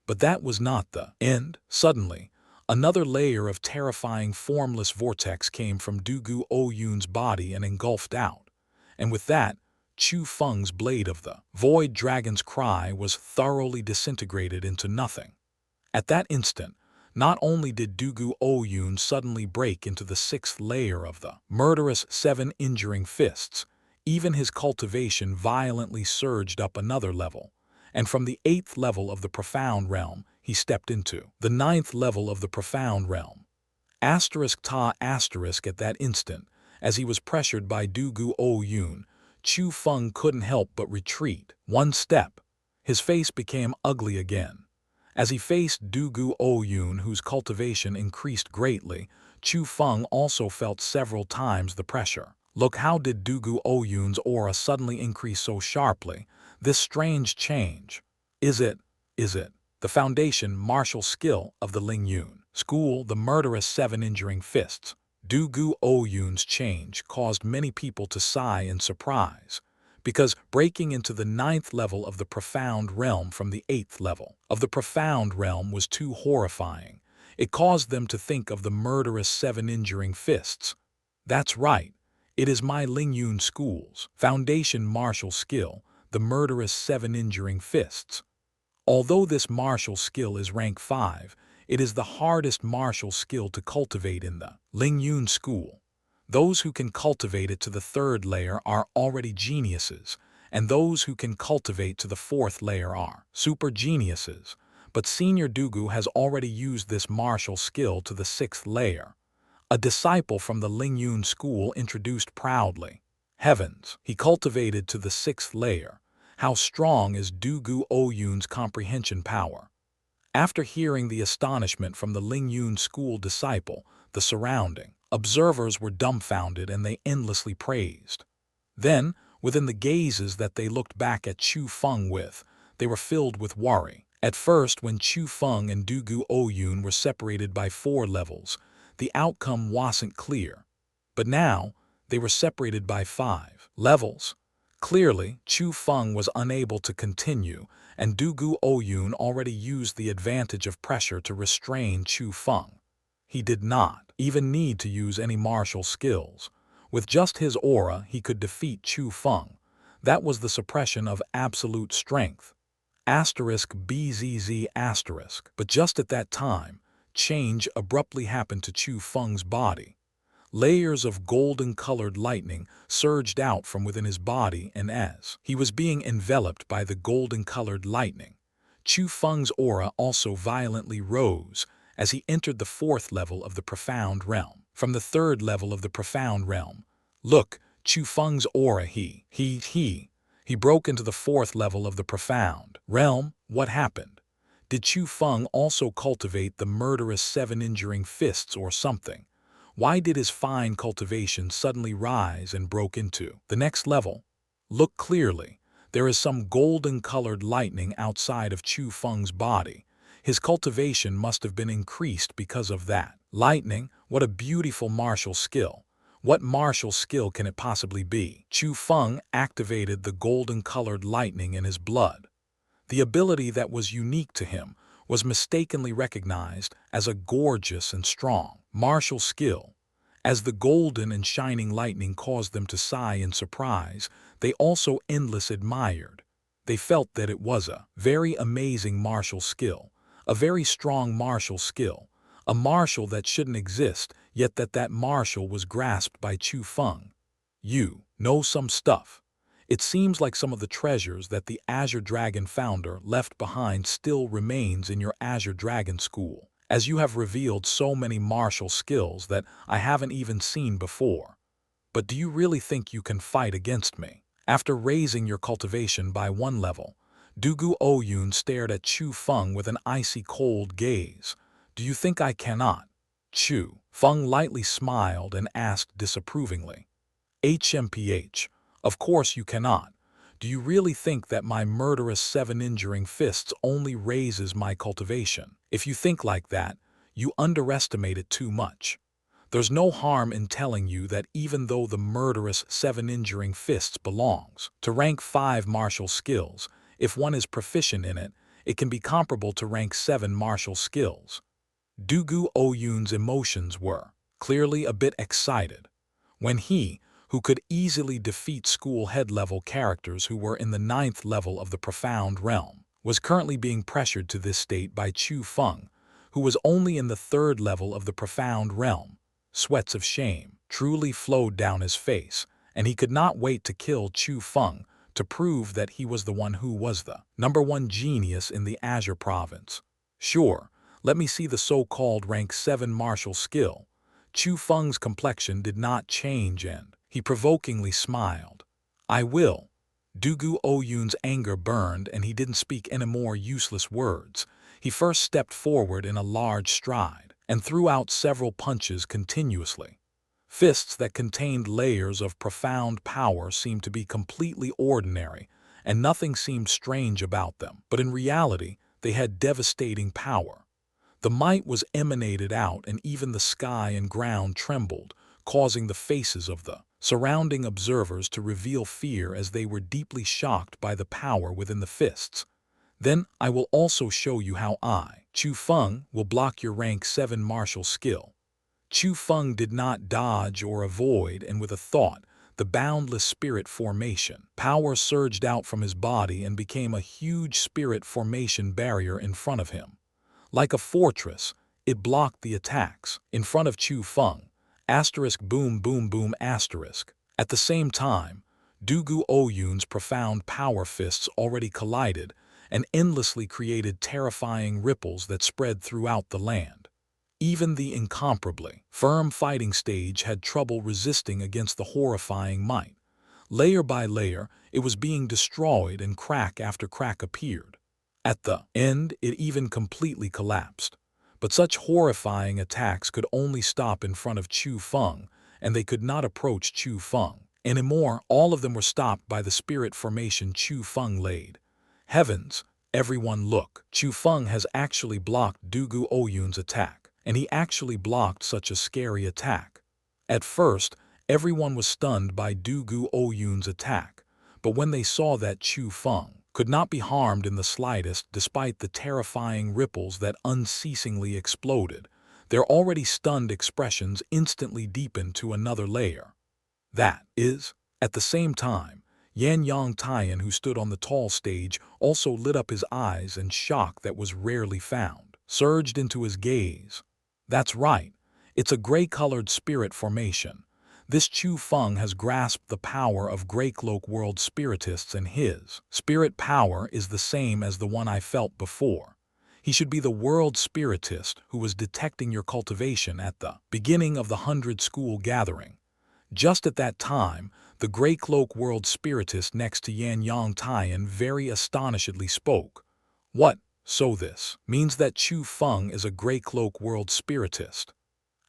But that was not the end. Suddenly, another layer of terrifying formless vortex came from Du Gu Ouyun's body and engulfed out. And with that, Chu Feng's Blade of the Void Dragon's cry was thoroughly disintegrated into nothing. At that instant, not only did Du Gu Ouyun suddenly break into the 6th layer of the murderous 7 injuring fists, even his cultivation violently surged up another level. And from the 8th level of the profound realm, he stepped into the 9th level of the profound realm. At that instant, as he was pressured by Du Gu Ouyun, Chu Feng couldn't help but retreat 1 step. His face became ugly again. As he faced Du Gu Ouyun, whose cultivation increased greatly, Chu Feng also felt several times the pressure. Look, how did Du Gu Ouyun's aura suddenly increase so sharply? This strange change. Is it the foundation martial skill of the Lingyun School, the murderous 7 injuring fists? Du Gu Ouyun's change caused many people to sigh in surprise, because breaking into the 9th level of the profound realm from the 8th level of the profound realm was too horrifying. It caused them to think of the murderous 7 injuring fists. That's right, it is my Lingyun School's foundation martial skill, the murderous 7 injuring fists. Although this martial skill is rank 5, it is the hardest martial skill to cultivate in the Lingyun School. Those who can cultivate it to the 3rd layer are already geniuses, and those who can cultivate to the 4th layer are super geniuses. But Senior Du Gu has already used this martial skill to the 6th layer. A disciple from the Lingyun School introduced proudly. Heavens, he cultivated to the 6th layer. How strong is Du Gu Ouyun's comprehension power? After hearing the astonishment from the Lingyun School disciple, the surrounding observers were dumbfounded and they endlessly praised. Then, within the gazes that they looked back at Chu Feng with, they were filled with worry. At first, when Chu Feng and Du Gu Ouyun were separated by 4 levels, the outcome wasn't clear. But now, they were separated by 5 levels. Clearly, Chu Feng was unable to continue, and Du Gu Ouyun already used the advantage of pressure to restrain Chu Feng. He did not even need to use any martial skills. With just his aura, he could defeat Chu Feng. That was the suppression of absolute strength. BZZ*. But just at that time, change abruptly happened to Chu Feng's body. Layers of golden-colored lightning surged out from within his body, and as he was being enveloped by the golden-colored lightning, Chu Feng's aura also violently rose as he entered the 4th level of the profound realm. From the 3rd level of the profound realm, look, Chu Feng's aura, he broke into the 4th level of the profound realm. What happened? Did Chu Feng also cultivate the murderous 7 injuring fists or something? Why did his fine cultivation suddenly rise and broke into the next level? Look clearly. There is some golden-colored lightning outside of Chu Feng's body. His cultivation must have been increased because of that. Lightning, what a beautiful martial skill. What martial skill can it possibly be? Chu Feng activated the golden-colored lightning in his blood. The ability that was unique to him was mistakenly recognized as a gorgeous and strong martial skill. As the golden and shining lightning caused them to sigh in surprise, they also endlessly admired. They felt that it was a very amazing martial skill, a very strong martial skill, a martial that shouldn't exist yet that martial was grasped by Chu Feng. You know some stuff. It seems like some of the treasures that the Azure Dragon founder left behind still remains in your Azure Dragon School, as you have revealed so many martial skills that I haven't even seen before. But do you really think you can fight against me? After raising your cultivation by 1 level, Dugu Oyun stared at Chu Feng with an icy cold gaze. Do you think I cannot? Chu Feng lightly smiled and asked disapprovingly. HMPH, of course you cannot. Do you really think that my murderous 7 injuring fists only raises my cultivation? If you think like that, you underestimate it too much. There's no harm in telling you that even though the murderous 7 injuring fists belongs to rank 5 martial skills, if one is proficient in it, it can be comparable to rank 7 martial skills. Dugu Oyun's emotions were clearly a bit excited. When he, who could easily defeat school head-level characters who were in the 9th level of the profound realm, was currently being pressured to this state by Chu Feng, who was only in the 3rd level of the profound realm, sweats of shame truly flowed down his face, and he could not wait to kill Chu Feng to prove that he was the one who was the #1 genius in the Azure province. Sure, let me see the so-called rank 7 martial skill. Chu Feng's complexion did not change and he provokingly smiled. I will. Dugu Oyun's anger burned and he didn't speak any more useless words. He first stepped forward in a large stride and threw out several punches continuously. Fists that contained layers of profound power seemed to be completely ordinary, and nothing seemed strange about them, but in reality, they had devastating power. The might was emanated out and even the sky and ground trembled, causing the faces of the surrounding observers to reveal fear as they were deeply shocked by the power within the fists. Then I will also show you how I, Chu Feng, will block your rank 7 martial skill. Chu Feng did not dodge or avoid, and with a thought, the boundless spirit formation power surged out from his body and became a huge spirit formation barrier in front of him. Like a fortress, it blocked the attacks in front of Chu Feng. Boom boom boom asterisk. At the same time, Dugu Oyun's profound power fists already collided and endlessly created terrifying ripples that spread throughout the land. Even the incomparably firm fighting stage had trouble resisting against the horrifying might. Layer by layer, it was being destroyed and crack after crack appeared. At the end, it even completely collapsed. But such horrifying attacks could only stop in front of Chu Feng, and they could not approach Chu Feng anymore. All of them were stopped by the spirit formation Chu Feng laid. Heavens, everyone look. Chu Feng has actually blocked Dugu Oyun's attack, and he actually blocked such a scary attack. At first, everyone was stunned by Dugu Oyun's attack, but when they saw that Chu Feng could not be harmed in the slightest despite the terrifying ripples that unceasingly exploded, their already stunned expressions instantly deepened to another layer. That is, at the same time, Xianxia, who stood on the tall stage, also lit up his eyes, and shock that was rarely found surged into his gaze. That's right, it's a gray-colored spirit formation. This Chu Feng has grasped the power of Grey Cloak World Spiritists, and his spirit power is the same as the one I felt before. He should be the world spiritist who was detecting your cultivation at the beginning of the 100 school gathering. Just at that time, the Grey Cloak World Spiritist next to Xianxia very astonishedly spoke. What? So this means that Chu Feng is a Grey Cloak World Spiritist.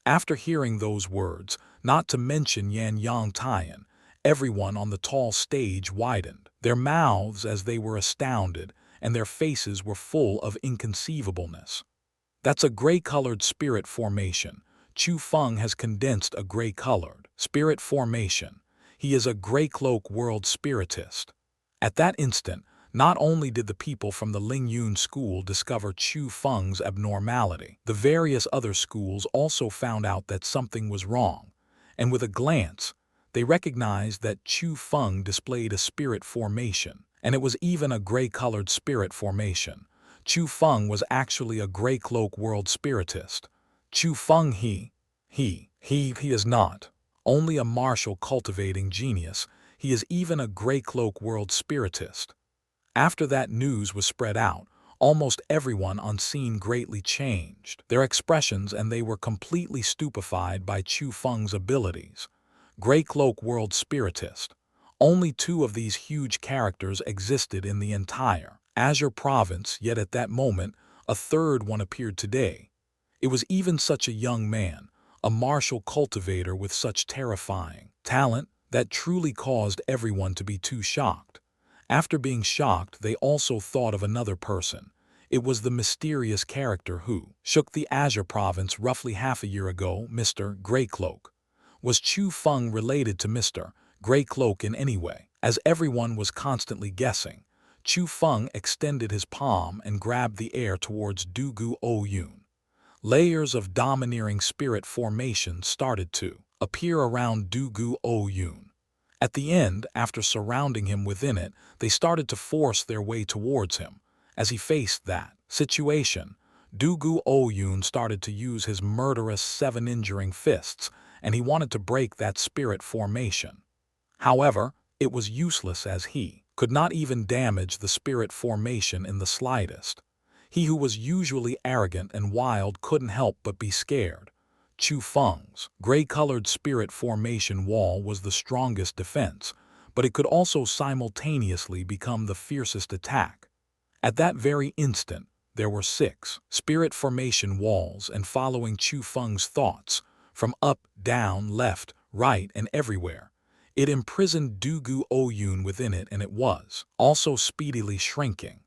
After hearing those words, not to mention Xianxia, everyone on the tall stage widened their mouths as they were astounded, and their faces were full of inconceivableness. That's a gray-colored spirit formation. Chu Feng has condensed a gray-colored spirit formation. He is a Grey Cloak World Spiritist. At that instant, not only did the people from the Lingyun School discover Chu Feng's abnormality, the various other schools also found out that something was wrong, and with a glance, they recognized that Chu Feng displayed a spirit formation, and it was even a gray-colored spirit formation. Chu Feng was actually a Grey Cloak World Spiritist. Chu Feng he He is not only a martial cultivating genius, he is even a gray cloak world spiritist. After that news was spread out, almost everyone on scene greatly changed their expressions and they were completely stupefied by Chu Feng's abilities. Gray Cloak World Spiritist. Only two of these huge characters existed in the entire Azure province, yet at that moment, a third one appeared today. It was even such a young man, a martial cultivator with such terrifying talent that truly caused everyone to be too shocked. After being shocked, they also thought of another person. It was the mysterious character who shook the Azure province roughly half a year ago, Mr. Greycloak. Was Chu Feng related to Mr. Greycloak in any way? As everyone was constantly guessing, Chu Feng extended his palm and grabbed the air towards Dugu Oyun. Layers of domineering spirit formation started to appear around Dugu Oyun. At the end, after surrounding him within it, they started to force their way towards him. As he faced that situation, Dugu Oyun started to use his murderous seven-injuring fists, and he wanted to break that spirit formation. However, it was useless as he could not even damage the spirit formation in the slightest. He who was usually arrogant and wild couldn't help but be scared. Chu Feng's gray-colored spirit formation wall was the strongest defense, but it could also simultaneously become the fiercest attack. At that very instant, there were 6 spirit formation walls, and following Chu Feng's thoughts, from up, down, left, right, and everywhere, it imprisoned Dugu Oyun within it, and it was also speedily shrinking.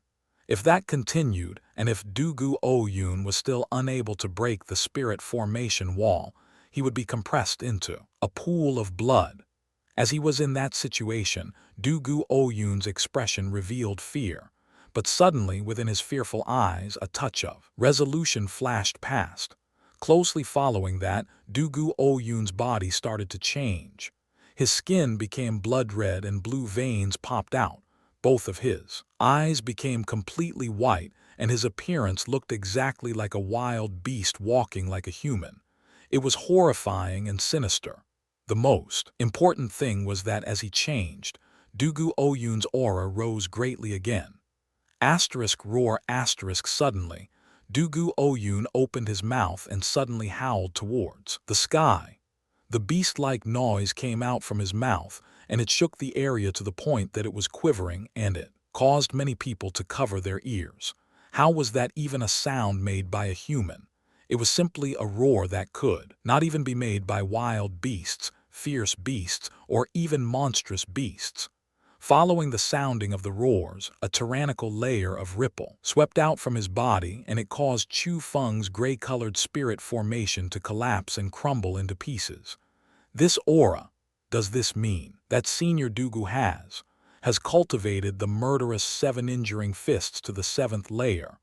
If that continued, and if Dugu Oyun was still unable to break the spirit formation wall, he would be compressed into a pool of blood. As he was in that situation, Dugu Oyun's expression revealed fear. But suddenly, within his fearful eyes, a touch of resolution flashed past. Closely following that, Dugu Oyun's body started to change. His skin became blood red and blue veins popped out. Both of his eyes became completely white, and his appearance looked exactly like a wild beast walking like a human. It was horrifying and sinister. The most important thing was that as he changed, Dugu Oyun's aura rose greatly again. Roar suddenly, Dugu Oyun opened his mouth and suddenly howled towards the sky. The beast-like noise came out from his mouth, and it shook the area to the point that it was quivering, and it caused many people to cover their ears. How was that even a sound made by a human? It was simply a roar that could not even be made by wild beasts, fierce beasts, or even monstrous beasts. Following the sounding of the roars, a tyrannical layer of ripple swept out from his body, and it caused Chu Feng's gray-colored spirit formation to collapse and crumble into pieces. This aura, does this mean that Senior Dugu has cultivated the murderous 7 injuring fists to the 7th layer?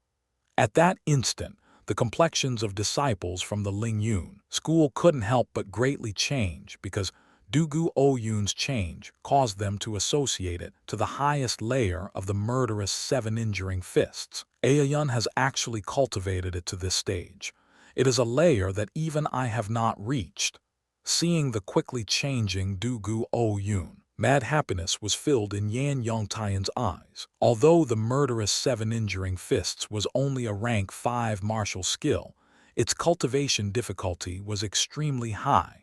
At that instant, the complexions of disciples from the Lingyun school couldn't help but greatly change, because Dugu Oyun's change caused them to associate it to the highest layer of the murderous 7 injuring fists. Aoyun has actually cultivated it to this stage. It is a layer that even I have not reached. Seeing the quickly changing Dugu Oyun, mad happiness was filled in Yan Yongtian's eyes. Although the murderous 7 injuring fists was only a rank 5 martial skill, its cultivation difficulty was extremely high.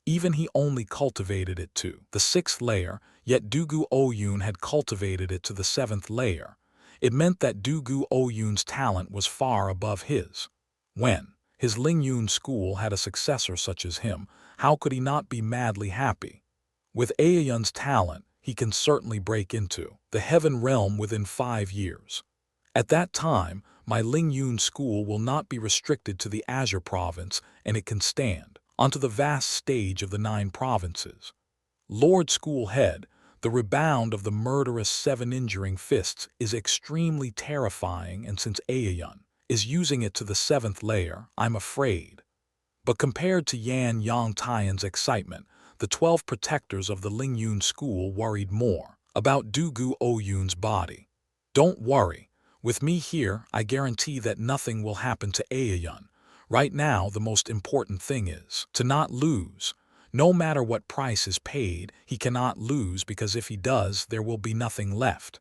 Even he only cultivated it to the 6th layer, yet Dugu Oyun had cultivated it to the 7th layer. It meant that Dugu Oyun's talent was far above his. When his Lingyun school had a successor such as him, how could he not be madly happy? With Aoyun's talent, he can certainly break into the heaven realm within 5 years. At that time, my Lingyun school will not be restricted to the Azure province, and it can stand onto the vast stage of the 9 provinces. Lord School Head, the rebound of the murderous 7 injuring fists is extremely terrifying, and since Aoyun is using it to the 7th layer, I'm afraid. But compared to Yan Yongtian's excitement, the 12 protectors of the Lingyun school worried more about Dugu Oyun's body. Don't worry. With me here, I guarantee that nothing will happen to Aoyun. Right now, the most important thing is to not lose. No matter what price is paid, he cannot lose because if he does, there will be nothing left.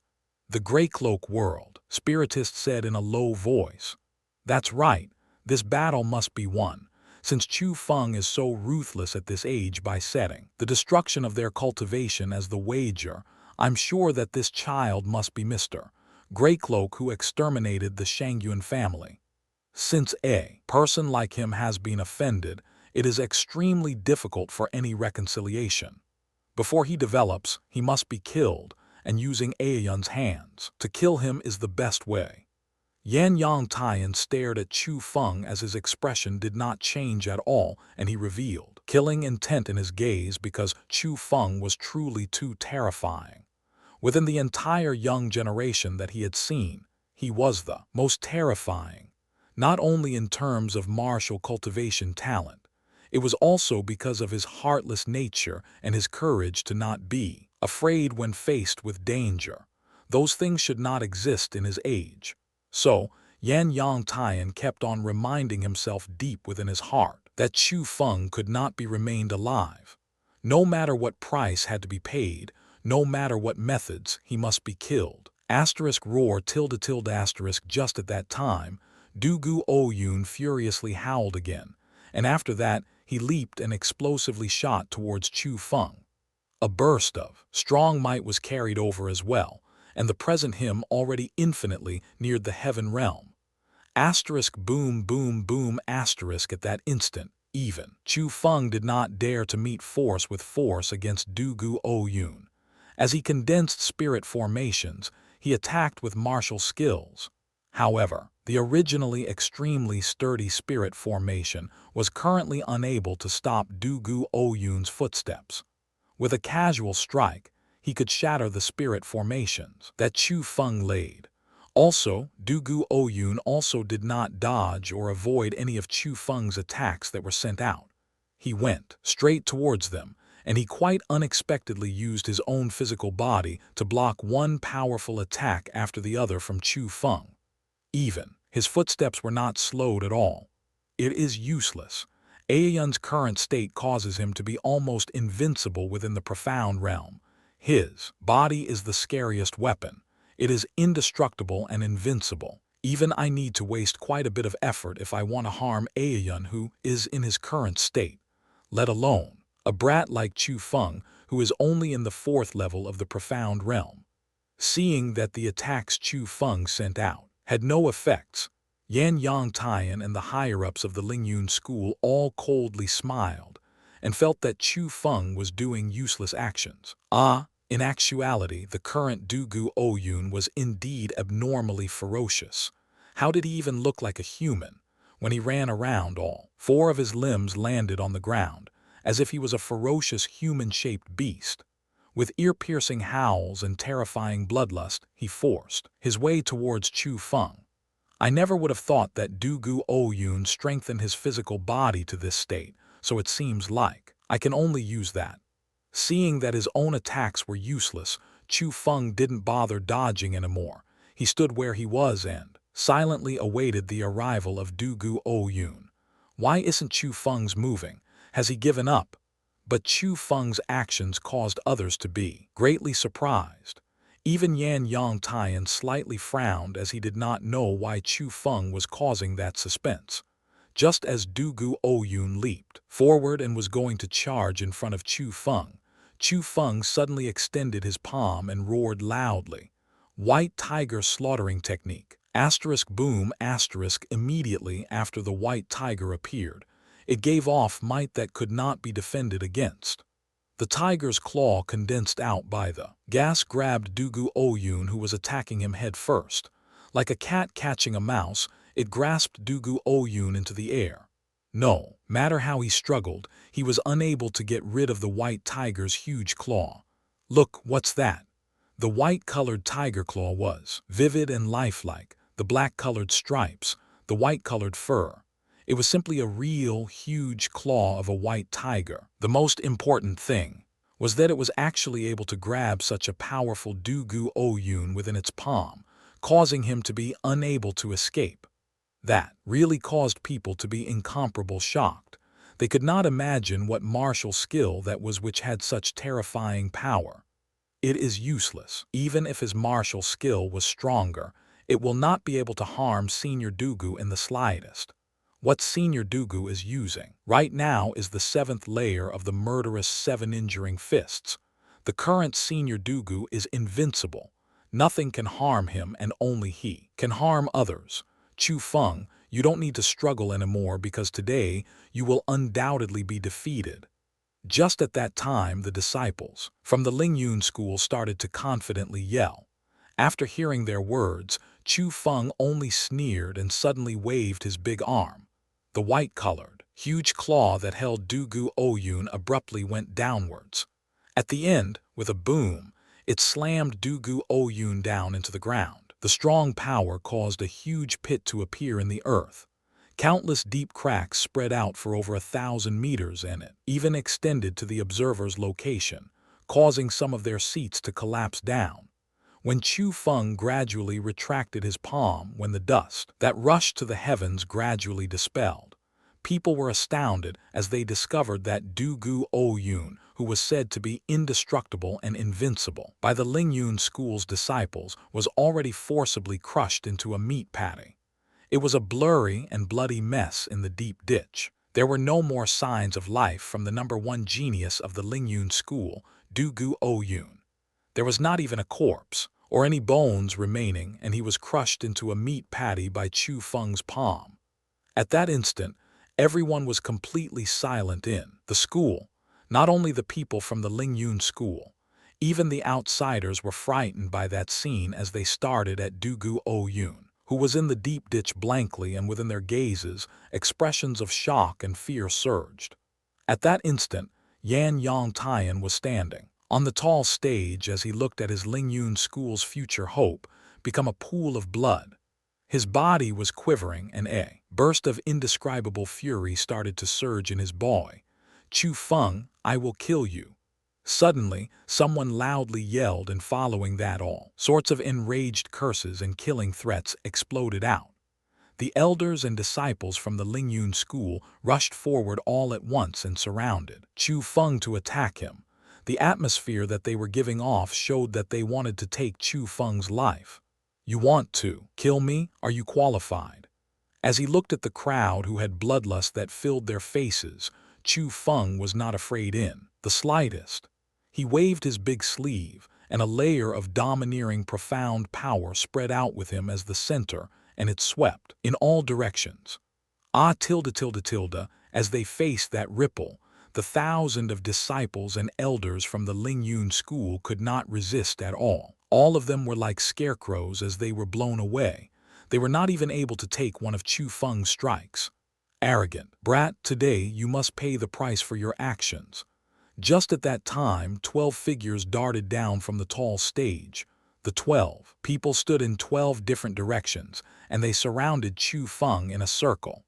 The Grey Cloak world, Spiritist said in a low voice. That's right, this battle must be won, since Chu Feng is so ruthless at this age by setting the destruction of their cultivation as the wager. I'm sure that this child must be Mr. Greycloak who exterminated the Shangyuan family. Since a person like him has been offended, it is extremely difficult for any reconciliation. Before he develops, he must be killed, and using Aeon's hands to kill him is the best way. Yan Yang Tian stared at Chu Feng as his expression did not change at all, and he revealed killing intent in his gaze because Chu Feng was truly too terrifying. Within the entire young generation that he had seen, he was the most terrifying, not only in terms of martial cultivation talent. It was also because of his heartless nature and his courage to not be afraid when faced with danger. Those things should not exist in his age. So, Yan Yang Tian kept on reminding himself deep within his heart that Chu Feng could not be remained alive. No matter what price had to be paid, no matter what methods, he must be killed. Asterisk roar tilde tilde asterisk just at that time, Dugu Oyun furiously howled again, and after that he leaped and explosively shot towards Chu Feng. A burst of strong might was carried over as well, and the present him already infinitely neared the heaven realm. Asterisk boom boom boom asterisk at that instant, even Chu Feng did not dare to meet force with force against Dugu Oyun. As he condensed spirit formations, he attacked with martial skills. However, the originally extremely sturdy spirit formation was currently unable to stop Dugu Oyun's footsteps. With a casual strike, he could shatter the spirit formations that Chu Feng laid. Also, Dugu Oyun also did not dodge or avoid any of Chu Feng's attacks that were sent out. He went straight towards them, and he quite unexpectedly used his own physical body to block one powerful attack after the other from Chu Feng. Even his footsteps were not slowed at all. It is useless. Aeon's current state causes him to be almost invincible within the profound realm. His body is the scariest weapon. It is indestructible and invincible. Even I need to waste quite a bit of effort if I want to harm Aeon who is in his current state. Let alone a brat like Chu Feng who is only in the 4th level of the profound realm. Seeing that the attacks Chu Feng sent out had no effects, Yan Yang Tian and the higher-ups of the Lingyun school all coldly smiled and felt that Chu Feng was doing useless actions. In actuality, the current Dugu Oyun was indeed abnormally ferocious. How did he even look like a human? When he ran around, all 4 of his limbs landed on the ground, as if he was a ferocious human-shaped beast. With ear-piercing howls and terrifying bloodlust, he forced his way towards Chu Feng. I never would have thought that Dugu Oyun strengthened his physical body to this state, so it seems like I can only use that. Seeing that his own attacks were useless, Chu Feng didn't bother dodging anymore. He stood where he was and silently awaited the arrival of Dugu Oyun. Why isn't Chu Feng's moving? Has he given up? But Chu Feng's actions caused others to be greatly surprised. Even Yan Yang Tian slightly frowned as he did not know why Chu Feng was causing that suspense. Just as Dugu Oyun leaped forward and was going to charge in front of Chu Feng suddenly extended his palm and roared loudly. White Tiger Slaughtering Technique. Asterisk boom asterisk immediately after the white tiger appeared, it gave off might that could not be defended against. The tiger's claw condensed out by the gas grabbed Dugu Oyun who was attacking him head first. Like a cat catching a mouse, it grasped Dugu Oyun into the air. No matter how he struggled, he was unable to get rid of the white tiger's huge claw. Look, what's that? The white-colored tiger claw was vivid and lifelike, the black-colored stripes, the white-colored fur. It was simply a real, huge claw of a white tiger. The most important thing was that it was actually able to grab such a powerful Dugu Oyun within its palm, causing him to be unable to escape. That really caused people to be incomparable shocked. They could not imagine what martial skill that was which had such terrifying power. It is useless. Even if his martial skill was stronger, it will not be able to harm Senior Dugu in the slightest. What Senior Dugu is using right now is the 7th layer of the murderous 7 injuring fists. The current Senior Dugu is invincible. Nothing can harm him, and only he can harm others. Chu Feng, you don't need to struggle anymore, because today you will undoubtedly be defeated. Just at that time, the disciples from the Lingyun school started to confidently yell. After hearing their words, Chu Feng only sneered and suddenly waved his big arm. The white-colored, huge claw that held Dugu Oyun abruptly went downwards. At the end, with a boom, it slammed Dugu Oyun down into the ground. The strong power caused a huge pit to appear in the earth. Countless deep cracks spread out for over 1,000 meters, and it even extended to the observers' location, causing some of their seats to collapse down. When Chu Feng gradually retracted his palm, when the dust that rushed to the heavens gradually dispelled, people were astounded as they discovered that Dugu Oyun, who was said to be indestructible and invincible by the Lingyun school's disciples, was already forcibly crushed into a meat patty. It was a blurry and bloody mess in the deep ditch. There were no more signs of life from the #1 genius of the Lingyun school, Dugu Oyun. There was not even a corpse or any bones remaining, and he was crushed into a meat patty by Chu Feng's palm. At that instant, everyone was completely silent in the school. Not only the people from the Lingyun school, even the outsiders were frightened by that scene as they started at Dugu Oyun, who was in the deep ditch blankly, and within their gazes, expressions of shock and fear surged. At that instant, Yan Yang Tian was standing on the tall stage as he looked at his Lingyun school's future hope become a pool of blood. His body was quivering, and a burst of indescribable fury started to surge in his boy. Chu Feng, I will kill you. Suddenly, someone loudly yelled, and following that, all sorts of enraged curses and killing threats exploded out. The elders and disciples from the Lingyun school rushed forward all at once and surrounded Chu Feng to attack him. The atmosphere that they were giving off showed that they wanted to take Chu Feng's life. You want to kill me? Are you qualified? As he looked at the crowd who had bloodlust that filled their faces, Chu Feng was not afraid in the slightest. He waved his big sleeve, and a layer of domineering, profound power spread out with him as the center, and it swept in all directions. As they faced that ripple, the 1,000 of disciples and elders from the Lingyun school could not resist at all. All of them were like scarecrows as they were blown away. They were not even able to take one of Chu Feng's strikes. Arrogant brat, today you must pay the price for your actions. Just at that time, 12 figures darted down from the tall stage. The 12 people stood in 12 different directions, and they surrounded Chu Feng in a circle.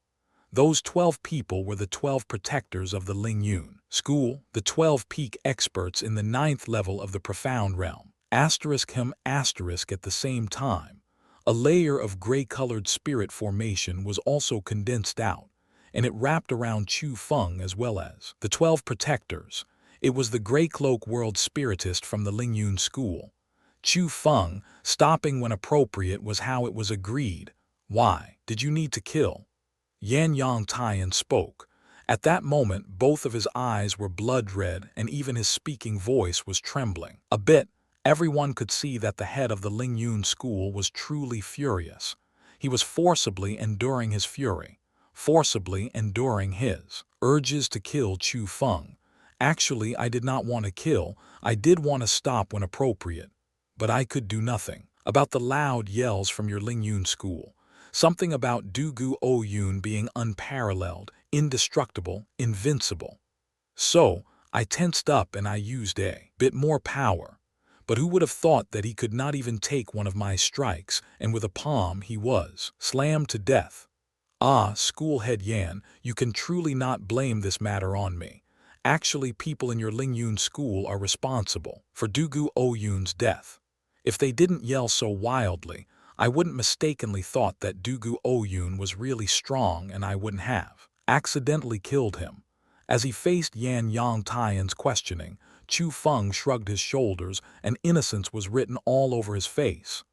Those 12 people were the 12 protectors of the Lingyun school, the 12 peak experts in the 9th level of the profound realm. At the same time, a layer of gray-colored spirit formation was also condensed out, and it wrapped around Chu Feng as well as the 12 protectors. It was the Grey Cloak World Spiritist from the Lingyun school. Chu Feng, stopping when appropriate was how it was agreed. Why did you need to kill? Yan Yang Tian spoke. At that moment, both of his eyes were blood-red, and even his speaking voice was trembling a bit. Everyone could see that the head of the Lingyun school was truly furious. He was forcibly enduring his fury, forcibly enduring his urges to kill Chu Feng. Actually, I did not want to kill. I did want to stop when appropriate. But I could do nothing about the loud yells from your Lingyun school. Something about Dugu Oyun being unparalleled, indestructible, invincible. So, I tensed up and I used a bit more power. But who would have thought that he could not even take one of my strikes, and with a palm he was slammed to death. Schoolhead Yan, you can truly not blame this matter on me. Actually, people in your Lingyun school are responsible for Dugu Oyun's death. If they didn't yell so wildly, I wouldn't mistakenly thought that Dugu Oyun was really strong and I wouldn't have accidentally killed him. As he faced Yan Yang Tian's questioning, Chu Feng shrugged his shoulders and innocence was written all over his face.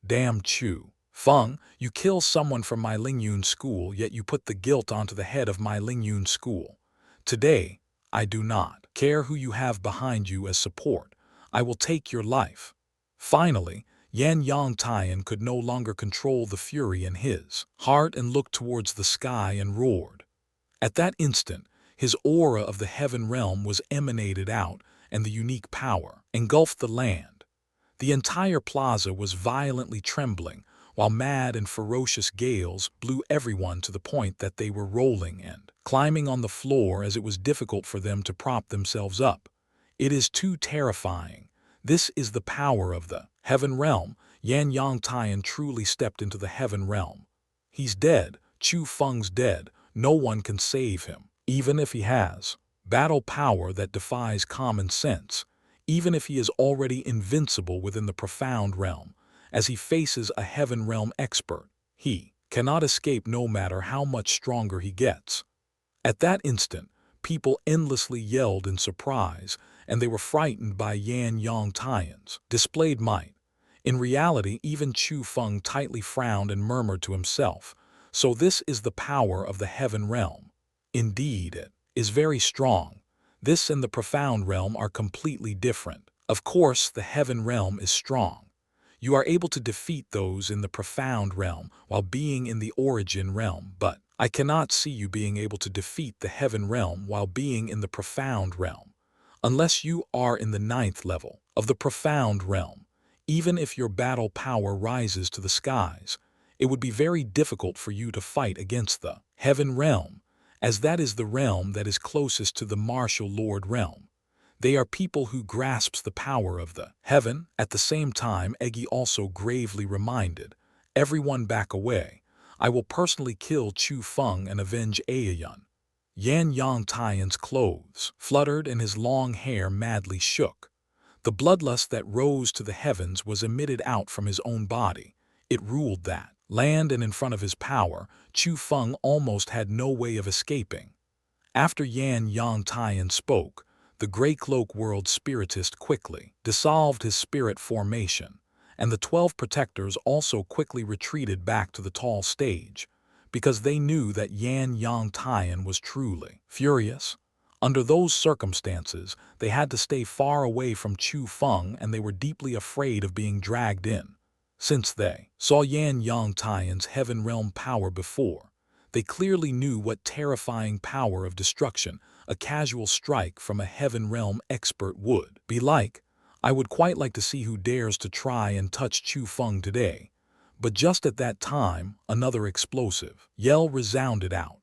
Damn Chu Feng, you kill someone from my Lingyun school, yet you put the guilt onto the head of my Lingyun school. Today, I do not care who you have behind you as support. I will take your life. Finally, Yan Yang Tian could no longer control the fury in his heart and looked towards the sky and roared. At that instant, his aura of the heaven realm was emanated out, and the unique power engulfed the land. The entire plaza was violently trembling, while mad and ferocious gales blew everyone to the point that they were rolling and climbing on the floor as it was difficult for them to prop themselves up. It is too terrifying. This is the power of the heaven realm. Yan Yang Tian truly stepped into the heaven realm. He's dead. Chu Feng's dead. No one can save him, even if he has battle power that defies common sense, even if he is already invincible within the profound realm. As he faces a heaven realm expert, he cannot escape no matter how much stronger he gets. At that instant, people endlessly yelled in surprise, and they were frightened by Yan Yang Tian's displayed might. In reality, even Chu Feng tightly frowned and murmured to himself, "So this is the power of the heaven realm. Indeed, it is very strong. This and the profound realm are completely different. Of course, the heaven realm is strong. You are able to defeat those in the profound realm while being in the origin realm, but I cannot see you being able to defeat the heaven realm while being in the profound realm. Unless you are in the 9th level of the profound realm, even if your battle power rises to the skies, it would be very difficult for you to fight against the heaven realm, as that is the realm that is closest to the martial lord realm. They are people who grasps the power of the heaven." At the same time, Eggy also gravely reminded, "Everyone back away. I will personally kill Chu Feng and avenge Aoyun." Yan Yang Tian's clothes fluttered and his long hair madly shook. The bloodlust that rose to the heavens was emitted out from his own body. It ruled that land, and in front of his power, Chu Feng almost had no way of escaping. After Yan Yang Tian spoke, the Grey Cloak World Spiritist quickly dissolved his spirit formation, and the 12 protectors also quickly retreated back to the tall stage, because they knew that Yan Yang Tian was truly furious. Under those circumstances, they had to stay far away from Chu Feng, and they were deeply afraid of being dragged in. Since they saw Yan Yang Tian's heaven realm power before, they clearly knew what terrifying power of destruction a casual strike from a heaven realm expert would be like. I would quite like to see who dares to try and touch Chu Feng today. But just at that time, another explosive yell resounded out.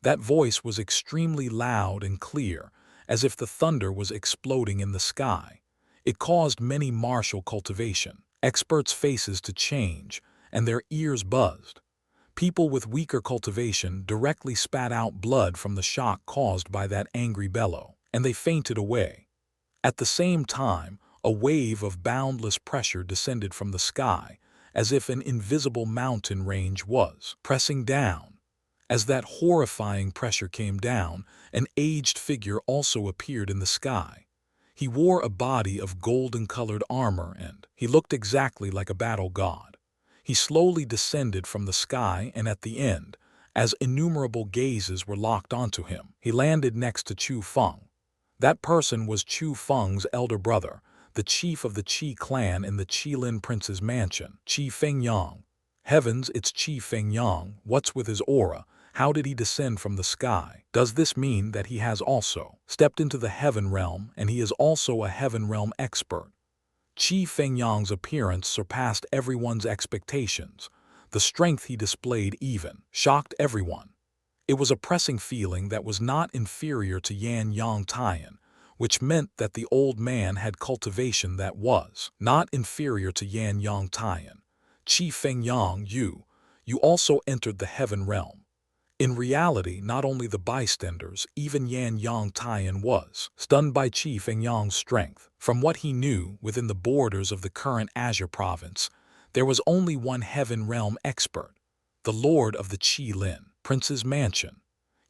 That voice was extremely loud and clear, as if the thunder was exploding in the sky. It caused many martial cultivation experts' faces to change, and their ears buzzed. People with weaker cultivation directly spat out blood from the shock caused by that angry bellow, and they fainted away. At the same time, a wave of boundless pressure descended from the sky, as if an invisible mountain range was pressing down. As that horrifying pressure came down, an aged figure also appeared in the sky. He wore a body of golden-colored armor, and he looked exactly like a battle god. He slowly descended from the sky, and at the end, as innumerable gazes were locked onto him, he landed next to Chu Feng. That person was Chu Feng's elder brother, the chief of the Qi clan in the Qilin prince's mansion, Chu Feng. Heavens, it's Chu Feng. What's with his aura? How did he descend from the sky? Does this mean that he has also stepped into the heaven realm, and he is also a heaven realm expert? Chu Feng's appearance surpassed everyone's expectations. The strength he displayed even shocked everyone. It was a pressing feeling that was not inferior to Yan Yang Tian, which meant that the old man had cultivation that was not inferior to Yan Yang Tian. Chu Feng, you also entered the heaven realm. In reality, not only the bystanders, even Yan Yang Tian was stunned by Chu Feng's strength. From what he knew within the borders of the current Azure province, There was only one heaven realm expert, the lord of the Qi Lin prince's mansion.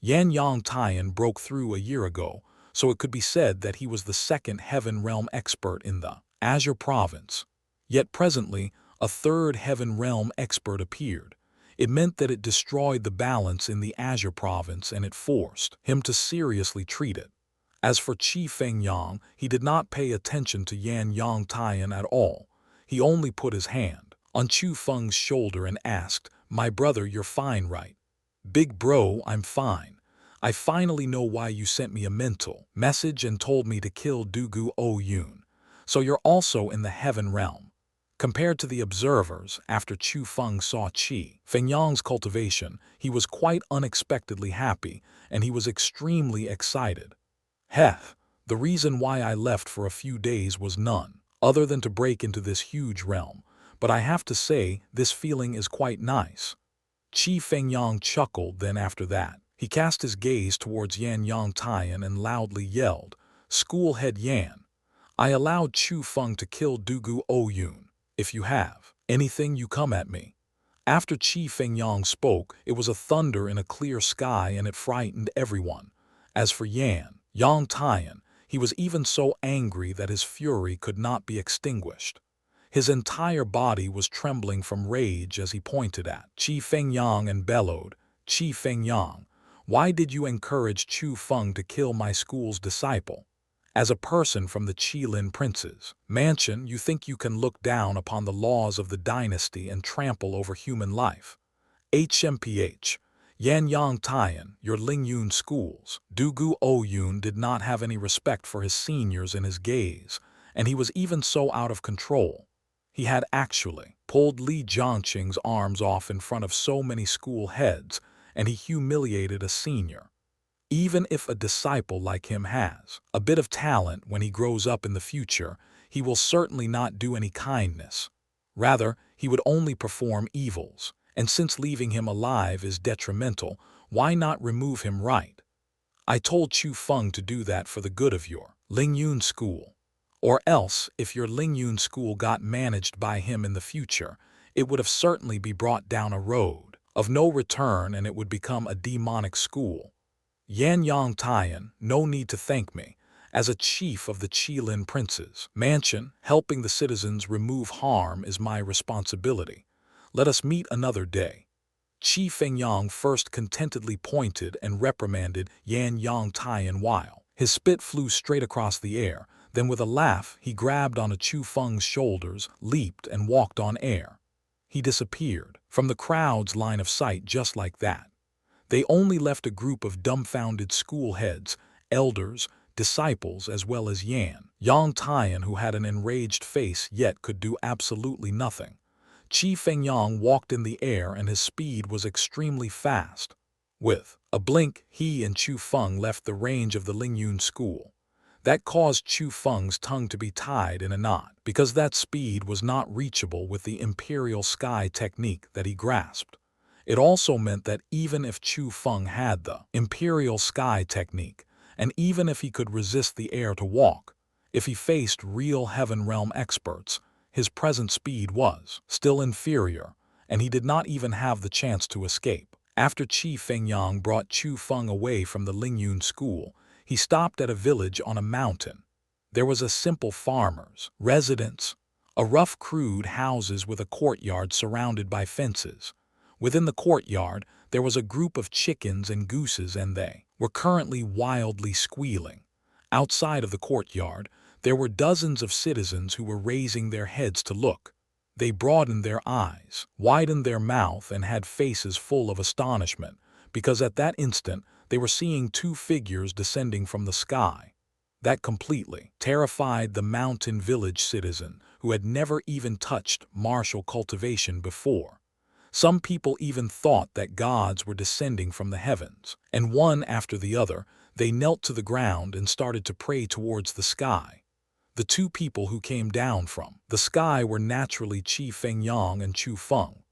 Yan Yang Tian broke through a year ago, so it could be said that he was the second heaven realm expert in the Azure province. Yet presently, a third heaven realm expert appeared. It meant that it destroyed the balance in the Azure province and it forced him to seriously treat it. As for Chu Feng, he did not pay attention to Yan Yang Tian at all. He only put his hand on Chu Feng's shoulder and asked, "My brother, you're fine, right?" "Big bro, I'm fine. I finally know why you sent me a mental message and told me to kill Dugu Oyun. So you're also in the heaven realm." Compared to the observers, after Chu Feng saw Chu Fengyang's cultivation, he was quite unexpectedly happy, and he was extremely excited. "Heh, the reason why I left for a few days was none other than to break into this huge realm, but I have to say this feeling is quite nice." Chu Fengyang chuckled. Then after that, he cast his gaze towards Yan Yang Tian and loudly yelled, "School head Yan, I allowed Chu Feng to kill Dugu Oyun. If you have anything, you come at me." After Chu Fengyang spoke, it was a thunder in a clear sky and it frightened everyone. As for Yan Yang Tian, he was even so angry that his fury could not be extinguished. His entire body was trembling from rage as he pointed at Chu Fengyang and bellowed, "Chu Fengyang, why did you encourage Chu Feng to kill my school's disciple? As a person from the Qilin prince's mansion, you think you can look down upon the laws of the dynasty and trample over human life? HMPH, Yan Yang Tian, your Lingyun schools." Dugu Oyun did not have any respect for his seniors in his gaze, and he was even so out of control. He had actually pulled Li Jiangqing's arms off in front of so many school heads, and he humiliated a senior. Even if a disciple like him has a bit of talent, when he grows up in the future, he will certainly not do any kindness. Rather, he would only perform evils, and since leaving him alive is detrimental, why not remove him right? I told Chu Feng to do that for the good of your Lingyun school. Or else, if your Lingyun school got managed by him in the future, it would have certainly be brought down a road of no return and it would become a demonic school. Yan Yang Tian, no need to thank me. As a chief of the Qilin prince's mansion, helping the citizens remove harm is my responsibility. Let us meet another day. Chu Fengyang first contentedly pointed and reprimanded Yan Yang Tian while his spit flew straight across the air. Then with a laugh, he grabbed onto Chu Feng's shoulders, leaped and walked on air. He disappeared from the crowd's line of sight just like that. They only left a group of dumbfounded school heads, elders, disciples, as well as Yan Yang Tian, who had an enraged face yet could do absolutely nothing. Chu Fengyang walked in the air and his speed was extremely fast. With a blink, he and Chu Feng left the range of the Lingyun school. That caused Chu Feng's tongue to be tied in a knot, because that speed was not reachable with the Imperial Sky technique that he grasped. It also meant that even if Chu Feng had the Imperial Sky technique, and even if he could resist the air to walk, if he faced real Heaven Realm experts, his present speed was still inferior, and he did not even have the chance to escape. After Chu Fengyang brought Chu Feng away from the Lingyun school, he stopped at a village on a mountain. There was a simple farmer's residence, a rough crude houses with a courtyard surrounded by fences. Within the courtyard, there was a group of chickens and gooses and they were currently wildly squealing. Outside of the courtyard, there were dozens of citizens who were raising their heads to look. They broadened their eyes, widened their mouth, and had faces full of astonishment, because at that instant they were seeing two figures descending from the sky. That completely terrified the mountain village citizen who had never even touched martial cultivation before. Some people even thought that gods were descending from the heavens, and one after the other, they knelt to the ground and started to pray towards the sky. The two people who came down from the sky were naturally Chu Fengyang and Chu Feng.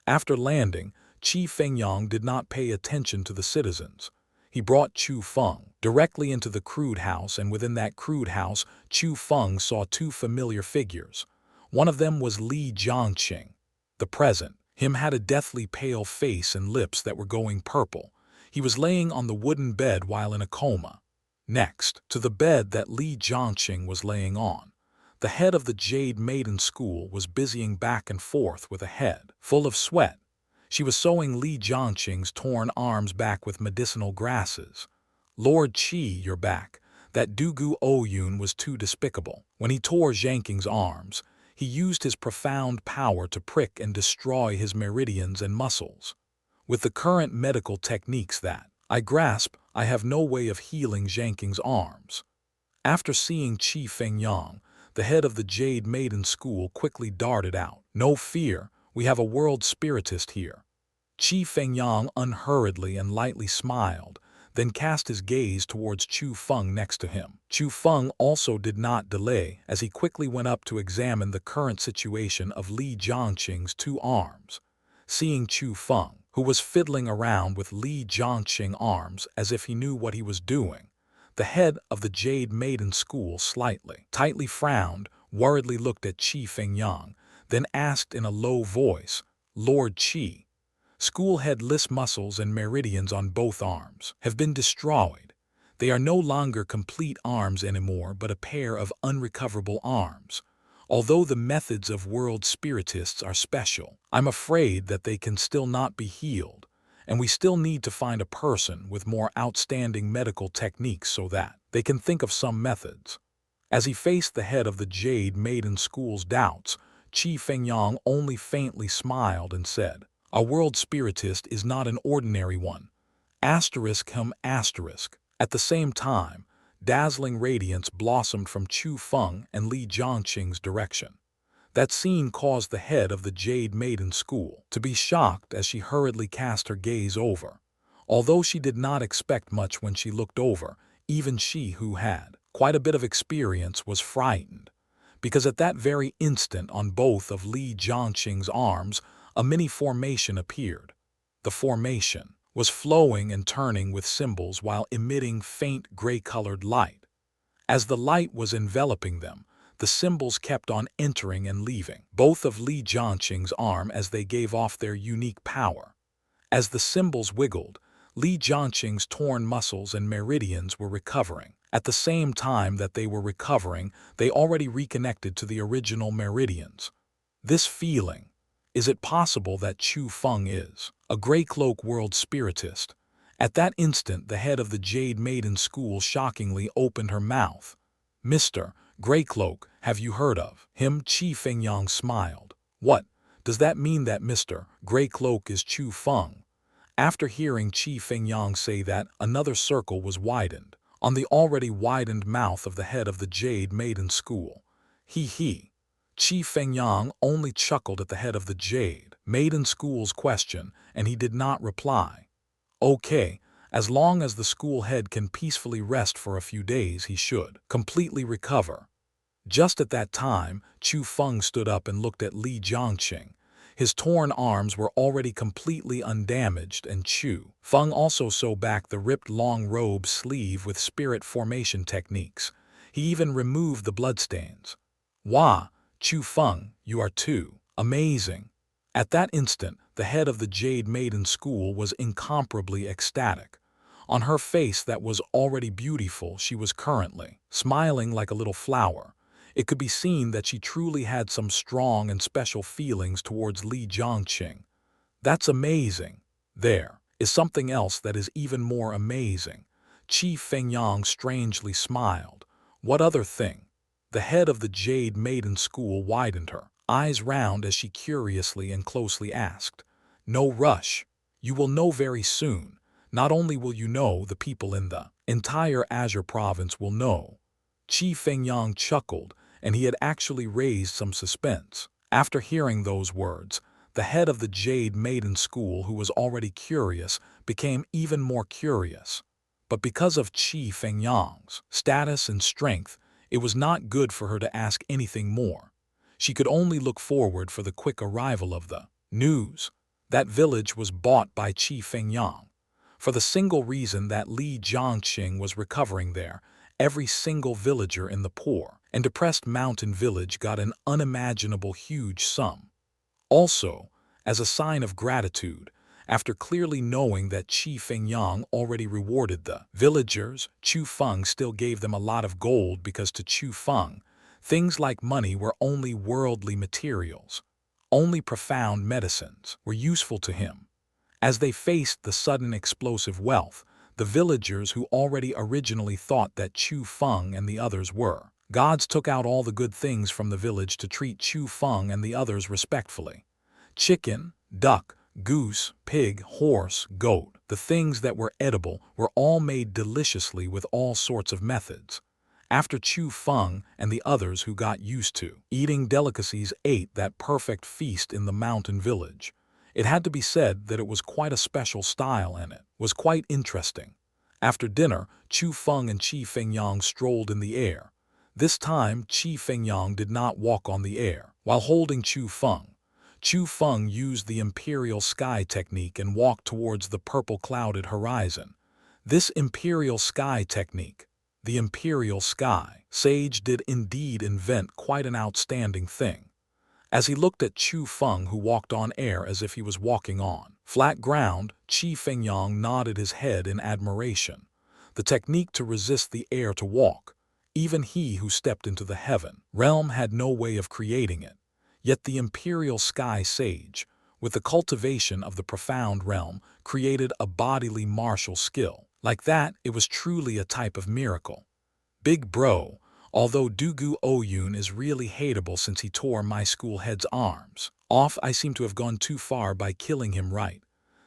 After landing, Chu Fengyang did not pay attention to the citizens. He brought Chu Feng directly into the crude house, and within that crude house, Chu Feng saw two familiar figures. One of them was Li Jiangqing. The present, him had a deathly pale face and lips that were going purple. He was laying on the wooden bed while in a coma. Next to the bed that Li Jiangqing was laying on, the head of the Jade Maiden School was busying back and forth with a head full of sweat. She was sewing Li Jiangqing's torn arms back with medicinal grasses. "Lord Qi, you're back." That Dugu Oyun was too despicable. When he tore Zhangqing's arms, he used his profound power to prick and destroy his meridians and muscles. With the current medical techniques that I grasp, I have no way of healing Zhangqing's arms. After seeing Chu Feng, the head of the Jade Maiden School quickly darted out. "No fear, we have a world spiritist here." Chu Feng unhurriedly and lightly smiled, then cast his gaze towards Chu Feng next to him. Chu Feng also did not delay as he quickly went up to examine the current situation of Li Jiangqing's 2 arms. Seeing Chu Feng, who was fiddling around with Li Jiangqing's arms as if he knew what he was doing, the head of the Jade Maiden School tightly frowned, worriedly looked at Chu Feng, then asked in a low voice, "Lord Qi, school head list muscles and meridians on both arms have been destroyed. They are no longer complete arms anymore but a pair of unrecoverable arms. Although the methods of world spiritists are special, I'm afraid that they can still not be healed, and we still need to find a person with more outstanding medical techniques so that they can think of some methods." As he faced the head of the Jade Maiden School's doubts, Chu Feng only faintly smiled and said, "A world spiritist is not an ordinary one. ****. At the same time, dazzling radiance blossomed from Chu Feng and Li Jiangqing's direction. That scene caused the head of the Jade Maiden School to be shocked as she hurriedly cast her gaze over. Although she did not expect much when she looked over, even she who had quite a bit of experience was frightened, because at that very instant on both of Li Jiangqing's arms, a mini formation appeared. The formation was flowing and turning with symbols while emitting faint gray-colored light. As the light was enveloping them, the symbols kept on entering and leaving both of Li Jiangqing's arm as they gave off their unique power. As the symbols wiggled, Li Jiangqing's torn muscles and meridians were recovering. At the same time that they were recovering, they already reconnected to the original meridians. This feeling, is it possible that Chu Feng is a gray cloak world spiritist? At that instant, the head of the Jade Maiden School shockingly opened her mouth. "Mr. Gray Cloak, have you heard of him?" Chu Feng smiled. "What, does that mean that Mr. Gray Cloak is Chu Feng?" After hearing Chu Feng say that, another circle was widened on the already widened mouth of the head of the Jade Maiden School. He. Chu Feng only chuckled at the head of the Jade Maiden School's question, and he did not reply. Okay, as long as the school head can peacefully rest for a few days, he should completely recover. Just at that time, Chu Feng stood up and looked at Li Jiangqing. His torn arms were already completely undamaged, and Chu Feng also sewed back the ripped long robe sleeve with spirit formation techniques. He even removed the bloodstains. "Wow, Chu Feng, you are too amazing." At that instant, the head of the Jade Maiden School was incomparably ecstatic. On her face that was already beautiful, she was currently smiling like a little flower. It could be seen that she truly had some strong and special feelings towards Li Jiangqing. "That's amazing. There is something else that is even more amazing." Chu Feng strangely smiled. "What other thing?" The head of the Jade Maiden School widened her eyes round as she curiously and closely asked. "No rush. You will know very soon. Not only will you know, the people in the entire Azure province will know." Chu Feng chuckled, and he had actually raised some suspense. After hearing those words, the head of the Jade Maiden School, who was already curious, became even more curious. But because of Chu Feng's status and strength, it was not good for her to ask anything more. She could only look forward for the quick arrival of the news. That village was bought by Chu Feng. For the single reason that Li Jiangqing was recovering there, every single villager in the poor and depressed mountain village got an unimaginable huge sum. Also, as a sign of gratitude. After clearly knowing that Chu Feng already rewarded the villagers, Chu Feng still gave them a lot of gold because to Chu Feng, things like money were only worldly materials. Only profound medicines were useful to him. As they faced the sudden explosive wealth, the villagers who already originally thought that Chu Feng and the others were gods took out all the good things from the village to treat Chu Feng and the others respectfully. Chicken, duck, goose, pig, horse, goat, the things that were edible were all made deliciously with all sorts of methods. After Chu Feng and the others who got used to eating delicacies ate that perfect feast in the mountain village. It had to be said that it was quite a special style and it was quite interesting. After dinner, Chu Feng and Chu Feng strolled in the air. This time, Chu Feng did not walk on the air while holding Chu Feng. Chu Feng used the imperial sky technique and walked towards the purple clouded horizon. This imperial sky technique, the imperial sky sage did indeed invent quite an outstanding thing. As he looked at Chu Feng, who walked on air as if he was walking on flat ground, Chu Feng nodded his head in admiration. The technique to resist the air to walk, even he who stepped into the heaven realm had no way of creating it. Yet the imperial sky sage, with the cultivation of the profound realm, created a bodily martial skill. Like that, it was truly a type of miracle. Big bro, although Dugu Oyun is really hateable since he tore my school head's arms off, I seem to have gone too far by killing him, right?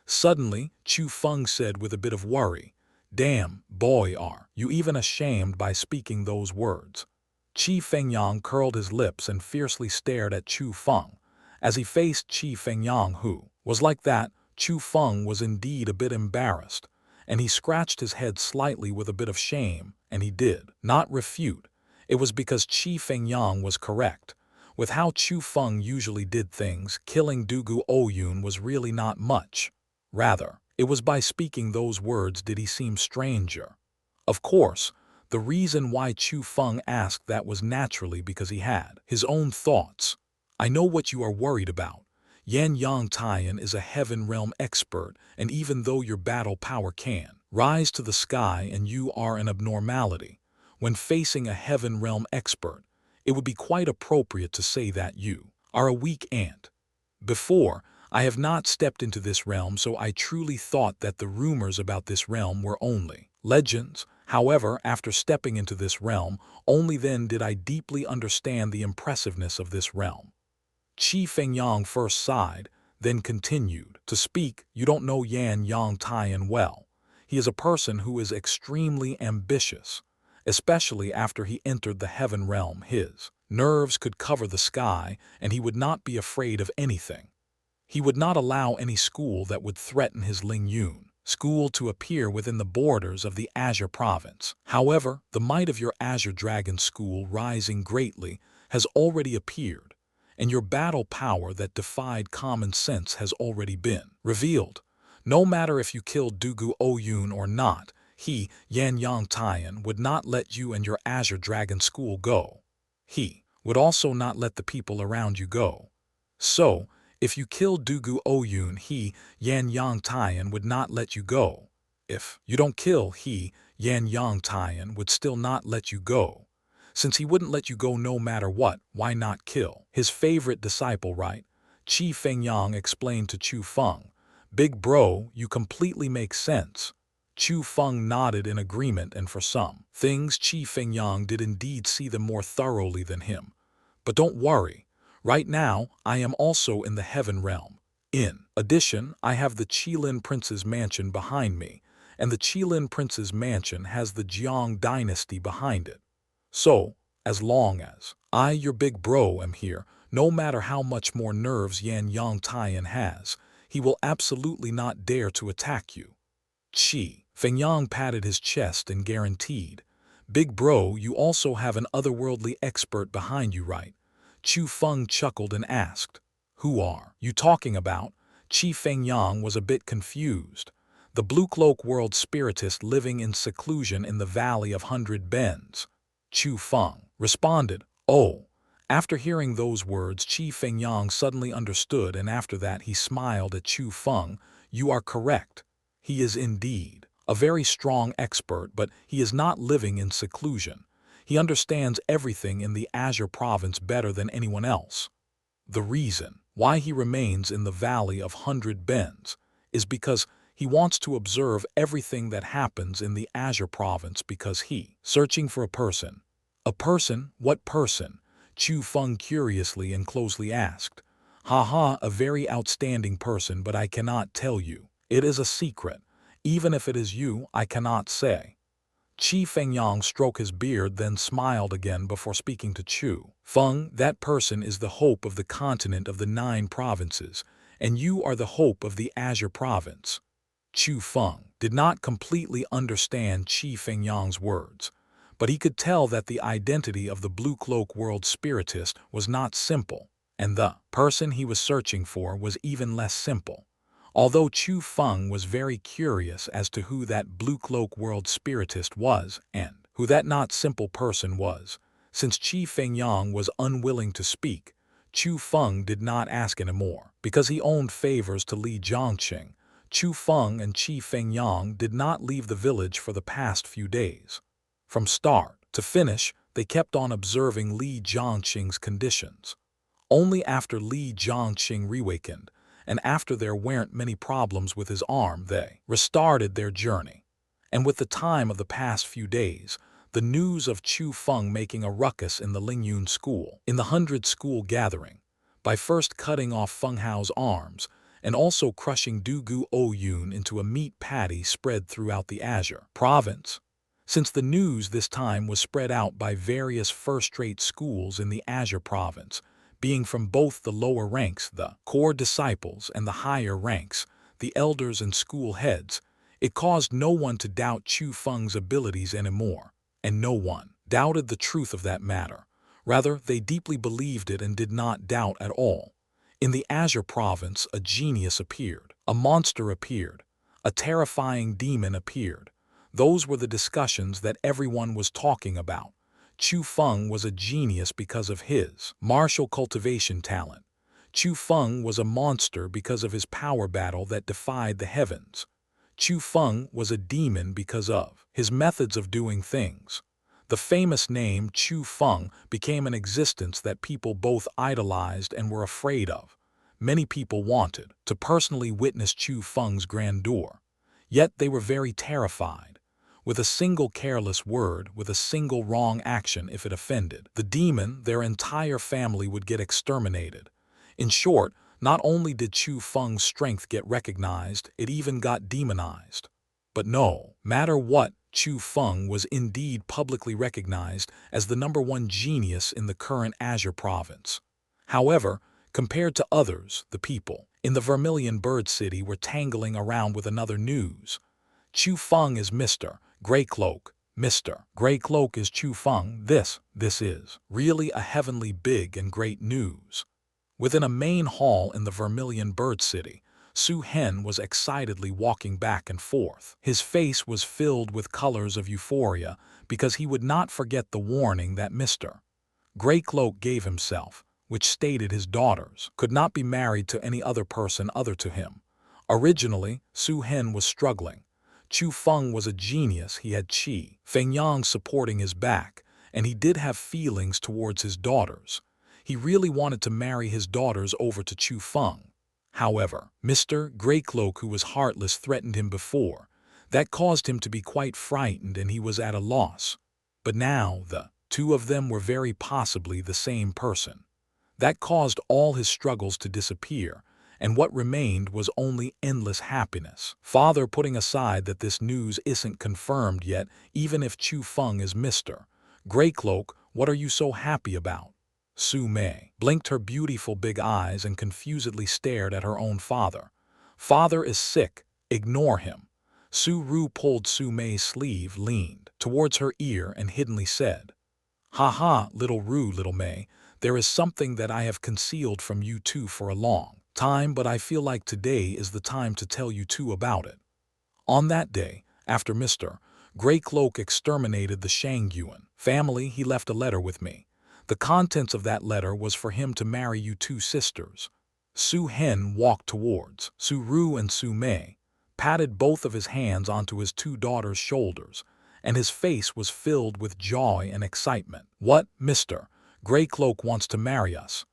Suddenly, Chu Feng said with a bit of worry, "Damn, boy, are you even ashamed by speaking those words?" Chu Feng curled his lips and fiercely stared at Chu Feng. As he faced Chu Feng, who was like that, Chu Feng was indeed a bit embarrassed, and he scratched his head slightly with a bit of shame, and he did not refute. It was because Chu Feng was correct. With how Chu Feng usually did things, killing Dugu Oyun was really not much. Rather, it was by speaking those words did he seem stranger. Of course, the reason why Chu Feng asked that was naturally because he had his own thoughts. I know what you are worried about. Yan Yang Tian is a heaven realm expert, and even though your battle power can rise to the sky and you are an abnormality, when facing a heaven realm expert, it would be quite appropriate to say that you are a weak ant. Before, I have not stepped into this realm, so I truly thought that the rumors about this realm were only legends. However, after stepping into this realm, only then did I deeply understand the impressiveness of this realm. Chu Feng first sighed, then continued to speak. You don't know Yan Yang Tian well. He is a person who is extremely ambitious, especially after he entered the heaven realm. His nerves could cover the sky, and he would not be afraid of anything. He would not allow any school that would threaten his Lingyun school to appear within the borders of the Azure province. However, the might of your Azure Dragon School rising greatly has already appeared, and your battle power that defied common sense has already been revealed. No matter if you killed Dugu Oyun or not, he, Yan Yang Tian, would not let you and your Azure Dragon School go. He would also not let the people around you go. So, if you killed Dugu Oyun, he, Yan Yang Tian, would not let you go. If you don't kill, he, Yan Yang Tian, would still not let you go. Since he wouldn't let you go no matter what, why not kill his favorite disciple, right? Chu Feng explained to Chu Feng. Big bro, you completely make sense. Chu Feng nodded in agreement, and for some things Chu Feng did indeed see them more thoroughly than him. But don't worry. Right now, I am also in the heaven realm. In addition, I have the Qilin Prince's mansion behind me, and the Qilin Prince's mansion has the Jiang dynasty behind it. So, as long as I, your big bro, am here, no matter how much more nerves Yan Yang Tian has, he will absolutely not dare to attack you. Chu Feng patted his chest and guaranteed, Big bro, you also have an otherworldly expert behind you, right? Chu Feng chuckled and asked, Who are you talking about? Chu Feng was a bit confused. The Blue Cloak world spiritist living in seclusion in the Valley of 100 Bends. Chu Feng responded, Oh, After hearing those words, Chu Feng suddenly understood, and after that he smiled at Chu Feng. You are correct. He is indeed a very strong expert, but he is not living in seclusion. He understands everything in the Azure province better than anyone else. The reason why he remains in the Valley of 100 Bends is because he wants to observe everything that happens in the Azure province, because he searching for a person. A person? What person? Chu Feng curiously and closely asked. Haha, a very outstanding person, but I cannot tell you. It is a secret. Even if it is you, I cannot say. Chu Feng stroked his beard, then smiled again before speaking to Chu Feng. That person is the hope of the continent of the 9 provinces, and you are the hope of the Azure province. Chu Feng did not completely understand Chu Feng's words, but he could tell that the identity of the Blue Cloak World Spiritist was not simple, and the person he was searching for was even less simple. Although Chu Feng was very curious as to who that Blue Cloak World Spiritist was and who that not simple person was, since Chu Feng was unwilling to speak, Chu Feng did not ask anymore. Because he owed favors to Li Jiangxing, Chu Feng and Chu Feng did not leave the village for the past few days. From start to finish, they kept on observing Li Jiangxing's conditions. Only after Li Jiangxing reawakened, and after there weren't many problems with his arm, they restarted their journey. And with the time of the past few days, the news of Chu Feng making a ruckus in the Lingyun school, in the 100 school gathering, by first cutting off Feng Hao's arms, and also crushing Du Gu Oyun into a meat patty, spread throughout the Azure province. Since the news this time was spread out by various first-rate schools in the Azure province, being from both the lower ranks, the core disciples, and the higher ranks, the elders and school heads, it caused no one to doubt Chu Feng's abilities anymore, and no one doubted the truth of that matter. Rather, they deeply believed it and did not doubt at all. In the Azure province, a genius appeared, a monster appeared, a terrifying demon appeared. Those were the discussions that everyone was talking about. Chu Feng was a genius because of his martial cultivation talent. Chu Feng was a monster because of his power battle that defied the heavens. Chu Feng was a demon because of his methods of doing things. The famous name Chu Feng became an existence that people both idolized and were afraid of. Many people wanted to personally witness Chu Feng's grandeur, yet they were very terrified. With a single careless word, with a single wrong action, if it offended the demon, their entire family would get exterminated. In short, not only did Chu Feng's strength get recognized, it even got demonized. But no matter what, Chu Feng was indeed publicly recognized as the #1 genius in the current Azure province. However, compared to others, the people in the Vermilion Bird City were tangling around with another news. Chu Feng is Mr. Grey Cloak. Mr. Grey Cloak is Chu Feng. This is really a heavenly big and great news. Within a main hall in the Vermilion Bird City, Su Hen was excitedly walking back and forth. His face was filled with colors of euphoria because he would not forget the warning that Mr. Grey Cloak gave himself, which stated his daughters could not be married to any other person other to him. Originally, Su Hen was struggling. Chu Feng was a genius. He had Chu Feng supporting his back, and he did have feelings towards his daughters. He really wanted to marry his daughters over to Chu Feng. However, Mr. Greycloak, who was heartless, threatened him before. That caused him to be quite frightened, and he was at a loss. But now the two of them were very possibly the same person. That caused all his struggles to disappear, and what remained was only endless happiness. Father, putting aside that this news isn't confirmed yet, even if Chu Feng is Mr. Greycloak, what are you so happy about? Su Mei blinked her beautiful big eyes and confusedly stared at her own father. Father is sick. Ignore him. Su Ru pulled Su Mei's sleeve, leaned towards her ear, and hiddenly said, "Ha ha, little Ru, little Mei, there is something that I have concealed from you two for a long time, but I feel like today is the time to tell you two about it." On that day, after Mr. Greycloak exterminated the Shangyuan family, he left a letter with me. The contents of that letter was for him to marry you two sisters. Su Hen walked towards Su Ru and Su Mei, patted both of his hands onto his two daughters' shoulders, and his face was filled with joy and excitement. "What, Mr. Greycloak wants to marry us?"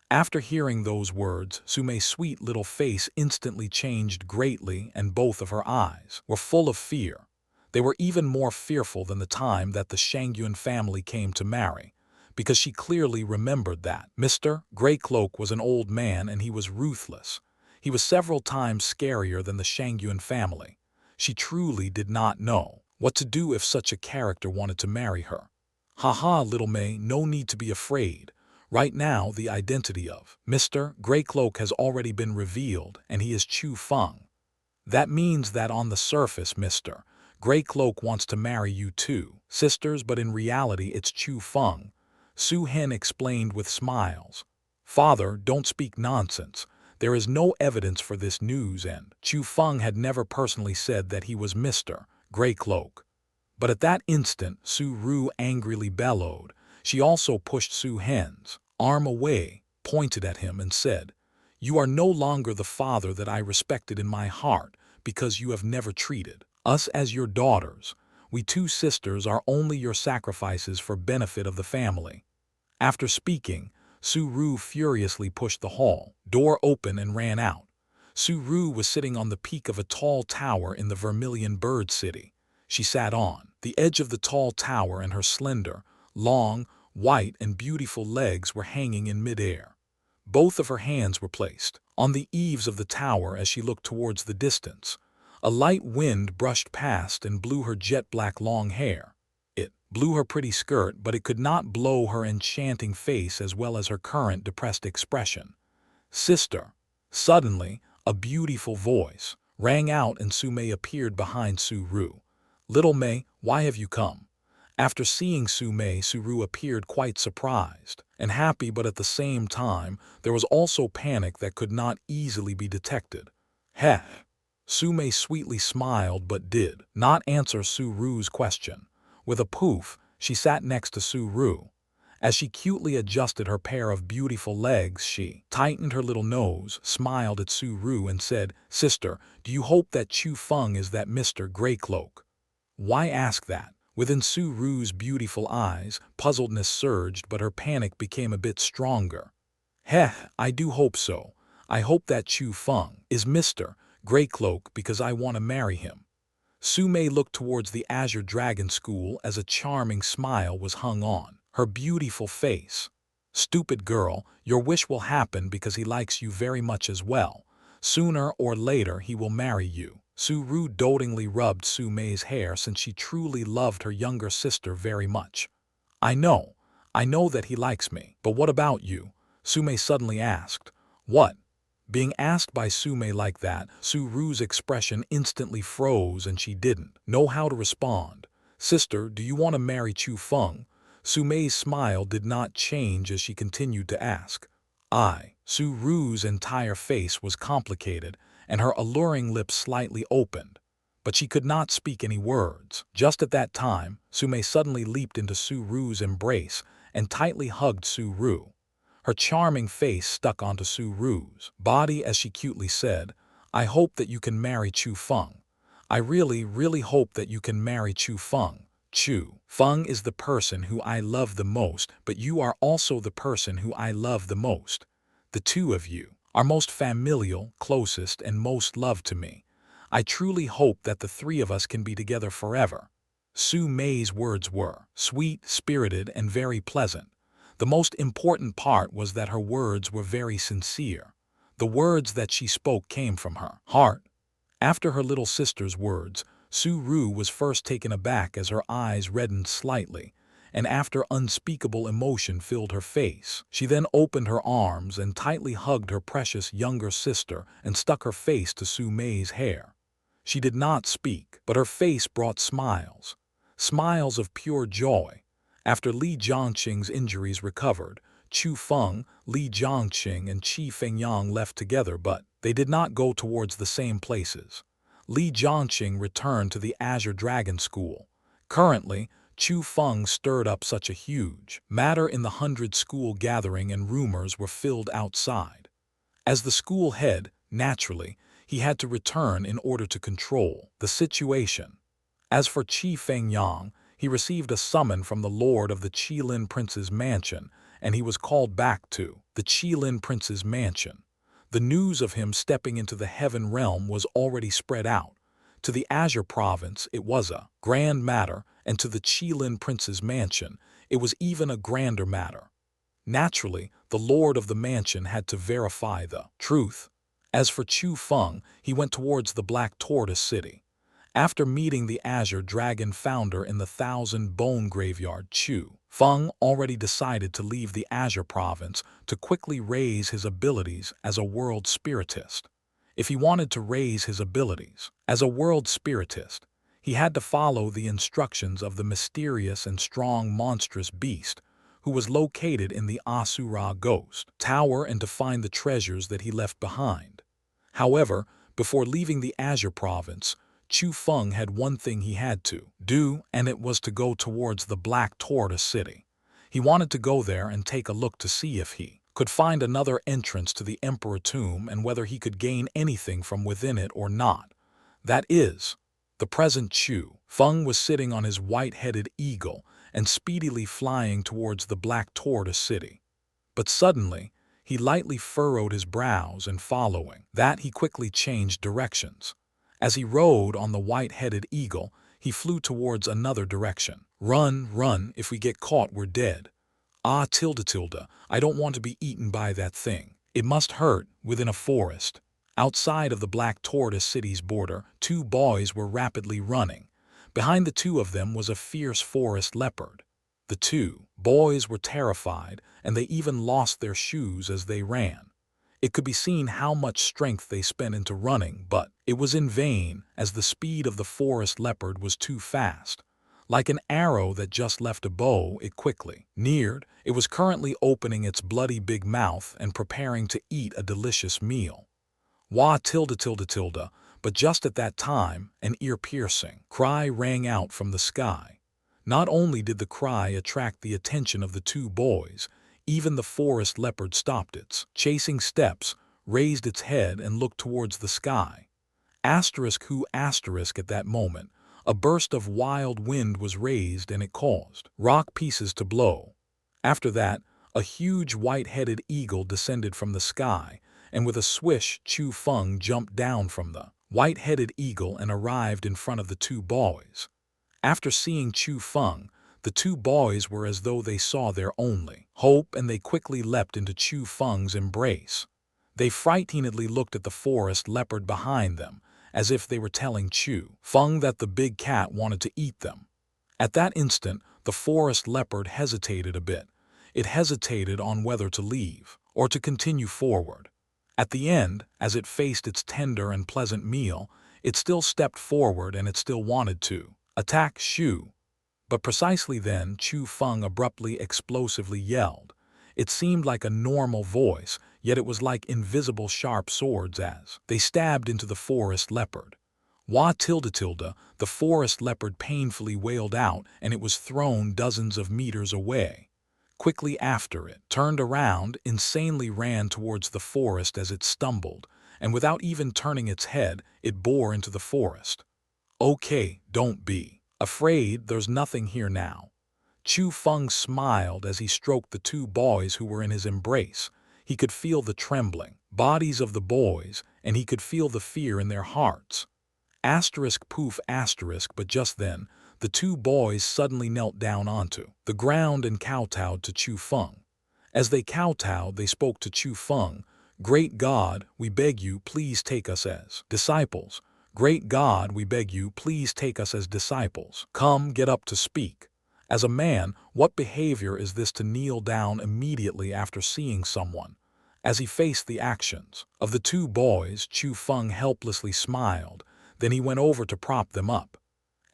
After hearing those words, Su Mei's sweet little face instantly changed greatly, and both of her eyes were full of fear. They were even more fearful than the time that the Shangyun family came to marry, because she clearly remembered that Mr. Greycloak was an old man and he was ruthless. He was several times scarier than the Shangyun family. She truly did not know what to do if such a character wanted to marry her. "Haha, little Mei, no need to be afraid. Right now, the identity of Mr. Greycloak has already been revealed, and he is Chu Feng. That means that on the surface, Mr. Greycloak wants to marry you two sisters, but in reality it's Chu Feng," Su Hen explained with smiles. "Father, don't speak nonsense. There is no evidence for this news, and Chu Feng had never personally said that he was Mr. Greycloak." But at that instant, Su Ru angrily bellowed. She also pushed Su Hen's arm away, pointed at him, and said, "You are no longer the father that I respected in my heart, because you have never treated us as your daughters. We two sisters are only your sacrifices for benefit of the family." After speaking, Su Ru furiously pushed the hall door open and ran out. Su Ru was sitting on the peak of a tall tower in the Vermilion Bird City. She sat on the edge of the tall tower, and her slender, long, white and beautiful legs were hanging in midair. Both of her hands were placed on the eaves of the tower as she looked towards the distance. A light wind brushed past and blew her jet-black long hair. It blew her pretty skirt, but it could not blow her enchanting face as well as her current depressed expression. "Sister!" Suddenly, a beautiful voice rang out and Su Mei appeared behind Su Ru. "Little Mei, why have you come?" After seeing Su Mei, Su Ru appeared quite surprised and happy, but at the same time, there was also panic that could not easily be detected. "Heh!" Su Mei sweetly smiled but did not answer Su Ru's question. With a poof, she sat next to Su Ru. As she cutely adjusted her pair of beautiful legs, she tightened her little nose, smiled at Su Ru, and said, "Sister, do you hope that Chu Feng is that Mr. Greycloak?" "Why ask that?" Within Su Ru's beautiful eyes, puzzledness surged, but her panic became a bit stronger. "Heh, I do hope so. I hope that Chu Feng is Mr. Greycloak because I want to marry him." Su Mei looked towards the Azure Dragon School as a charming smile was hung on her beautiful face. "Stupid girl, your wish will happen because he likes you very much as well. Sooner or later he will marry you." Su Ru dotingly rubbed Su Mei's hair since she truly loved her younger sister very much. I know that he likes me, but what about you?" Su Mei suddenly asked. "What?" Being asked by Su Mei like that, Su Ru's expression instantly froze and she didn't know how to respond. "Sister, do you want to marry Chu Feng?" Su Mei's smile did not change as she continued to ask. Su Ru's entire face was complicated and her alluring lips slightly opened, but she could not speak any words. Just at that time, Su Mei suddenly leaped into Su Ru's embrace and tightly hugged Su Ru. Her charming face stuck onto Su Ru's body as she cutely said, "I hope that you can marry Chu Feng. I really, really hope that you can marry Chu Feng. Chu Feng is the person who I love the most, but you are also the person who I love the most. The two of you are most familial, closest, and most loved to me. I truly hope that the three of us can be together forever." Su Mei's words were sweet, spirited, and very pleasant. The most important part was that her words were very sincere. The words that she spoke came from her heart. After her little sister's words, Su Ru was first taken aback as her eyes reddened slightly, and after unspeakable emotion filled her face, she then opened her arms and tightly hugged her precious younger sister and stuck her face to Su Mei's hair. She did not speak, but her face brought smiles, smiles of pure joy. After Li Jiangqing's injuries recovered, Chu Feng, Li Jiangqing, and Chu Feng left together, but they did not go towards the same places. Li Jiangqing returned to the Azure Dragon School. Currently, Chu Feng stirred up such a huge matter in the 100 school gathering, and rumors were filled outside. As the school head, naturally, he had to return in order to control the situation. As for Chu Feng, he received a summon from the lord of the Qilin prince's mansion, and he was called back to the Qilin prince's mansion. The news of him stepping into the heaven realm was already spread out. To the Azure province it was a grand matter, and to the Qilin prince's mansion it was even a grander matter. Naturally, the lord of the mansion had to verify the truth. As for Chu Feng, he went towards the Black Tortoise City. After meeting the Azure Dragon founder in the 1,000-bone graveyard, Chu Feng already decided to leave the Azure province to quickly raise his abilities as a world spiritist. If he wanted to raise his abilities as a world spiritist, he had to follow the instructions of the mysterious and strong monstrous beast who was located in the Asura Ghost Tower, and to find the treasures that he left behind. However, before leaving the Azure province, Chu Feng had one thing he had to do, and it was to go towards the Black Tortoise City. He wanted to go there and take a look to see if he could find another entrance to the Emperor Tomb and whether he could gain anything from within it or not. That is, the present Chu Feng was sitting on his white-headed eagle and speedily flying towards the Black Tortoise City. But suddenly, he lightly furrowed his brows, and following that he quickly changed directions. As he rode on the white-headed eagle, he flew towards another direction. Run, run, if we get caught we're dead. Ah, tilde, I don't want to be eaten by that thing. It must hurt. Within a forest, outside of the Black Tortoise City's border, two boys were rapidly running. Behind the two of them was a fierce forest leopard. The two boys were terrified, and they even lost their shoes as they ran. It could be seen how much strength they spent into running, but it was in vain, as the speed of the forest leopard was too fast. Like an arrow that just left a bow, it quickly neared. It was currently opening its bloody big mouth and preparing to eat a delicious meal. Wah, tilde, but just at that time, an ear-piercing cry rang out from the sky. Not only did the cry attract the attention of the two boys, even the forest leopard stopped its chasing steps, raised its head, and looked towards the sky. Who at that moment, a burst of wild wind was raised, and it caused rock pieces to blow. After that, a huge white-headed eagle descended from the sky, and with a swish, Chu Feng jumped down from the white-headed eagle and arrived in front of the two boys. After seeing Chu Feng, the two boys were as though they saw their only hope, and they quickly leapt into Chu Feng's embrace. They frightenedly looked at the forest leopard behind them, as if they were telling Chu Feng that the big cat wanted to eat them. At that instant, the forest leopard hesitated a bit. It hesitated on whether to leave or to continue forward. At the end, as it faced its tender and pleasant meal, it still stepped forward, and it still wanted to attack Chu. But precisely then, Chu Feng abruptly, explosively yelled. It seemed like a normal voice, yet it was like invisible sharp swords as they stabbed into the forest leopard. Wah, tilde, the forest leopard painfully wailed out, and it was thrown dozens of meters away. Quickly after, it turned around, insanely ran towards the forest as it stumbled, and without even turning its head, it bore into the forest. Okay, don't be afraid, there's nothing here now. Chu Feng smiled as he stroked the two boys who were in his embrace. He could feel the trembling bodies of the boys, and he could feel the fear in their hearts. Poof, but just then, the two boys suddenly knelt down onto the ground and kowtowed to Chu Feng. As they kowtowed, they spoke to Chu Feng. Great God, we beg you, please take us as disciples. Great God, we beg you, please take us as disciples. Come, get up to speak. As a man, what behavior is this to kneel down immediately after seeing someone? As he faced the actions of the two boys, Chu Feng helplessly smiled. Then he went over to prop them up.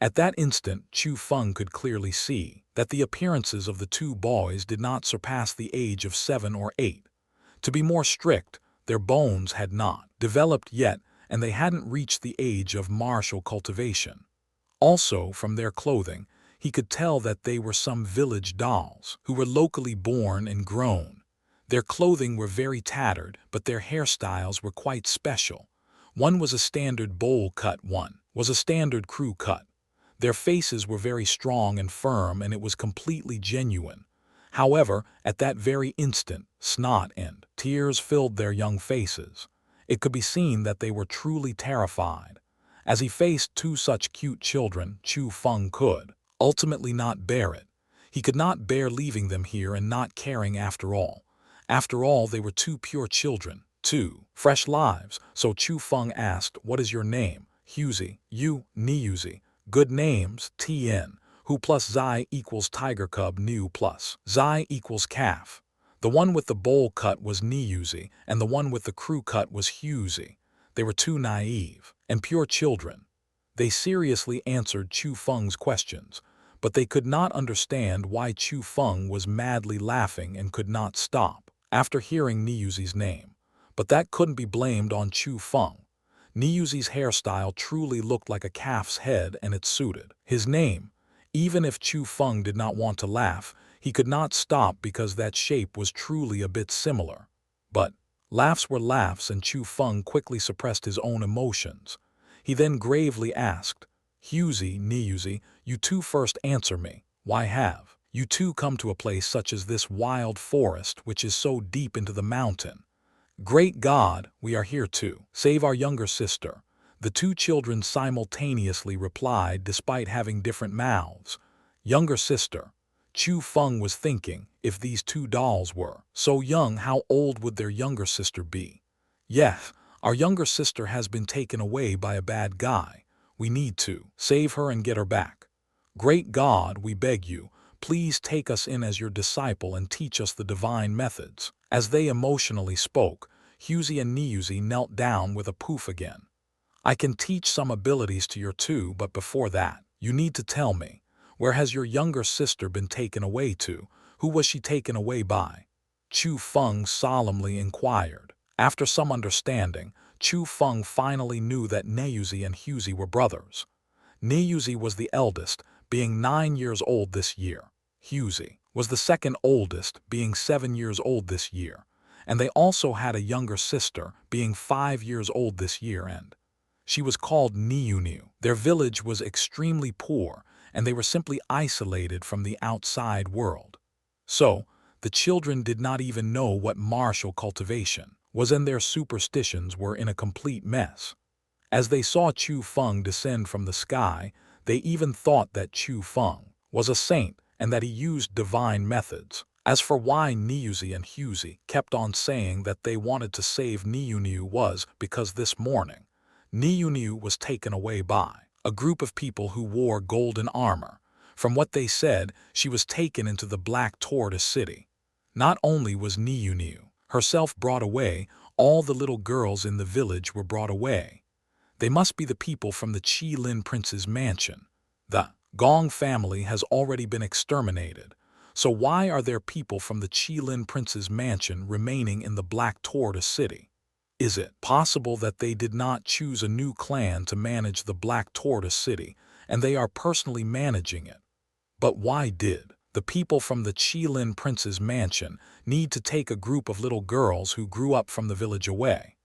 At that instant, Chu Feng could clearly see that the appearances of the two boys did not surpass the age of 7 or 8. To be more strict, their bones had not developed yet, and they hadn't reached the age of martial cultivation. Also, from their clothing, He could tell that they were some village dolls who were locally born and grown. Their clothing were very tattered, but their hairstyles were quite special. One was a standard bowl cut, one was a standard crew cut. Their faces were very strong and firm, and it was completely genuine. However, at that very instant, snot and tears filled their young faces. It could be seen that they were truly terrified. As he faced two such cute children, Chu Feng could ultimately not bear it. He could not bear leaving them here and not caring after all. After all, they were two pure children, two fresh lives. So Chu Feng asked, "What is your name?" "Huzi." "You, Niuzi." "Good names, Tn. Hu plus Zai equals tiger cub, Niu plus Zai equals calf." The one with the bowl cut was Niuzi, and the one with the crew cut was Huzi. They were two naive and pure children. They seriously answered Chu Feng's questions, but they could not understand why Chu Feng was madly laughing and could not stop after hearing Niuzi's name. But that couldn't be blamed on Chu Feng. Niuzi's hairstyle truly looked like a calf's head, and it suited his name. Even if Chu Feng did not want to laugh, he could not stop because that shape was truly a bit similar. But laughs were laughs, and Chu Feng quickly suppressed his own emotions. He then gravely asked, "Huzi, Niuzi, you two first answer me. Why have you two come to a place such as this wild forest which is so deep into the mountain?" "Great God, we are here to save our younger sister," the two children simultaneously replied despite having different mouths. Younger sister. Chu Feng was thinking, if these two dolls were so young, how old would their younger sister be? "Yes, our younger sister has been taken away by a bad guy. We need to save her and get her back. Great God, we beg you, please take us in as your disciple and teach us the divine methods." As they emotionally spoke, Huzi and Niuzi knelt down with a poof again. "I can teach some abilities to your two, but before that, you need to tell me, where has your younger sister been taken away to? Who was she taken away by?" Chu Feng solemnly inquired. After some understanding, Chu Feng finally knew that Niuzi and Huzi were brothers. Niuzi was the eldest, being 9 years old this year. Huzi was the second oldest, being 7 years old this year. And they also had a younger sister, being 5 years old this year, and she was called Niuniu. Their village was extremely poor, and they were simply isolated from the outside world. So, the children did not even know what martial cultivation was, and their superstitions were in a complete mess. As they saw Chu Feng descend from the sky, they even thought that Chu Feng was a saint and that he used divine methods. As for why Niuzi and Huzi kept on saying that they wanted to save Niuniu was because this morning, Niuniu was taken away by a group of people who wore golden armor. From what they said, she was taken into the Black Tortoise City. Not only was Niuniu herself brought away, all the little girls in the village were brought away. They must be the people from the Qilin Prince's mansion. The Gong family has already been exterminated. So why are there people from the Qilin Prince's mansion remaining in the Black Tortoise City? Is it possible that they did not choose a new clan to manage the Black Tortoise City, and they are personally managing it? But why did the people from the Qilin Prince's mansion need to take a group of little girls who grew up from the village away?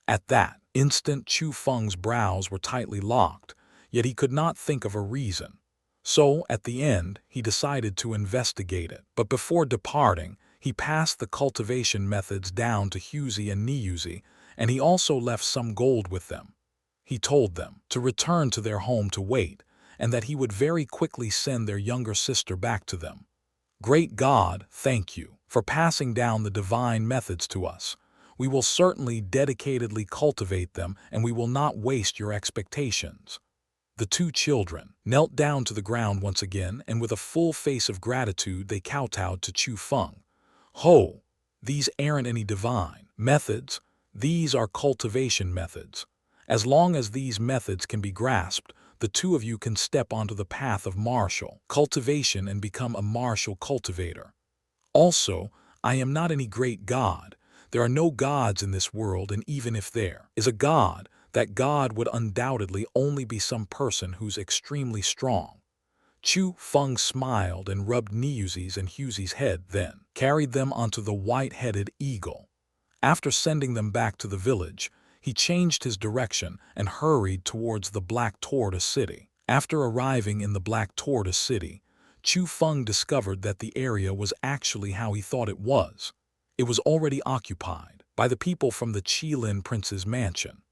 At that instant, Chu Feng's brows were tightly locked, yet he could not think of a reason. So, at the end, he decided to investigate it. But before departing, he passed the cultivation methods down to Huzi and Niuzi, and he also left some gold with them. He told them to return to their home to wait, and that he would very quickly send their younger sister back to them. "Great God, thank you for passing down the divine methods to us. We will certainly dedicatedly cultivate them, and we will not waste your expectations." The two children knelt down to the ground once again, and with a full face of gratitude they kowtowed to Chu Feng. "Ho! These aren't any divine methods. These are cultivation methods. As long as these methods can be grasped, the two of you can step onto the path of martial cultivation and become a martial cultivator. Also, I am not any great god. There are no gods in this world, and even if there is a god, that god would undoubtedly only be some person who's extremely strong." Chu Feng smiled and rubbed Niuzi's and Hughie's head, then carried them onto the white-headed eagle. After sending them back to the village, he changed his direction and hurried towards the Black Tortoise City. After arriving in the Black Tortoise City, Chu Feng discovered that the area was actually how he thought it was. It was already occupied by the people from the Qilin Prince's mansion.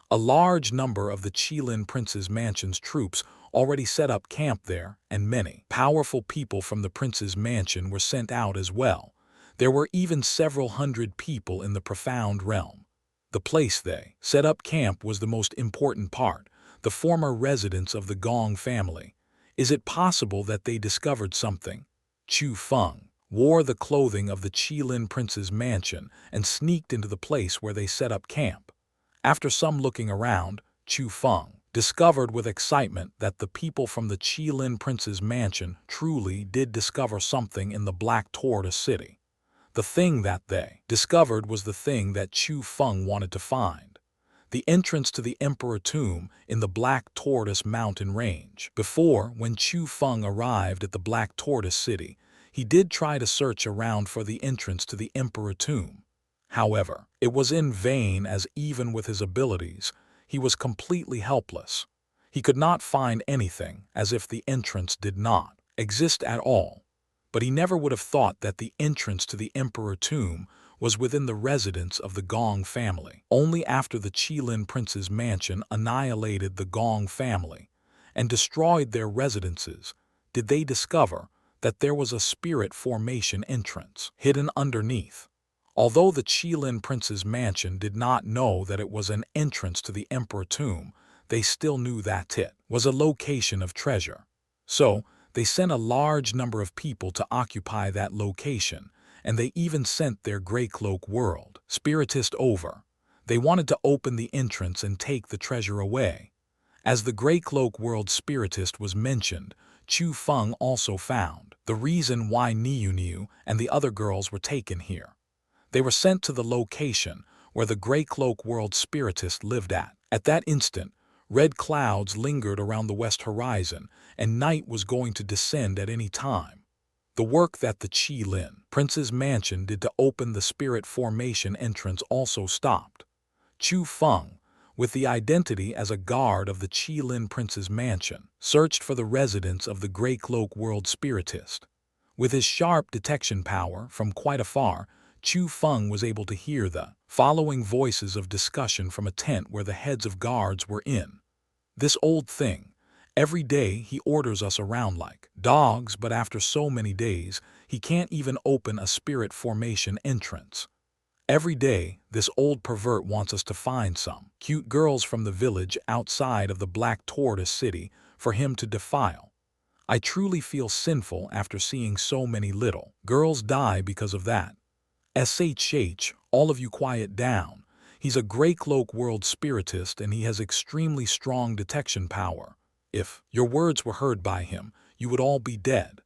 A large number of the Qilin Prince's mansion's troops already set up camp there, and many powerful people from the prince's mansion were sent out as well. There were even several hundred people in the Profound Realm. The place they set up camp was the most important part, the former residence of the Gong family. Is it possible that they discovered something? Chu Feng wore the clothing of the Qilin Prince's mansion and sneaked into the place where they set up camp. After some looking around, Chu Feng discovered with excitement that the people from the Qilin Prince's mansion truly did discover something in the Black Tortoise City. The thing that they discovered was the thing that Chu Feng wanted to find: the entrance to the Emperor Tomb in the Black Tortoise mountain range. Before, when Chu Feng arrived at the Black Tortoise City, he did try to search around for the entrance to the Emperor Tomb. However, it was in vain, as even with his abilities, he was completely helpless. He could not find anything, as if the entrance did not exist at all. But he never would have thought that the entrance to the Emperor Tomb was within the residence of the Gong family. Only after the Qilin Prince's mansion annihilated the Gong family and destroyed their residences did they discover that there was a spirit formation entrance hidden underneath. Although the Qilin Prince's mansion did not know that it was an entrance to the Emperor Tomb, they still knew that it was a location of treasure. So, they sent a large number of people to occupy that location, and they even sent their Grey Cloak World spiritist over. They wanted to open the entrance and take the treasure away. As the Grey Cloak World spiritist was mentioned, Chu Feng also found the reason why Niu and the other girls were taken here. They were sent to the location where the Grey Cloak World spiritist lived at. At that instant, red clouds lingered around the west horizon, and night was going to descend at any time. The work that the Qilin Prince's mansion did to open the spirit formation entrance also stopped. Chu Feng, with the identity as a guard of the Qilin Prince's mansion, searched for the residence of the Grey Cloak World spiritist. With his sharp detection power from quite afar, Chu Feng was able to hear the following voices of discussion from a tent where the heads of guards were in. This old thing, every day he orders us around like dogs, but after so many days, he can't even open a spirit formation entrance. Every day, this old pervert wants us to find some cute girls from the village outside of the Black Tortoise City for him to defile. I truly feel sinful after seeing so many little girls die because of that. SHH, all of you quiet down. He's a Grey Cloak World spiritist and he has extremely strong detection power. If your words were heard by him, you would all be dead.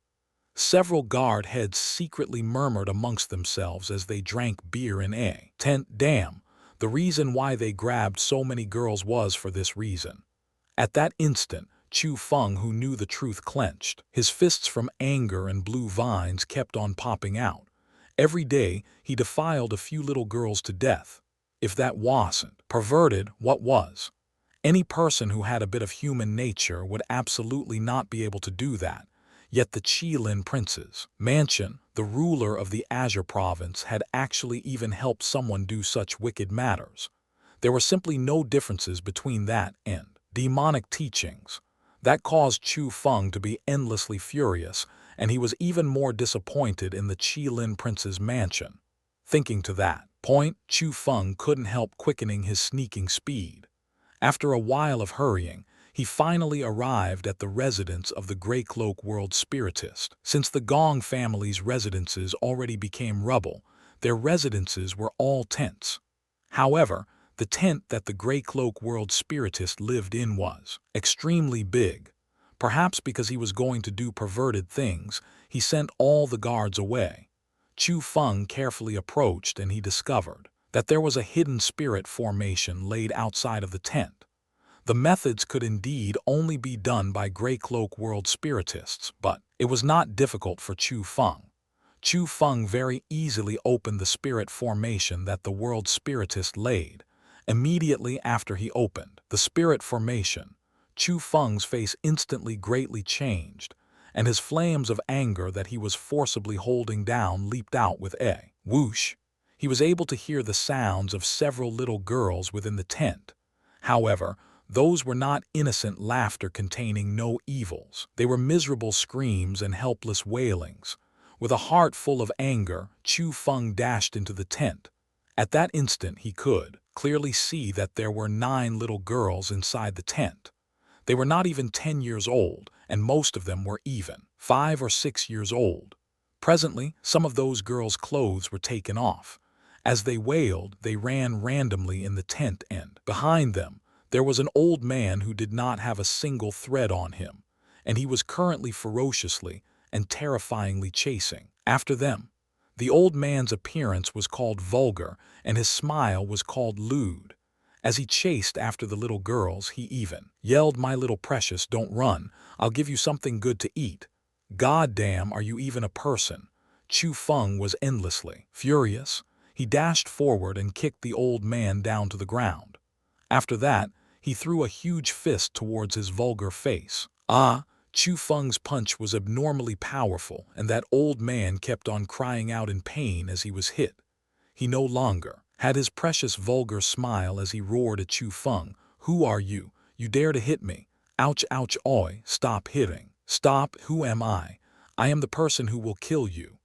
Several guard heads secretly murmured amongst themselves as they drank beer in a tent. Damn, the reason why they grabbed so many girls was for this reason. At that instant, Chu Feng, who knew the truth, clenched his fists from anger and blue vines kept on popping out. Every day, he defiled a few little girls to death. If that wasn't perverted, what was? Any person who had a bit of human nature would absolutely not be able to do that. Yet the Qilin Prince's mansion, the ruler of the Azure province, had actually even helped someone do such wicked matters. There were simply no differences between that and demonic teachings. That caused Chu Feng to be endlessly furious, and he was even more disappointed in the Qilin Prince's mansion. Thinking to that point, Chu Feng couldn't help quickening his sneaking speed. After a while of hurrying, he finally arrived at the residence of the Grey Cloak World spiritist. Since the Gong family's residences already became rubble, their residences were all tents. However, the tent that the Grey Cloak World spiritist lived in was extremely big. Perhaps because he was going to do perverted things, he sent all the guards away. Chu Feng carefully approached and he discovered that there was a hidden spirit formation laid outside of the tent. The methods could indeed only be done by Grey Cloak World spiritists, but it was not difficult for Chu Feng. Chu Feng very easily opened the spirit formation that the world spiritist laid. Immediately after he opened the spirit formation, Chu Feng's face instantly greatly changed, and his flames of anger that he was forcibly holding down leaped out with a whoosh. He was able to hear the sounds of several little girls within the tent. However, those were not innocent laughter containing no evils. They were miserable screams and helpless wailings. With a heart full of anger, Chu Feng dashed into the tent. At that instant he could clearly see that there were 9 little girls inside the tent. They were not even 10 years old, and most of them were even 5 or 6 years old. Presently, some of those girls' clothes were taken off. As they wailed, they ran randomly in the tent, and behind them, there was an old man who did not have a single thread on him, and he was currently ferociously and terrifyingly chasing after them. The old man's appearance was called vulgar, and his smile was called lewd. As he chased after the little girls, he even yelled, "My little precious, don't run. I'll give you something good to eat. God damn, are you even a person?" Chu Feng was endlessly furious. He dashed forward and kicked the old man down to the ground. After that, he threw a huge fist towards his vulgar face. Chu Feng's punch was abnormally powerful, and that old man kept on crying out in pain as he was hit. He no longer had his precious vulgar smile as he roared at Chu Feng. "Who are you? You dare to hit me? Ouch, ouch, oi, stop hitting. Stop, who am I? I am the person who will kill you."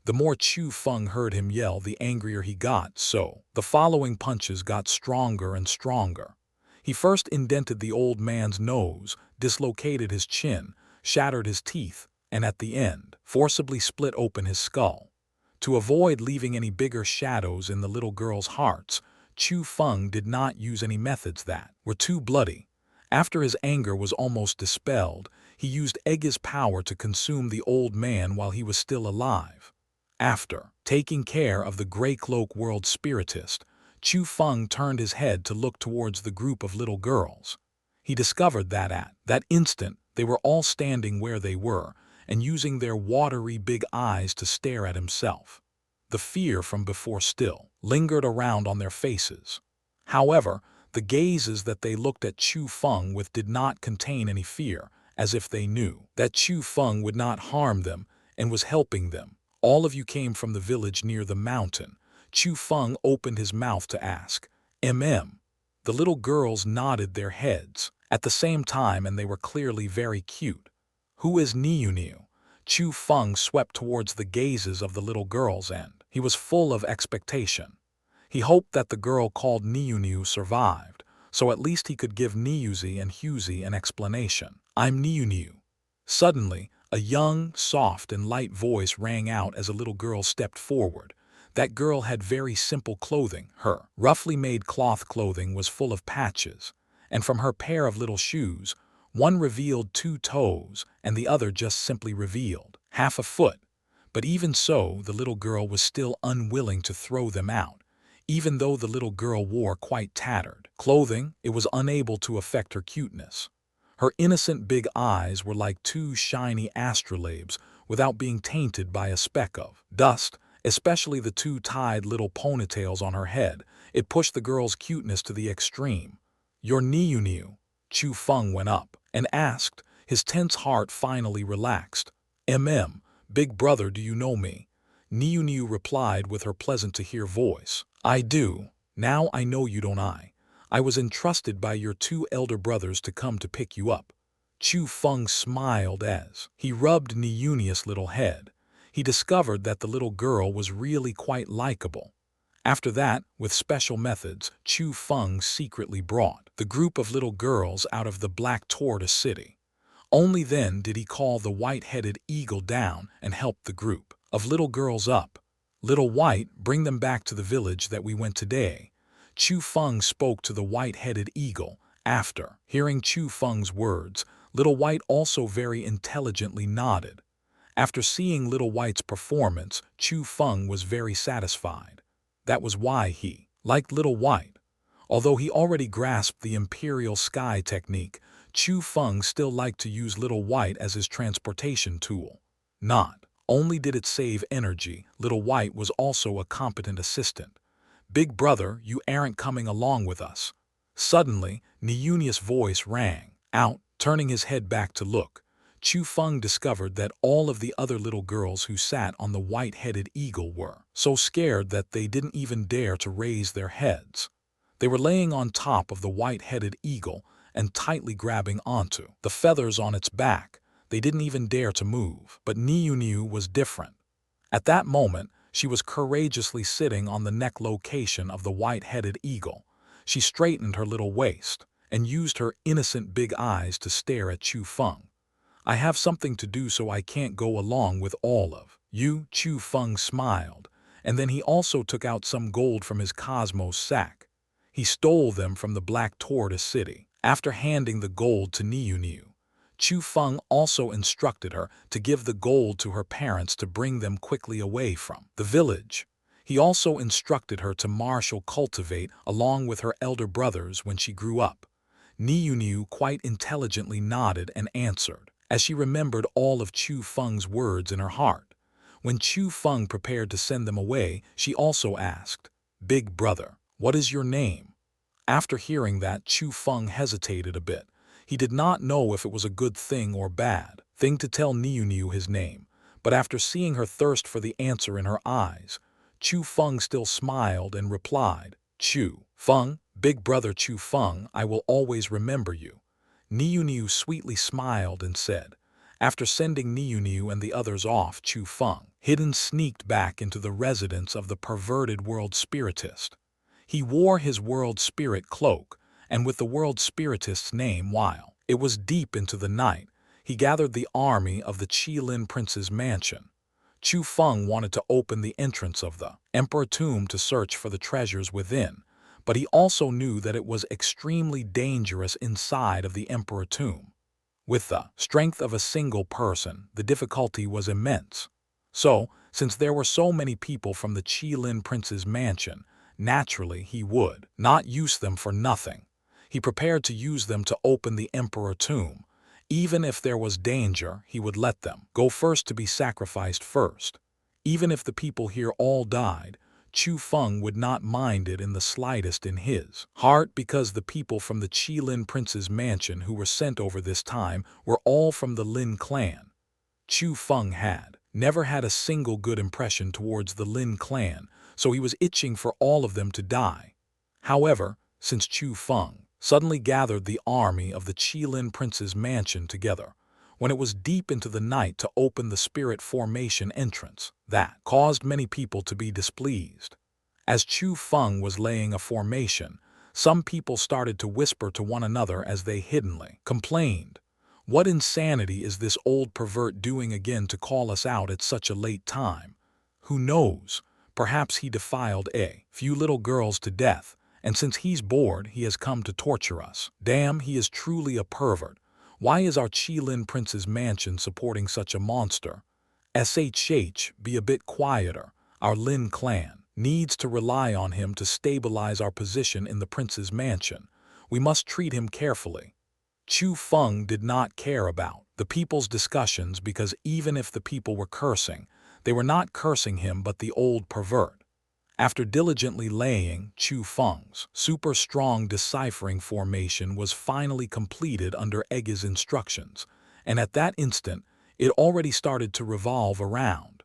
The more Chu Feng heard him yell, the angrier he got, so the following punches got stronger and stronger. He first indented the old man's nose, dislocated his chin, shattered his teeth, and at the end, forcibly split open his skull. To avoid leaving any bigger shadows in the little girls' hearts, Chu Feng did not use any methods that were too bloody. After his anger was almost dispelled, he used Egge's power to consume the old man while he was still alive. After taking care of the Grey Cloak World spiritist, Chu Feng turned his head to look towards the group of little girls. He discovered that at that instant they were all standing where they were and using their watery big eyes to stare at himself. The fear from before still lingered around on their faces. However, the gazes that they looked at Chu Feng with did not contain any fear, as if they knew that Chu Feng would not harm them and was helping them. "All of you came from the village near the mountain." Chu Feng opened his mouth to ask, "Mm." The little girls nodded their heads at the same time, and they were clearly very cute. "Who is Niu?" Chu Feng swept towards the gazes of the little girls, and he was full of expectation. He hoped that the girl called Niu survived, so at least he could give Niuzi and Huzi an explanation. "I'm Niu." Suddenly, a young, soft, and light voice rang out as a little girl stepped forward. That girl had very simple clothing. Her roughly made cloth clothing was full of patches, and from her pair of little shoes, one revealed 2 toes and the other just simply revealed half a foot. But even so, the little girl was still unwilling to throw them out. Even though the little girl wore quite tattered clothing, it was unable to affect her cuteness. Her innocent big eyes were like 2 shiny astrolabes without being tainted by a speck of dust, especially the 2 tied little ponytails on her head. It pushed the girl's cuteness to the extreme. "You're Niu?" Chu Feng went up and asked. His tense heart finally relaxed. Big brother, do you know me?" Niu replied with her pleasant-to-hear voice. "I do. Now I know you, don't I? I was entrusted by your 2 elder brothers to come to pick you up." Chu Feng smiled as he rubbed Niu's little head. He discovered that the little girl was really quite likable. After that, with special methods, Chu Feng secretly brought the group of little girls out of the Black Tortoise City. Only then did he call the white-headed eagle down and help the group of little girls up. "Little White, bring them back to the village that we went today." Chu Feng spoke to the white-headed eagle. After hearing Chu Feng's words, Little White also very intelligently nodded. After seeing Little White's performance, Chu Feng was very satisfied. That was why he liked Little White. Although he already grasped the imperial sky technique, Chu Feng still liked to use Little White as his transportation tool. Not only did it save energy, Little White was also a competent assistant. "Big brother, you aren't coming along with us." Suddenly, Niunia's voice rang out. Turning his head back to look, Chu Feng discovered that all of the other little girls who sat on the white-headed eagle were so scared that they didn't even dare to raise their heads. They were laying on top of the white-headed eagle and tightly grabbing onto the feathers on its back. They didn't even dare to move. But Niu was different. At that moment, she was courageously sitting on the neck location of the white-headed eagle. She straightened her little waist and used her innocent big eyes to stare at Chu Feng. "I have something to do, so I can't go along with all of you." Chu Feng smiled, and then he also took out some gold from his cosmos sack. He stole them from the Black Tortoise City. After handing the gold to Niu, Chu Feng also instructed her to give the gold to her parents to bring them quickly away from the village. He also instructed her to martial cultivate along with her elder brothers when she grew up. Niu quite intelligently nodded and answered, as she remembered all of Chu Feng's words in her heart. When Chu Feng prepared to send them away, she also asked, "Big brother, what is your name?" After hearing that, Chu Feng hesitated a bit. He did not know if it was a good thing or bad thing to tell Niu his name, but after seeing her thirst for the answer in her eyes, Chu Feng still smiled and replied, "Chu Feng, big brother Chu Feng, I will always remember you." Niu sweetly smiled and said. After sending Niu and the others off, Chu Feng sneaked back into the residence of the perverted world spiritist. He wore his world spirit cloak, and with the world spiritist's name, while it was deep into the night, he gathered the army of the Qilin Prince's mansion. Chu Feng wanted to open the entrance of the Emperor Tomb to search for the treasures within, but he also knew that it was extremely dangerous inside of the Emperor Tomb. With the strength of a single person, the difficulty was immense. So, since there were so many people from the Qilin Prince's mansion, naturally he would not use them for nothing. He prepared to use them to open the Emperor Tomb. Even if there was danger, he would let them go first to be sacrificed first. Even if the people here all died, Chu Feng would not mind it in the slightest in his heart, because the people from the Qilin Prince's mansion who were sent over this time were all from the Lin clan. Chu Feng had never had a single good impression towards the Lin clan, so he was itching for all of them to die. However, since Chu Feng suddenly gathered the army of the Qilin Prince's mansion together, when it was deep into the night to open the spirit formation entrance, that caused many people to be displeased. As Chu Feng was laying a formation, some people started to whisper to one another as they hiddenly complained. "What insanity is this old pervert doing again to call us out at such a late time? Who knows? Perhaps he defiled a few little girls to death, and since he's bored, he has come to torture us. Damn, he is truly a pervert. Why is our Qilin Prince's mansion supporting such a monster? Be a bit quieter. Our Lin clan needs to rely on him to stabilize our position in the prince's mansion. We must treat him carefully." Chu Feng did not care about the people's discussions, because even if the people were cursing, they were not cursing him but the old pervert. After diligently laying, Chu Feng's super strong deciphering formation was finally completed under Egge's instructions, and at that instant, it already started to revolve around.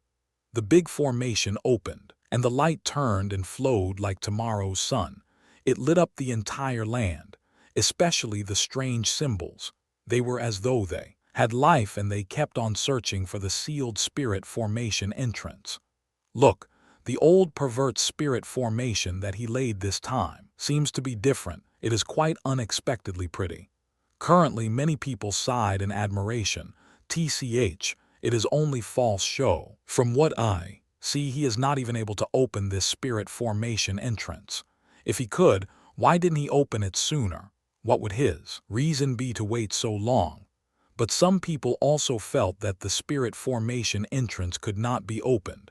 The big formation opened, and the light turned and flowed like tomorrow's sun. It lit up the entire land, especially the strange symbols. They were as though they had life, and they kept on searching for the sealed spirit formation entrance. "Look, the old pervert spirit formation that he laid this time seems to be different. It is quite unexpectedly pretty." Currently, many people sighed in admiration. "Tch, it is only false show. From what I see, he is not even able to open this spirit formation entrance. If he could, why didn't he open it sooner? What would his reason be to wait so long?" But some people also felt that the spirit formation entrance could not be opened.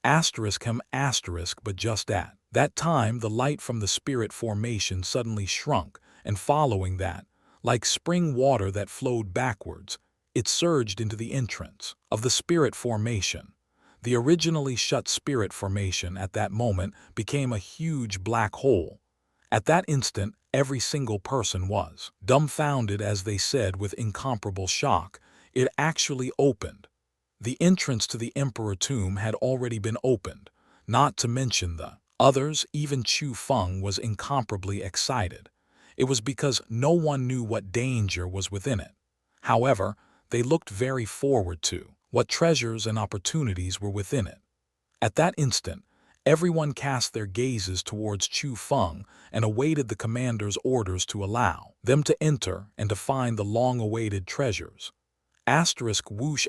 But just at That time, the light from the spirit formation suddenly shrunk, and following that, like spring water that flowed backwards, it surged into the entrance of the spirit formation. The originally shut spirit formation at that moment became a huge black hole. At that instant, every single person was dumbfounded as they said with incomparable shock, it actually opened. The entrance to the Emperor Tomb had already been opened, not to mention the others. Even Chu Feng was incomparably excited. It was because no one knew what danger was within it. However, they looked very forward to what treasures and opportunities were within it. At that instant, everyone cast their gazes towards Chu Feng and awaited the commander's orders to allow them to enter and to find the long-awaited treasures. Whoosh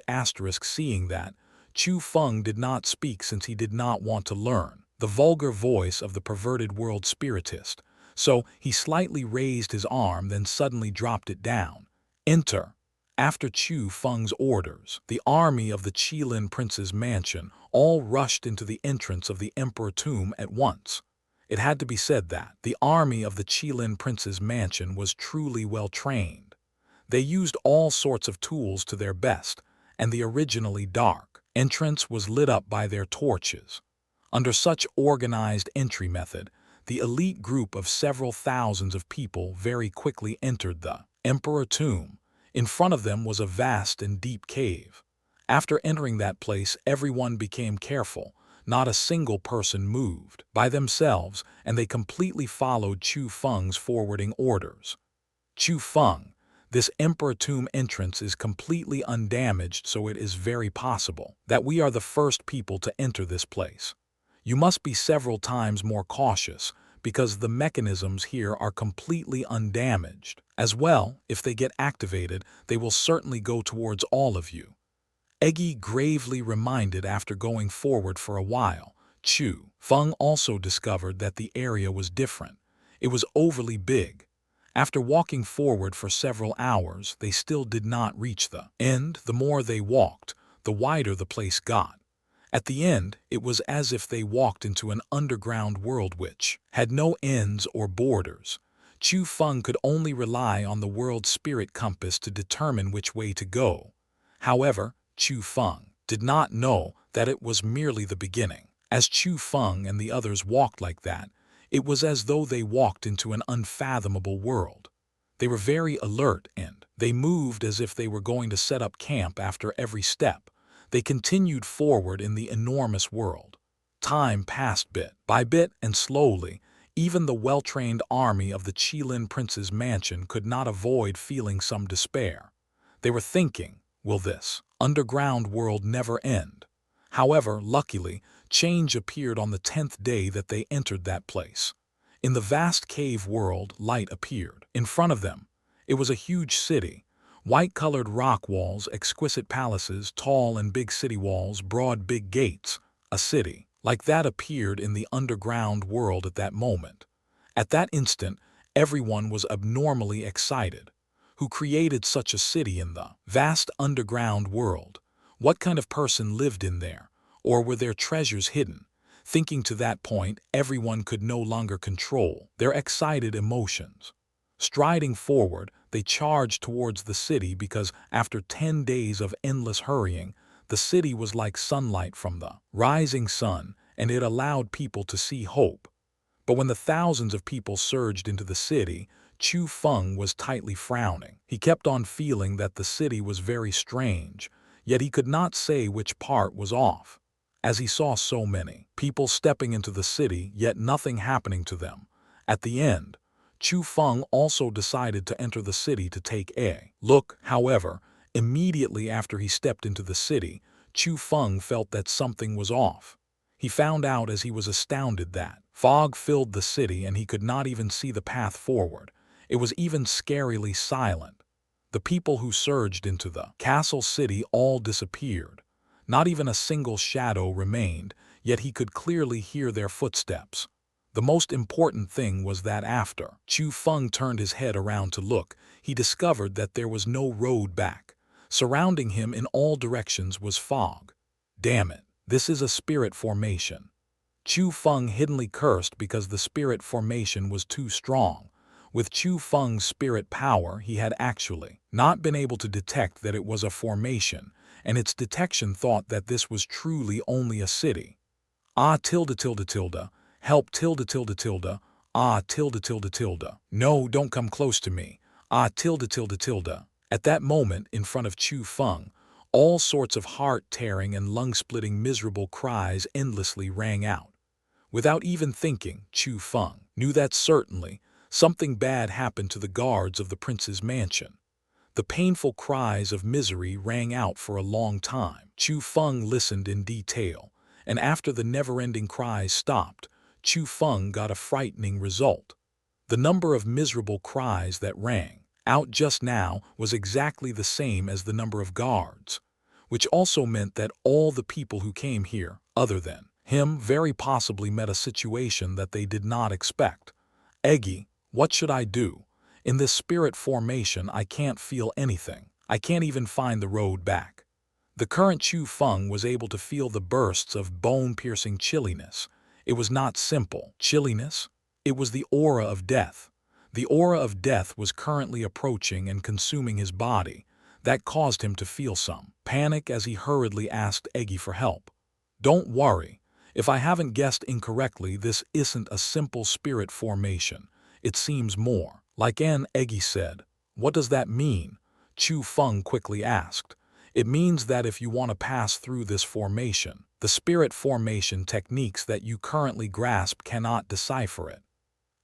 seeing that, Chu Feng did not speak since he did not want to learn the vulgar voice of the perverted world spiritist, so he slightly raised his arm then suddenly dropped it down. Enter. After Chu Feng's orders, the army of the Qilin prince's mansion all rushed into the entrance of the Emperor Tomb at once. It had to be said that the army of the Qilin prince's mansion was truly well trained. They used all sorts of tools to their best, and the originally dark entrance was lit up by their torches. Under such organized entry method, the elite group of several thousands of people very quickly entered the Emperor Tomb. In front of them was a vast and deep cave. After entering that place, everyone became careful. Not a single person moved by themselves, and they completely followed Chu Feng's forwarding orders. Chu Feng, this Emperor Tomb entrance is completely undamaged, so it is very possible that we are the first people to enter this place. You must be several times more cautious, because the mechanisms here are completely undamaged. As well, if they get activated, they will certainly go towards all of you. Eggy gravely reminded. After going forward for a while, Chu Feng also discovered that the area was different. It was overly big. After walking forward for several hours, they still did not reach the end. The more they walked, the wider the place got. At the end, it was as if they walked into an underground world which had no ends or borders. Chu Feng could only rely on the world spirit compass to determine which way to go. However, Chu Feng did not know that it was merely the beginning. As Chu Feng and the others walked like that, it was as though they walked into an unfathomable world. They were very alert and they moved as if they were going to set up camp after every step. They continued forward in the enormous world. Time passed bit by bit and slowly. Even the well-trained army of the Qilin prince's mansion could not avoid feeling some despair. They were thinking, will this underground world never end? However, luckily, change appeared on the 10th day that they entered that place. In the vast cave world, light appeared in front of them. It was a huge city. White-colored rock walls, exquisite palaces, tall and big city walls, broad big gates. A city like that appeared in the underground world at that moment. At that instant, everyone was abnormally excited. Who created such a city in the vast underground world? What kind of person lived in there? Or were there treasures hidden? Thinking to that point, everyone could no longer control their excited emotions. Striding forward, they charged towards the city because after 10 days of endless hurrying, the city was like sunlight from the rising sun, and it allowed people to see hope. But when the thousands of people surged into the city, Chu Feng was tightly frowning. He kept on feeling that the city was very strange, yet he could not say which part was off. As he saw so many people stepping into the city, yet nothing happening to them. At the end, Chu Feng also decided to enter the city to take a look. However, immediately after he stepped into the city, Chu Feng felt that something was off. He found out as he was astounded that fog filled the city and he could not even see the path forward. It was even scarily silent. The people who surged into the castle city all disappeared. Not even a single shadow remained, yet he could clearly hear their footsteps. The most important thing was that after Chu Feng turned his head around to look, he discovered that there was no road back. Surrounding him in all directions was fog. Damn it, this is a spirit formation. Chu Feng hiddenly cursed because the spirit formation was too strong. With Chu Feng's spirit power, he had actually not been able to detect that it was a formation, and its detection thought that this was truly only a city. Ah tilde tilde tilde, help tilde tilde tilde, ah tilde tilde tilde. No, don't come close to me. Ah tilde tilde tilde. At that moment, in front of Chu Feng, all sorts of heart-tearing and lung-splitting miserable cries endlessly rang out. Without even thinking, Chu Feng knew that certainly something bad happened to the guards of the prince's mansion. The painful cries of misery rang out for a long time. Chu Feng listened in detail, and after the never-ending cries stopped, Chu Feng got a frightening result. The number of miserable cries that rang out just now was exactly the same as the number of guards, which also meant that all the people who came here, other than him, very possibly met a situation that they did not expect. Eggy, what should I do? In this spirit formation, I can't feel anything. I can't even find the road back. The current Chu Feng was able to feel the bursts of bone-piercing chilliness. It was not simple chilliness. It was the aura of death. The aura of death was currently approaching and consuming his body. That caused him to feel some panic as he hurriedly asked Eggy for help. Don't worry. If I haven't guessed incorrectly, this isn't a simple spirit formation. It seems more like an, Eggy said. What does that mean? Chu Feng quickly asked. It means that if you want to pass through this formation, the spirit formation techniques that you currently grasp cannot decipher it.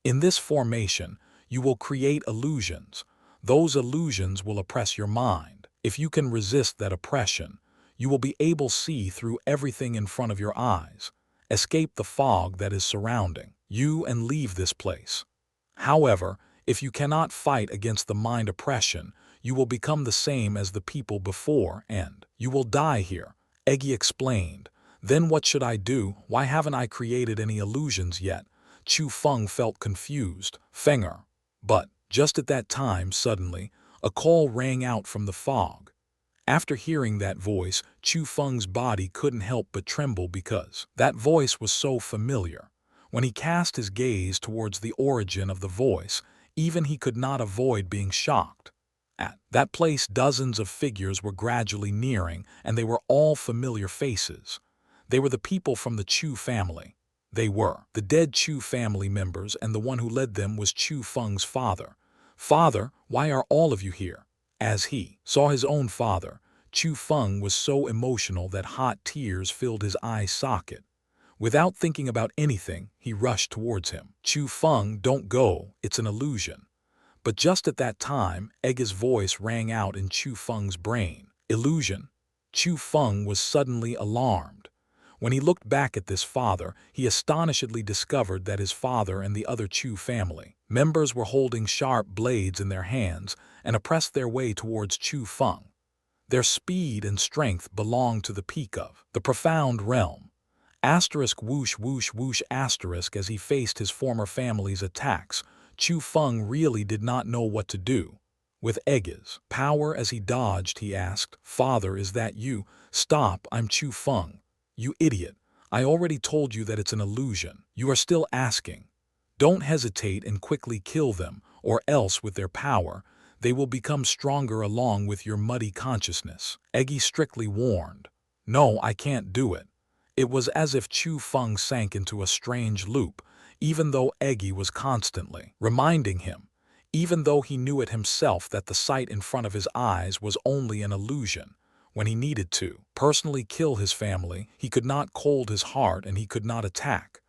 In this formation, you will create illusions. Those illusions will oppress your mind. If you can resist that oppression, you will be able to see through everything in front of your eyes, escape the fog that is surrounding you and leave this place. However, if you cannot fight against the mind oppression, you will become the same as the people before and you will die here, Eggy explained. Then what should I do? Why haven't I created any illusions yet? Chu Feng felt confused. Fenger. But, just at that time, suddenly, a call rang out from the fog. After hearing that voice, Chu Feng's body couldn't help but tremble because that voice was so familiar. When he cast his gaze towards the origin of the voice, even he could not avoid being shocked. At that place, dozens of figures were gradually nearing, and they were all familiar faces. They were the people from the Chu family. They were the dead Chu family members, and the one who led them was Chu Feng's father. Father, why are all of you here? As he saw his own father, Chu Feng was so emotional that hot tears filled his eye socket. Without thinking about anything, he rushed towards him. Chu Feng, don't go, it's an illusion. But just at that time, Eggy's voice rang out in Chu Feng's brain. Illusion. Chu Feng was suddenly alarmed. When he looked back at this father, he astonishedly discovered that his father and the other Chu family members were holding sharp blades in their hands and pressed their way towards Chu Feng. Their speed and strength belonged to the peak of the profound realm. Asterisk whoosh whoosh whoosh asterisk. As he faced his former family's attacks, Chu Feng really did not know what to do. With Eggy's power as he dodged, he asked, Father, is that you? Stop, I'm Chu Feng. You idiot. I already told you that it's an illusion. You are still asking. Don't hesitate and quickly kill them, or else with their power, they will become stronger along with your muddy consciousness. Eggy strictly warned. No, I can't do it. It was as if Chu Feng sank into a strange loop, even though Eggy was constantly reminding him, even though he knew it himself that the sight in front of his eyes was only an illusion. When he needed to personally kill his family, he could not cold his heart and he could not attack.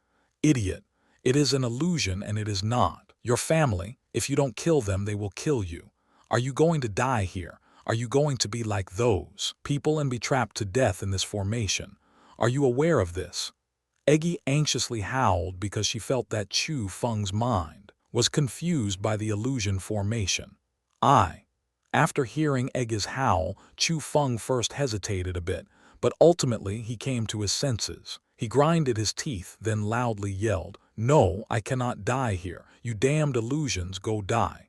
Idiot. It is an illusion and it is not your family. If you don't kill them, they will kill you. Are you going to die here? Are you going to be like those people and be trapped to death in this formation? Are you aware of this? Eggy anxiously howled because she felt that Chu Feng's mind was confused by the illusion formation. After hearing Eggy's howl, Chu Feng first hesitated a bit, but ultimately he came to his senses. He grinded his teeth, then loudly yelled, No, I cannot die here. You damned illusions, go die.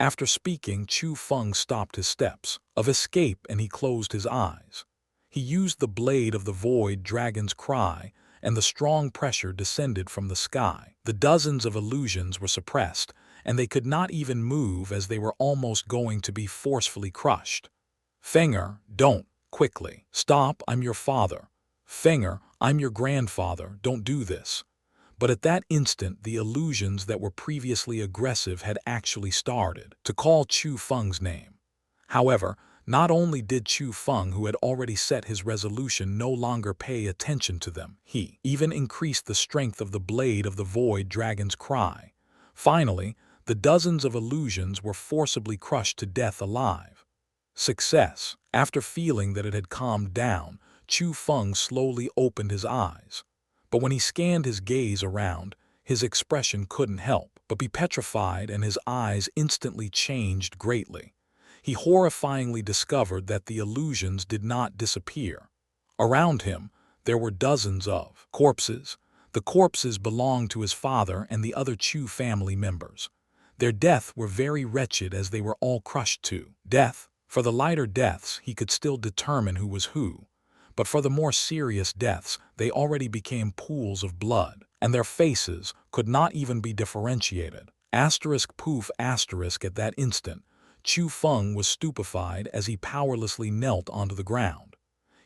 After speaking, Chu Feng stopped his steps of escape and he closed his eyes. He used the blade of the void dragon's cry, and the strong pressure descended from the sky. The dozens of illusions were suppressed, and they could not even move as they were almost going to be forcefully crushed. Fenger, don't, quickly. Stop, I'm your father. Fenger, I'm your grandfather, don't do this. But at that instant, the illusions that were previously aggressive had actually started to call Chu Feng's name. However, not only did Chu Feng, who had already set his resolution, no longer pay attention to them, he even increased the strength of the blade of the void dragon's cry. Finally, the dozens of illusions were forcibly crushed to death alive. Success. After feeling that it had calmed down, Chu Feng slowly opened his eyes. But when he scanned his gaze around, his expression couldn't help but be petrified, and his eyes instantly changed greatly. He horrifyingly discovered that the illusions did not disappear. Around him, there were dozens of corpses. The corpses belonged to his father and the other Chu family members. Their deaths were very wretched as they were all crushed to death. For the lighter deaths, he could still determine who was who. But for the more serious deaths, they already became pools of blood, and their faces could not even be differentiated. Asterisk poof asterisk. At that instant, Chu Feng was stupefied as he powerlessly knelt onto the ground.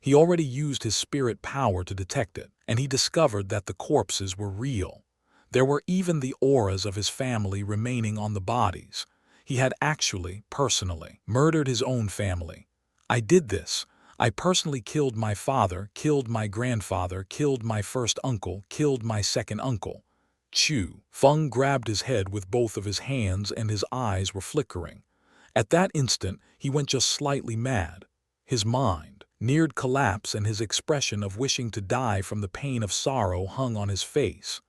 He already used his spirit power to detect it, and he discovered that the corpses were real. There were even the auras of his family remaining on the bodies. He had actually, personally, murdered his own family. I did this. I personally killed my father, killed my grandfather, killed my first uncle, killed my second uncle. Chu Feng grabbed his head with both of his hands and his eyes were flickering. At that instant, he went just slightly mad. His mind neared collapse, and his expression of wishing to die from the pain of sorrow hung on his face.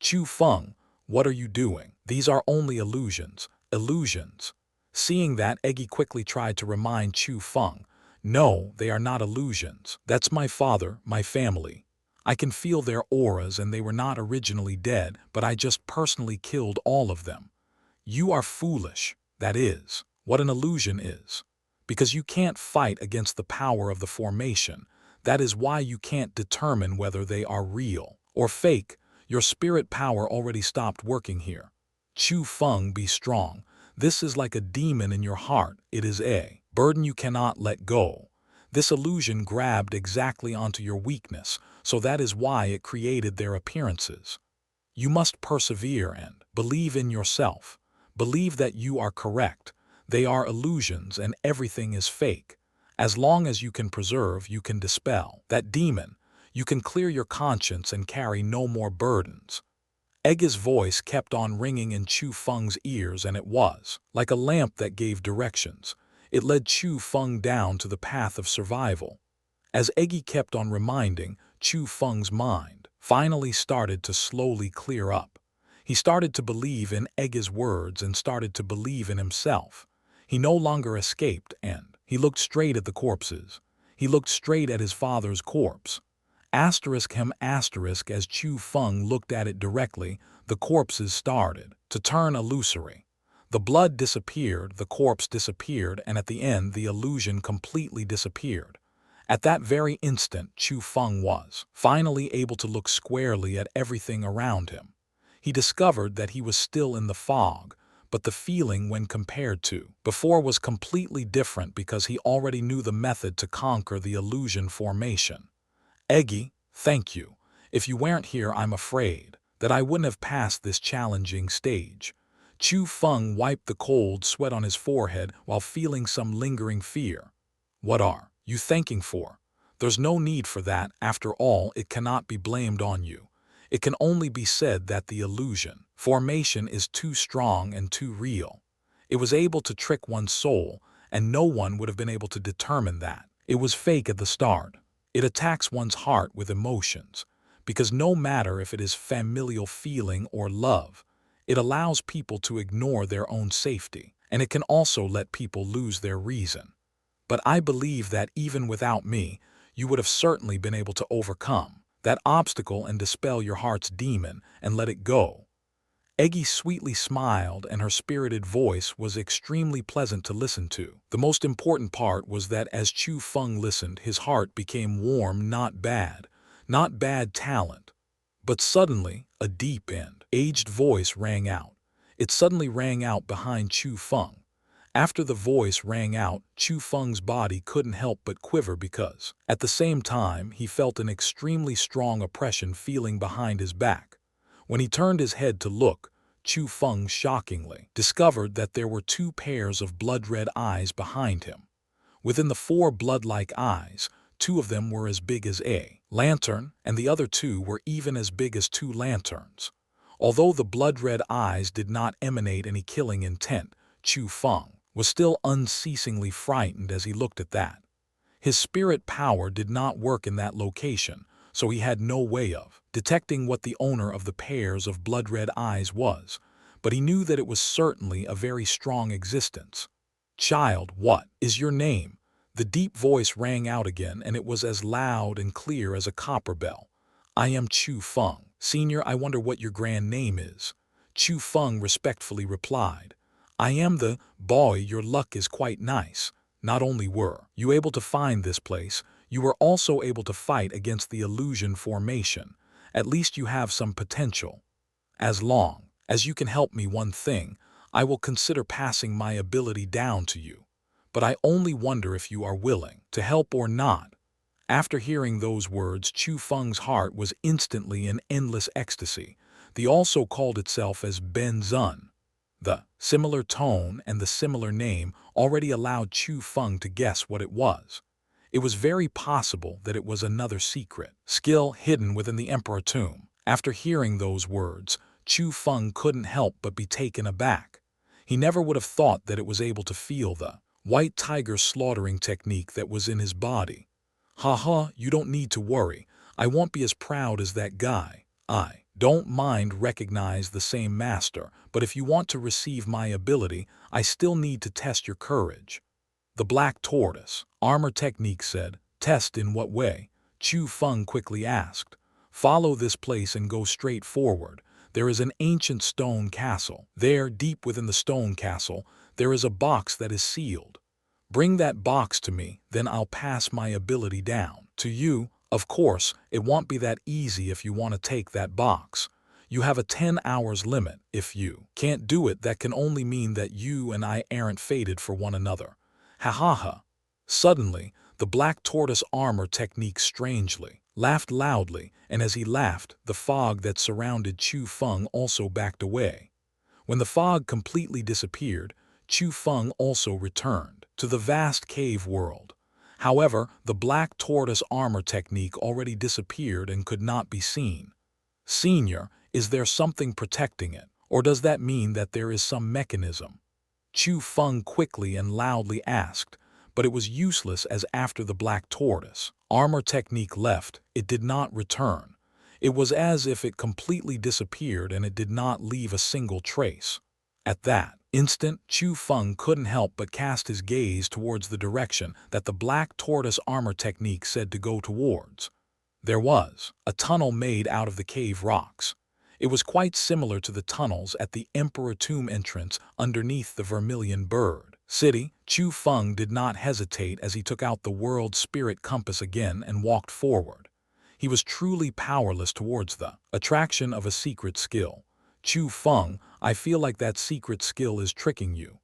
Chu Feng, what are you doing? These are only illusions. Illusions. Seeing that, Eggy quickly tried to remind Chu Feng, no, they are not illusions. That's my father, my family. I can feel their auras, and they were not originally dead, but I just personally killed all of them. You are foolish. That is what an illusion is. Because you can't fight against the power of the formation. That is why you can't determine whether they are real or fake. Your spirit power already stopped working here. Chu Feng, be strong. This is like a demon in your heart. It is a burden you cannot let go. This illusion grabbed exactly onto your weakness, so that is why it created their appearances. You must persevere and believe in yourself. Believe that you are correct. They are illusions and everything is fake. As long as you can preserve, you can dispel that demon. You can clear your conscience and carry no more burdens. Eggy's voice kept on ringing in Chu Feng's ears, and it was like a lamp that gave directions. It led Chu Feng down to the path of survival. As Eggy kept on reminding, Chu Feng's mind finally started to slowly clear up. He started to believe in Eggy's words and started to believe in himself. He no longer escaped, and he looked straight at the corpses. He looked straight at his father's corpse. Asterisk him asterisk. As Chu Feng looked at it directly, the corpses started to turn illusory. The blood disappeared, the corpse disappeared, and at the end the illusion completely disappeared. At that very instant, Chu Feng was finally able to look squarely at everything around him. He discovered that he was still in the fog, but the feeling when compared to before was completely different because he already knew the method to conquer the illusion formation. Eggy, thank you. If you weren't here, I'm afraid that I wouldn't have passed this challenging stage. Chu Feng wiped the cold sweat on his forehead while feeling some lingering fear. What are you thanking for? There's no need for that. After all, it cannot be blamed on you. It can only be said that the illusion formation is too strong and too real. It was able to trick one's soul, and no one would have been able to determine that it was fake at the start. It attacks one's heart with emotions, because no matter if it is familial feeling or love, it allows people to ignore their own safety, and it can also let people lose their reason. But I believe that even without me, you would have certainly been able to overcome that obstacle and dispel your heart's demon and let it go. Eggy sweetly smiled, and her spirited voice was extremely pleasant to listen to. The most important part was that as Chu Feng listened, his heart became warm, not bad talent, But suddenly, a deep and aged voice rang out. It suddenly rang out behind Chu Feng. After the voice rang out, Chu Feng's body couldn't help but quiver because, at the same time, he felt an extremely strong oppression feeling behind his back. When he turned his head to look, Chu Feng shockingly discovered that there were two pairs of blood-red eyes behind him. Within the four blood-like eyes, two of them were as big as a lantern, and the other two were even as big as two lanterns. Although the blood-red eyes did not emanate any killing intent, Chu Feng was still unceasingly frightened as he looked at that. His spirit power did not work in that location, so he had no way of detecting what the owner of the pairs of blood-red eyes was, but he knew that it was certainly a very strong existence. "Child, what is your name?" The deep voice rang out again, and it was as loud and clear as a copper bell. "I am Chu Feng. Senior, I wonder what your grand name is." Chu Feng respectfully replied, "I am the boy. Your luck is quite nice. Not only were you able to find this place, you were also able to fight against the illusion formation. At least you have some potential. As long as you can help me one thing, I will consider passing my ability down to you. But I only wonder if you are willing to help or not." After hearing those words, Chu Feng's heart was instantly in endless ecstasy. The also called itself as Ben Zun. The similar tone and the similar name already allowed Chu Feng to guess what it was. It was very possible that it was another secret skill hidden within the Emperor tomb. After hearing those words, Chu Feng couldn't help but be taken aback. He never would have thought that it was able to feel the white tiger slaughtering technique that was in his body. "Haha, you don't need to worry. I won't be as proud as that guy. I don't mind recognize the same master, but if you want to receive my ability, I still need to test your courage." The black tortoise armor technique said. "Test in what way?" Chu Feng quickly asked. "Follow this place and go straight forward. There is an ancient stone castle. There, deep within the stone castle, there is a box that is sealed. Bring that box to me, then I'll pass my ability down to you. Of course, it won't be that easy if you want to take that box. You have a 10 hours limit. If you can't do it, that can only mean that you and I aren't fated for one another." Ha ha ha. Suddenly, the black tortoise armor technique strangely laughed loudly, and as he laughed, the fog that surrounded Chu Feng also backed away. When the fog completely disappeared, Chu Feng also returned to the vast cave world. However, the black tortoise armor technique already disappeared and could not be seen. "Senior, is there something protecting it, or does that mean that there is some mechanism?" Chu Feng quickly and loudly asked, but it was useless as after the black tortoise armor technique left, it did not return. It was as if it completely disappeared and it did not leave a single trace. At that instant, Chu Feng couldn't help but cast his gaze towards the direction that the black tortoise armor technique said to go towards. There was a tunnel made out of the cave rocks. It was quite similar to the tunnels at the Emperor Tomb entrance underneath the Vermilion Bird City. Chu Feng did not hesitate as he took out the World Spirit Compass again and walked forward. He was truly powerless towards the attraction of a secret skill. "Chu Feng, I feel like that secret skill is tricking you."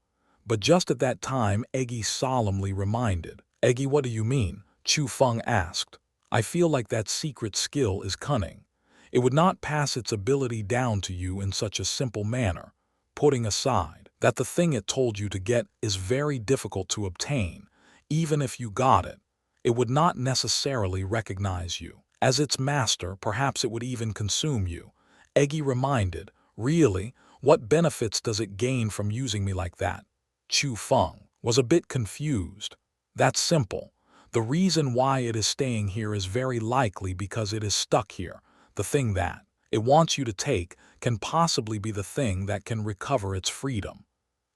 But just at that time, Eggy solemnly reminded. "Eggy, what do you mean?" Chu Feng asked. "I feel like that secret skill is cunning. It would not pass its ability down to you in such a simple manner, putting aside that the thing it told you to get is very difficult to obtain. Even if you got it, it would not necessarily recognize you as its master. Perhaps it would even consume you." Eggy reminded. "Really? What benefits does it gain from using me like that?" Chu Feng was a bit confused. "That's simple. The reason why it is staying here is very likely because it is stuck here. The thing that it wants you to take can possibly be the thing that can recover its freedom.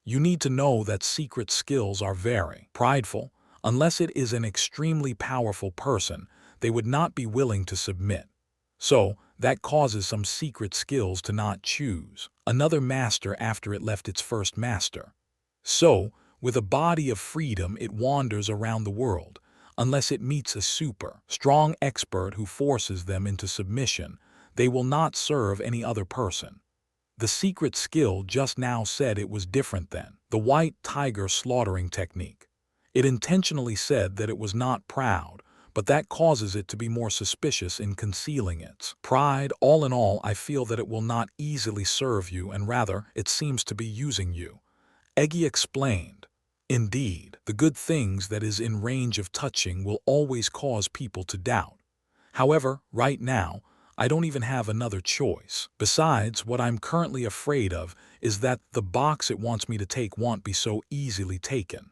You need to know that secret skills are very prideful. Unless it is an extremely powerful person, they would not be willing to submit. So, that causes some secret skills to not choose another master after it left its first master. So, with a body of freedom, it wanders around the world, unless it meets a super strong expert who forces them into submission. They will not serve any other person. The secret skill just now said it was different than the white tiger slaughtering technique. It intentionally said that it was not proud, but that causes it to be more suspicious in concealing its pride. All in all, I feel that it will not easily serve you, and rather, it seems to be using you. Eggy explained. Indeed, the good things that is in range of touching will always cause people to doubt. However, right now, I don't even have another choice. Besides, what I'm currently afraid of is that the box it wants me to take won't be so easily taken.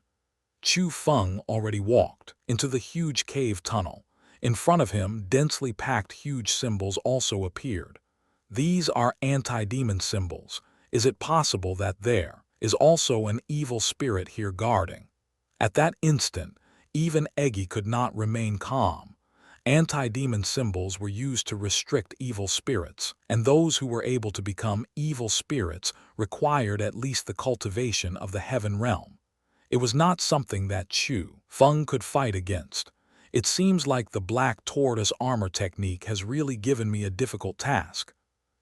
Chu Feng already walked into the huge cave tunnel. In front of him, densely packed huge symbols also appeared. These are anti-demon symbols. Is it possible that there is also an evil spirit here guarding? At that instant, even Eggy could not remain calm. Anti-demon symbols were used to restrict evil spirits, and those who were able to become evil spirits required at least the cultivation of the heaven realm. It was not something that Chu Feng could fight against. It seems like the black tortoise armor technique has really given me a difficult task.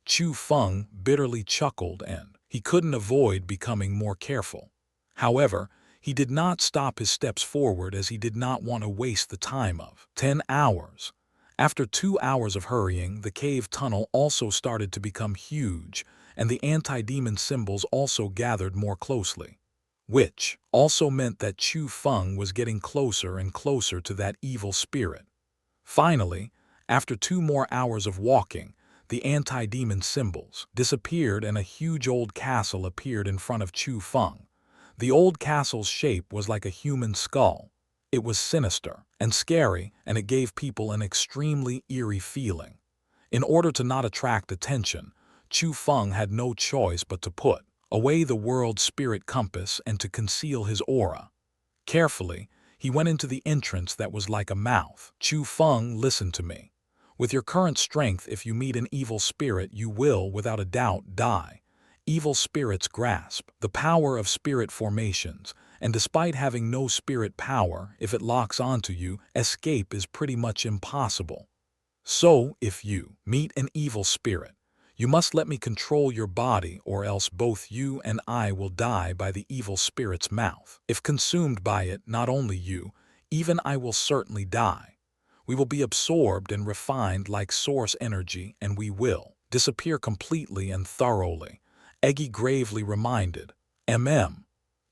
Chu Feng bitterly chuckled, and he couldn't avoid becoming more careful. However, he did not stop his steps forward, as he did not want to waste the time of 10 hours. After 2 hours of hurrying, the cave tunnel also started to become huge, and the anti-demon symbols also gathered more closely, which also meant that Chu Feng was getting closer and closer to that evil spirit. Finally, after 2 more hours of walking, the anti-demon symbols disappeared and a huge old castle appeared in front of Chu Feng. The old castle's shape was like a human skull. It was sinister and scary, and it gave people an extremely eerie feeling. In order to not attract attention, Chu Feng had no choice but to put away the world's spirit compass and to conceal his aura. Carefully, he went into the entrance that was like a mouth. Chu Feng, listen to me. With your current strength, if you meet an evil spirit, you will, without a doubt, die. Evil spirits grasp the power of spirit formations, and despite having no spirit power, if it locks onto you, escape is pretty much impossible. So, if you meet an evil spirit, you must let me control your body, or else both you and I will die by the evil spirit's mouth. If consumed by it, not only you, even I will certainly die. We will be absorbed and refined like source energy, and we will disappear completely and thoroughly. Eggy gravely reminded.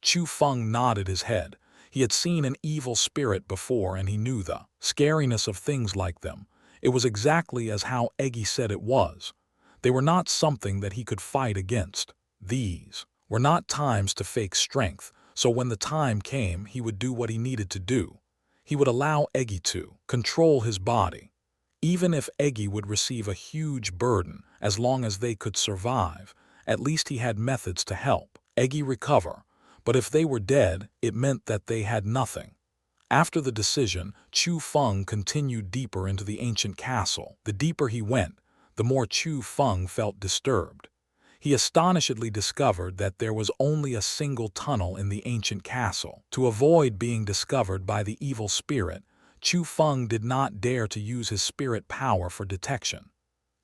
Chu Feng nodded his head. He had seen an evil spirit before, and he knew the scariness of things like them. It was exactly as how Eggy said it was. They were not something that he could fight against. These were not times to fake strength, so when the time came, he would do what he needed to do. He would allow Eggy to control his body. Even if Eggy would receive a huge burden, as long as they could survive, at least he had methods to help Eggy recover. But if they were dead, it meant that they had nothing. After the decision, Chu Feng continued deeper into the ancient castle. The deeper he went, the more Chu Feng felt disturbed. He astonishedly discovered that there was only a single tunnel in the ancient castle. To avoid being discovered by the evil spirit, Chu Feng did not dare to use his spirit power for detection.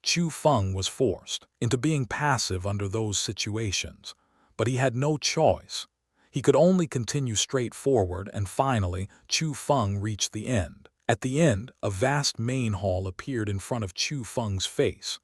Chu Feng was forced into being passive under those situations, but he had no choice. He could only continue straight forward, and finally, Chu Feng reached the end. At the end, a vast main hall appeared in front of Chu Feng's face.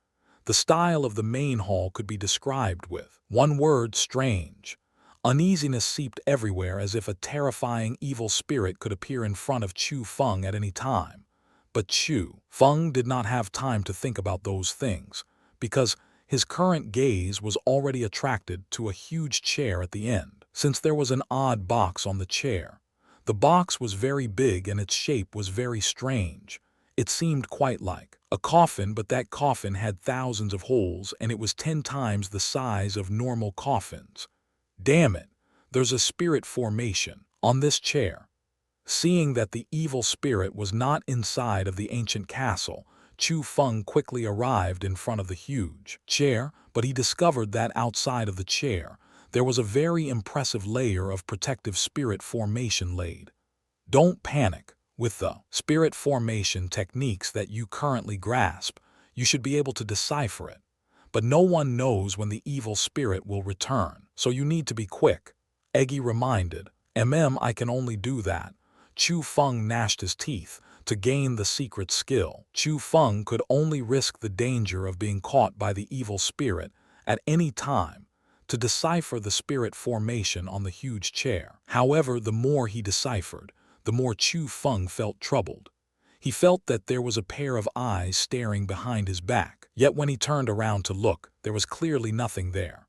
The style of the main hall could be described with one word: strange. Uneasiness seeped everywhere, as if a terrifying evil spirit could appear in front of Chu Feng at any time. But Chu Feng did not have time to think about those things, because his current gaze was already attracted to a huge chair at the end. Since there was an odd box on the chair, the box was very big and its shape was very strange. It seemed quite like a coffin, but that coffin had thousands of holes, and it was 10 times the size of normal coffins. Damn it, there's a spirit formation on this chair. Seeing that the evil spirit was not inside of the ancient castle, Chu Feng quickly arrived in front of the huge chair, but he discovered that outside of the chair, there was a very impressive layer of protective spirit formation laid. Don't panic. With the spirit formation techniques that you currently grasp, You should be able to decipher it. But no one knows when the evil spirit will return, so you need to be quick. Eggy reminded. I can only do that. Chu Feng gnashed his teeth. To gain the secret skill, Chu Feng could only risk the danger of being caught by the evil spirit at any time to decipher the spirit formation on the huge chair. However, the more he deciphered, the more Chu Feng felt troubled. He felt that there was a pair of eyes staring behind his back, yet when he turned around to look, there was clearly nothing there.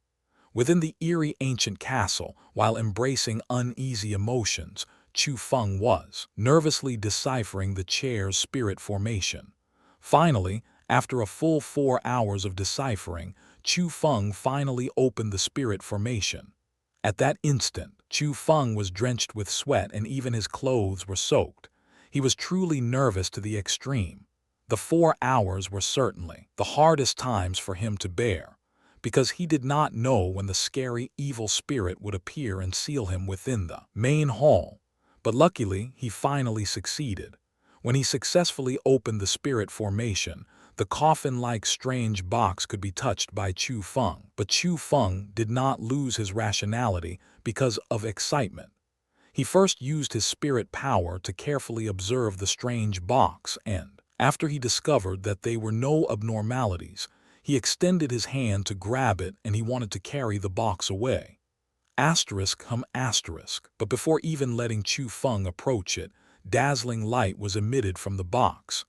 Within the eerie ancient castle, while embracing uneasy emotions, Chu Feng was nervously deciphering the chair's spirit formation. Finally, after a full 4 hours of deciphering, Chu Feng finally opened the spirit formation. At that instant, Chu Feng was drenched with sweat and even his clothes were soaked. He was truly nervous to the extreme. The 4 hours were certainly the hardest times for him to bear, because he did not know when the scary evil spirit would appear and seal him within the main hall. But luckily, he finally succeeded. When he successfully opened the spirit formation, the coffin-like strange box could be touched by Chu Feng. But Chu Feng did not lose his rationality because of excitement. He first used his spirit power to carefully observe the strange box and, after he discovered that they were no abnormalities, he extended his hand to grab it and he wanted to carry the box away. But before even letting Chu Feng approach it, dazzling light was emitted from the box.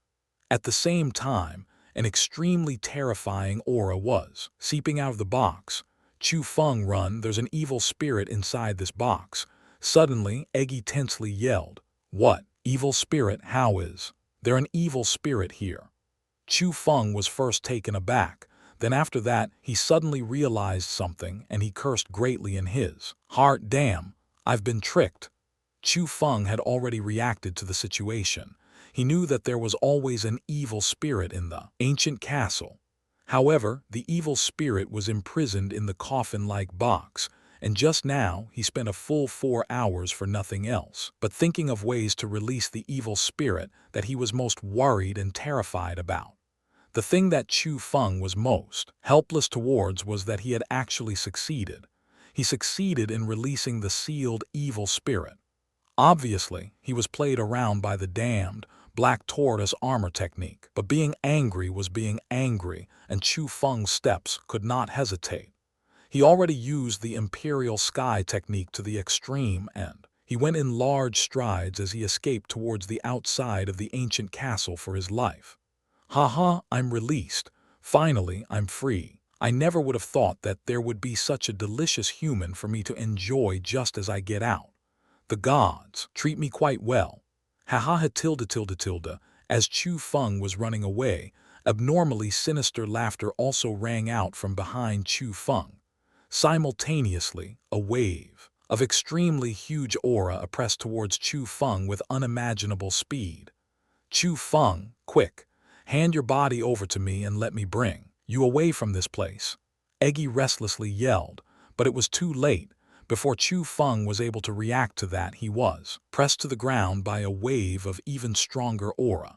At the same time, an extremely terrifying aura was seeping out of the box. Chu Feng, run, there's an evil spirit inside this box. Suddenly, Eggy tensely yelled. What? Evil spirit? How is there an evil spirit here? Chu Feng was first taken aback. Then after that, he suddenly realized something and he cursed greatly in his heart. Damn, I've been tricked. Chu Feng had already reacted to the situation. He knew that there was always an evil spirit in the ancient castle. However, the evil spirit was imprisoned in the coffin-like box, and just now he spent a full 4 hours for nothing else but thinking of ways to release the evil spirit that he was most worried and terrified about. The thing that Chu Feng was most helpless towards was that he had actually succeeded. He succeeded in releasing the sealed evil spirit. Obviously, he was played around by the damned black tortoise armor technique, but being angry was being angry, and Chu Feng's steps could not hesitate. He already used the Imperial Sky technique to the extreme, and he went in large strides as he escaped towards the outside of the ancient castle for his life. Haha, I'm released. Finally, I'm free. I never would have thought that there would be such a delicious human for me to enjoy just as I get out. The gods treat me quite well. Haha tilde. As Chu Feng was running away, abnormally sinister laughter also rang out from behind Chu Feng. Simultaneously, a wave of extremely huge aura pressed towards Chu Feng with unimaginable speed. Chu Feng, quick! Hand your body over to me and let me bring you away from this place. Eggy restlessly yelled, but it was too late. Before Chu Feng was able to react to that, he was pressed to the ground by a wave of even stronger aura.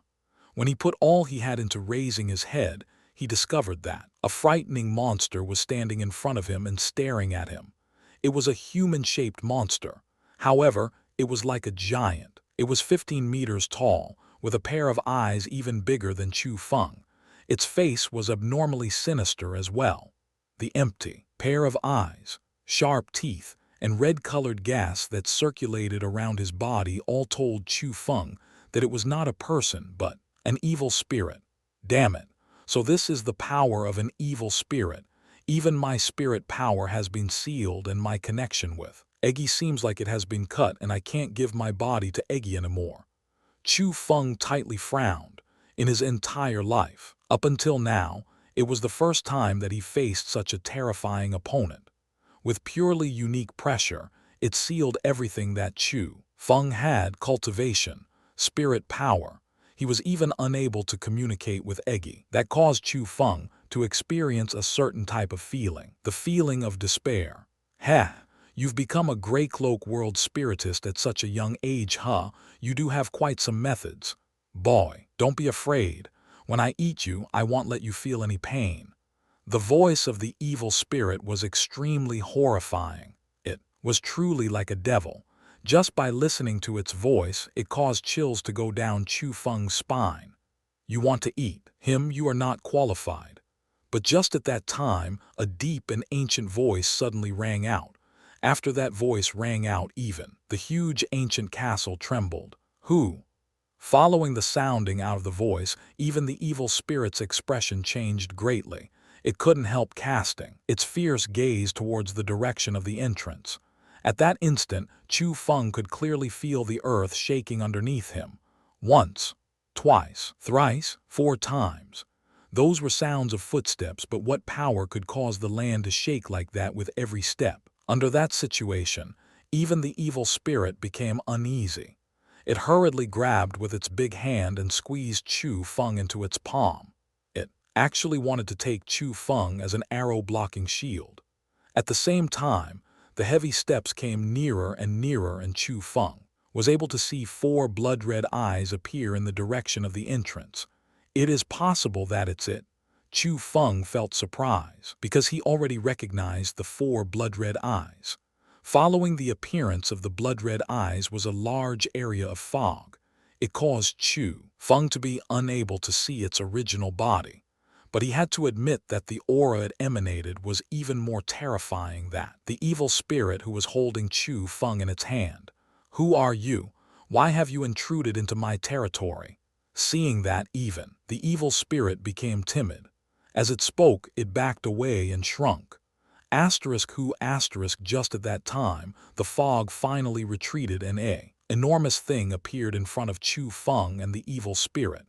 When he put all he had into raising his head, he discovered that a frightening monster was standing in front of him and staring at him. It was a human-shaped monster. However, it was like a giant. It was 15 meters tall, with a pair of eyes even bigger than Chu Feng. Its face was abnormally sinister as well. The empty pair of eyes, sharp teeth, and red-colored gas that circulated around his body all told Chu Feng that it was not a person but an evil spirit. Damn it. So this is the power of an evil spirit. Even my spirit power has been sealed, and my connection with Eggy seems like it has been cut, and I can't give my body to Eggy anymore. Chu Feng tightly frowned. In his entire life, up until now, it was the first time that he faced such a terrifying opponent. With purely unique pressure, it sealed everything that Chu Feng had: cultivation, spirit power. He was even unable to communicate with Eggy. That caused Chu Feng to experience a certain type of feeling, the feeling of despair. Heh, you've become a Grey Cloak world spiritist at such a young age, huh? You do have quite some methods. Boy, don't be afraid. When I eat you, I won't let you feel any pain." The voice of the evil spirit was extremely horrifying. It was truly like a devil. Just by listening to its voice, it caused chills to go down Chu Feng's spine. "You want to eat him, you are not qualified." But just at that time, a deep and ancient voice suddenly rang out. After that voice rang out even, the huge ancient castle trembled. "Who?" Following the sounding out of the voice, even the evil spirit's expression changed greatly. It couldn't help casting its fierce gaze towards the direction of the entrance. At that instant, Chu Feng could clearly feel the earth shaking underneath him. Once, twice, thrice, 4 times. Those were sounds of footsteps, but what power could cause the land to shake like that with every step? Under that situation, even the evil spirit became uneasy. It hurriedly grabbed with its big hand and squeezed Chu Feng into its palm. It actually wanted to take Chu Feng as an arrow-blocking shield. At the same time, the heavy steps came nearer and nearer, and Chu Feng was able to see 4 blood-red eyes appear in the direction of the entrance. It is possible that it's it. Chu Feng felt surprise because he already recognized the 4 blood-red eyes. Following the appearance of the blood-red eyes was a large area of fog. It caused Chu Feng to be unable to see its original body. But he had to admit that the aura it emanated was even more terrifying than the evil spirit who was holding Chu Feng in its hand. "Who are you? Why have you intruded into my territory?" Seeing that even, the evil spirit became timid. As it spoke, it backed away and shrunk. Just at that time, the fog finally retreated and a enormous thing appeared in front of Chu Feng and the evil spirit.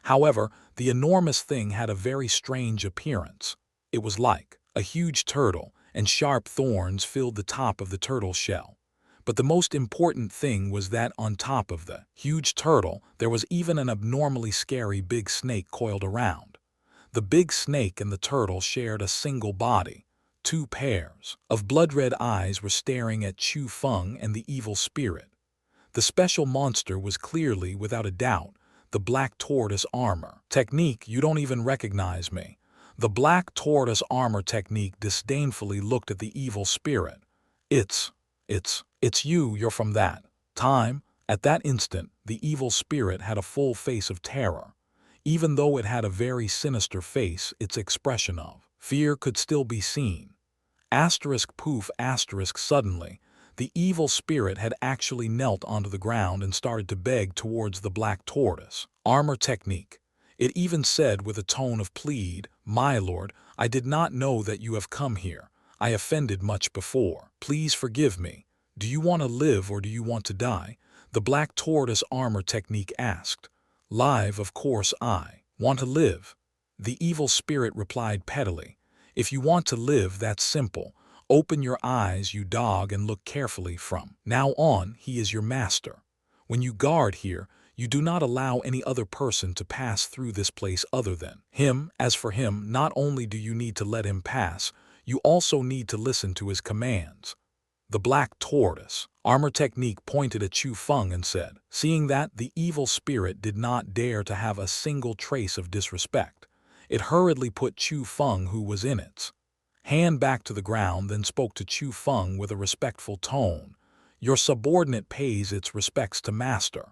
However, the enormous thing had a very strange appearance. It was like a huge turtle, and sharp thorns filled the top of the turtle shell. But the most important thing was that on top of the huge turtle, there was even an abnormally scary big snake coiled around. The big snake and the turtle shared a single body. 2 pairs of blood-red eyes were staring at Chu Feng and the evil spirit. The special monster was clearly, without a doubt, the black tortoise armor technique. "You don't even recognize me." The black tortoise armor technique disdainfully looked at the evil spirit. It's you, you're from that time." At that instant, the evil spirit had a full face of terror. Even though it had a very sinister face, its expression of fear could still be seen. Poof. Suddenly, the evil spirit had actually knelt onto the ground and started to beg towards the black tortoise armor technique. It even said with a tone of plead, "My lord, I did not know that you have come here. I offended much before. Please forgive me. Do you want to live or do you want to die?" The black tortoise armor technique asked. "Live, of course. I want to live." The evil spirit replied pettily, "If you want to live, that's simple. Open your eyes, you dog, and look carefully. From now on, he is your master. When you guard here, you do not allow any other person to pass through this place other than him. As for him, not only do you need to let him pass, you also need to listen to his commands." The black tortoise armor technique pointed at Chu Feng and said, seeing that the evil spirit did not dare to have a single trace of disrespect. It hurriedly put Chu Feng, who was in its hand, back to the ground, then spoke to Chu Feng with a respectful tone. "Your subordinate pays its respects to master."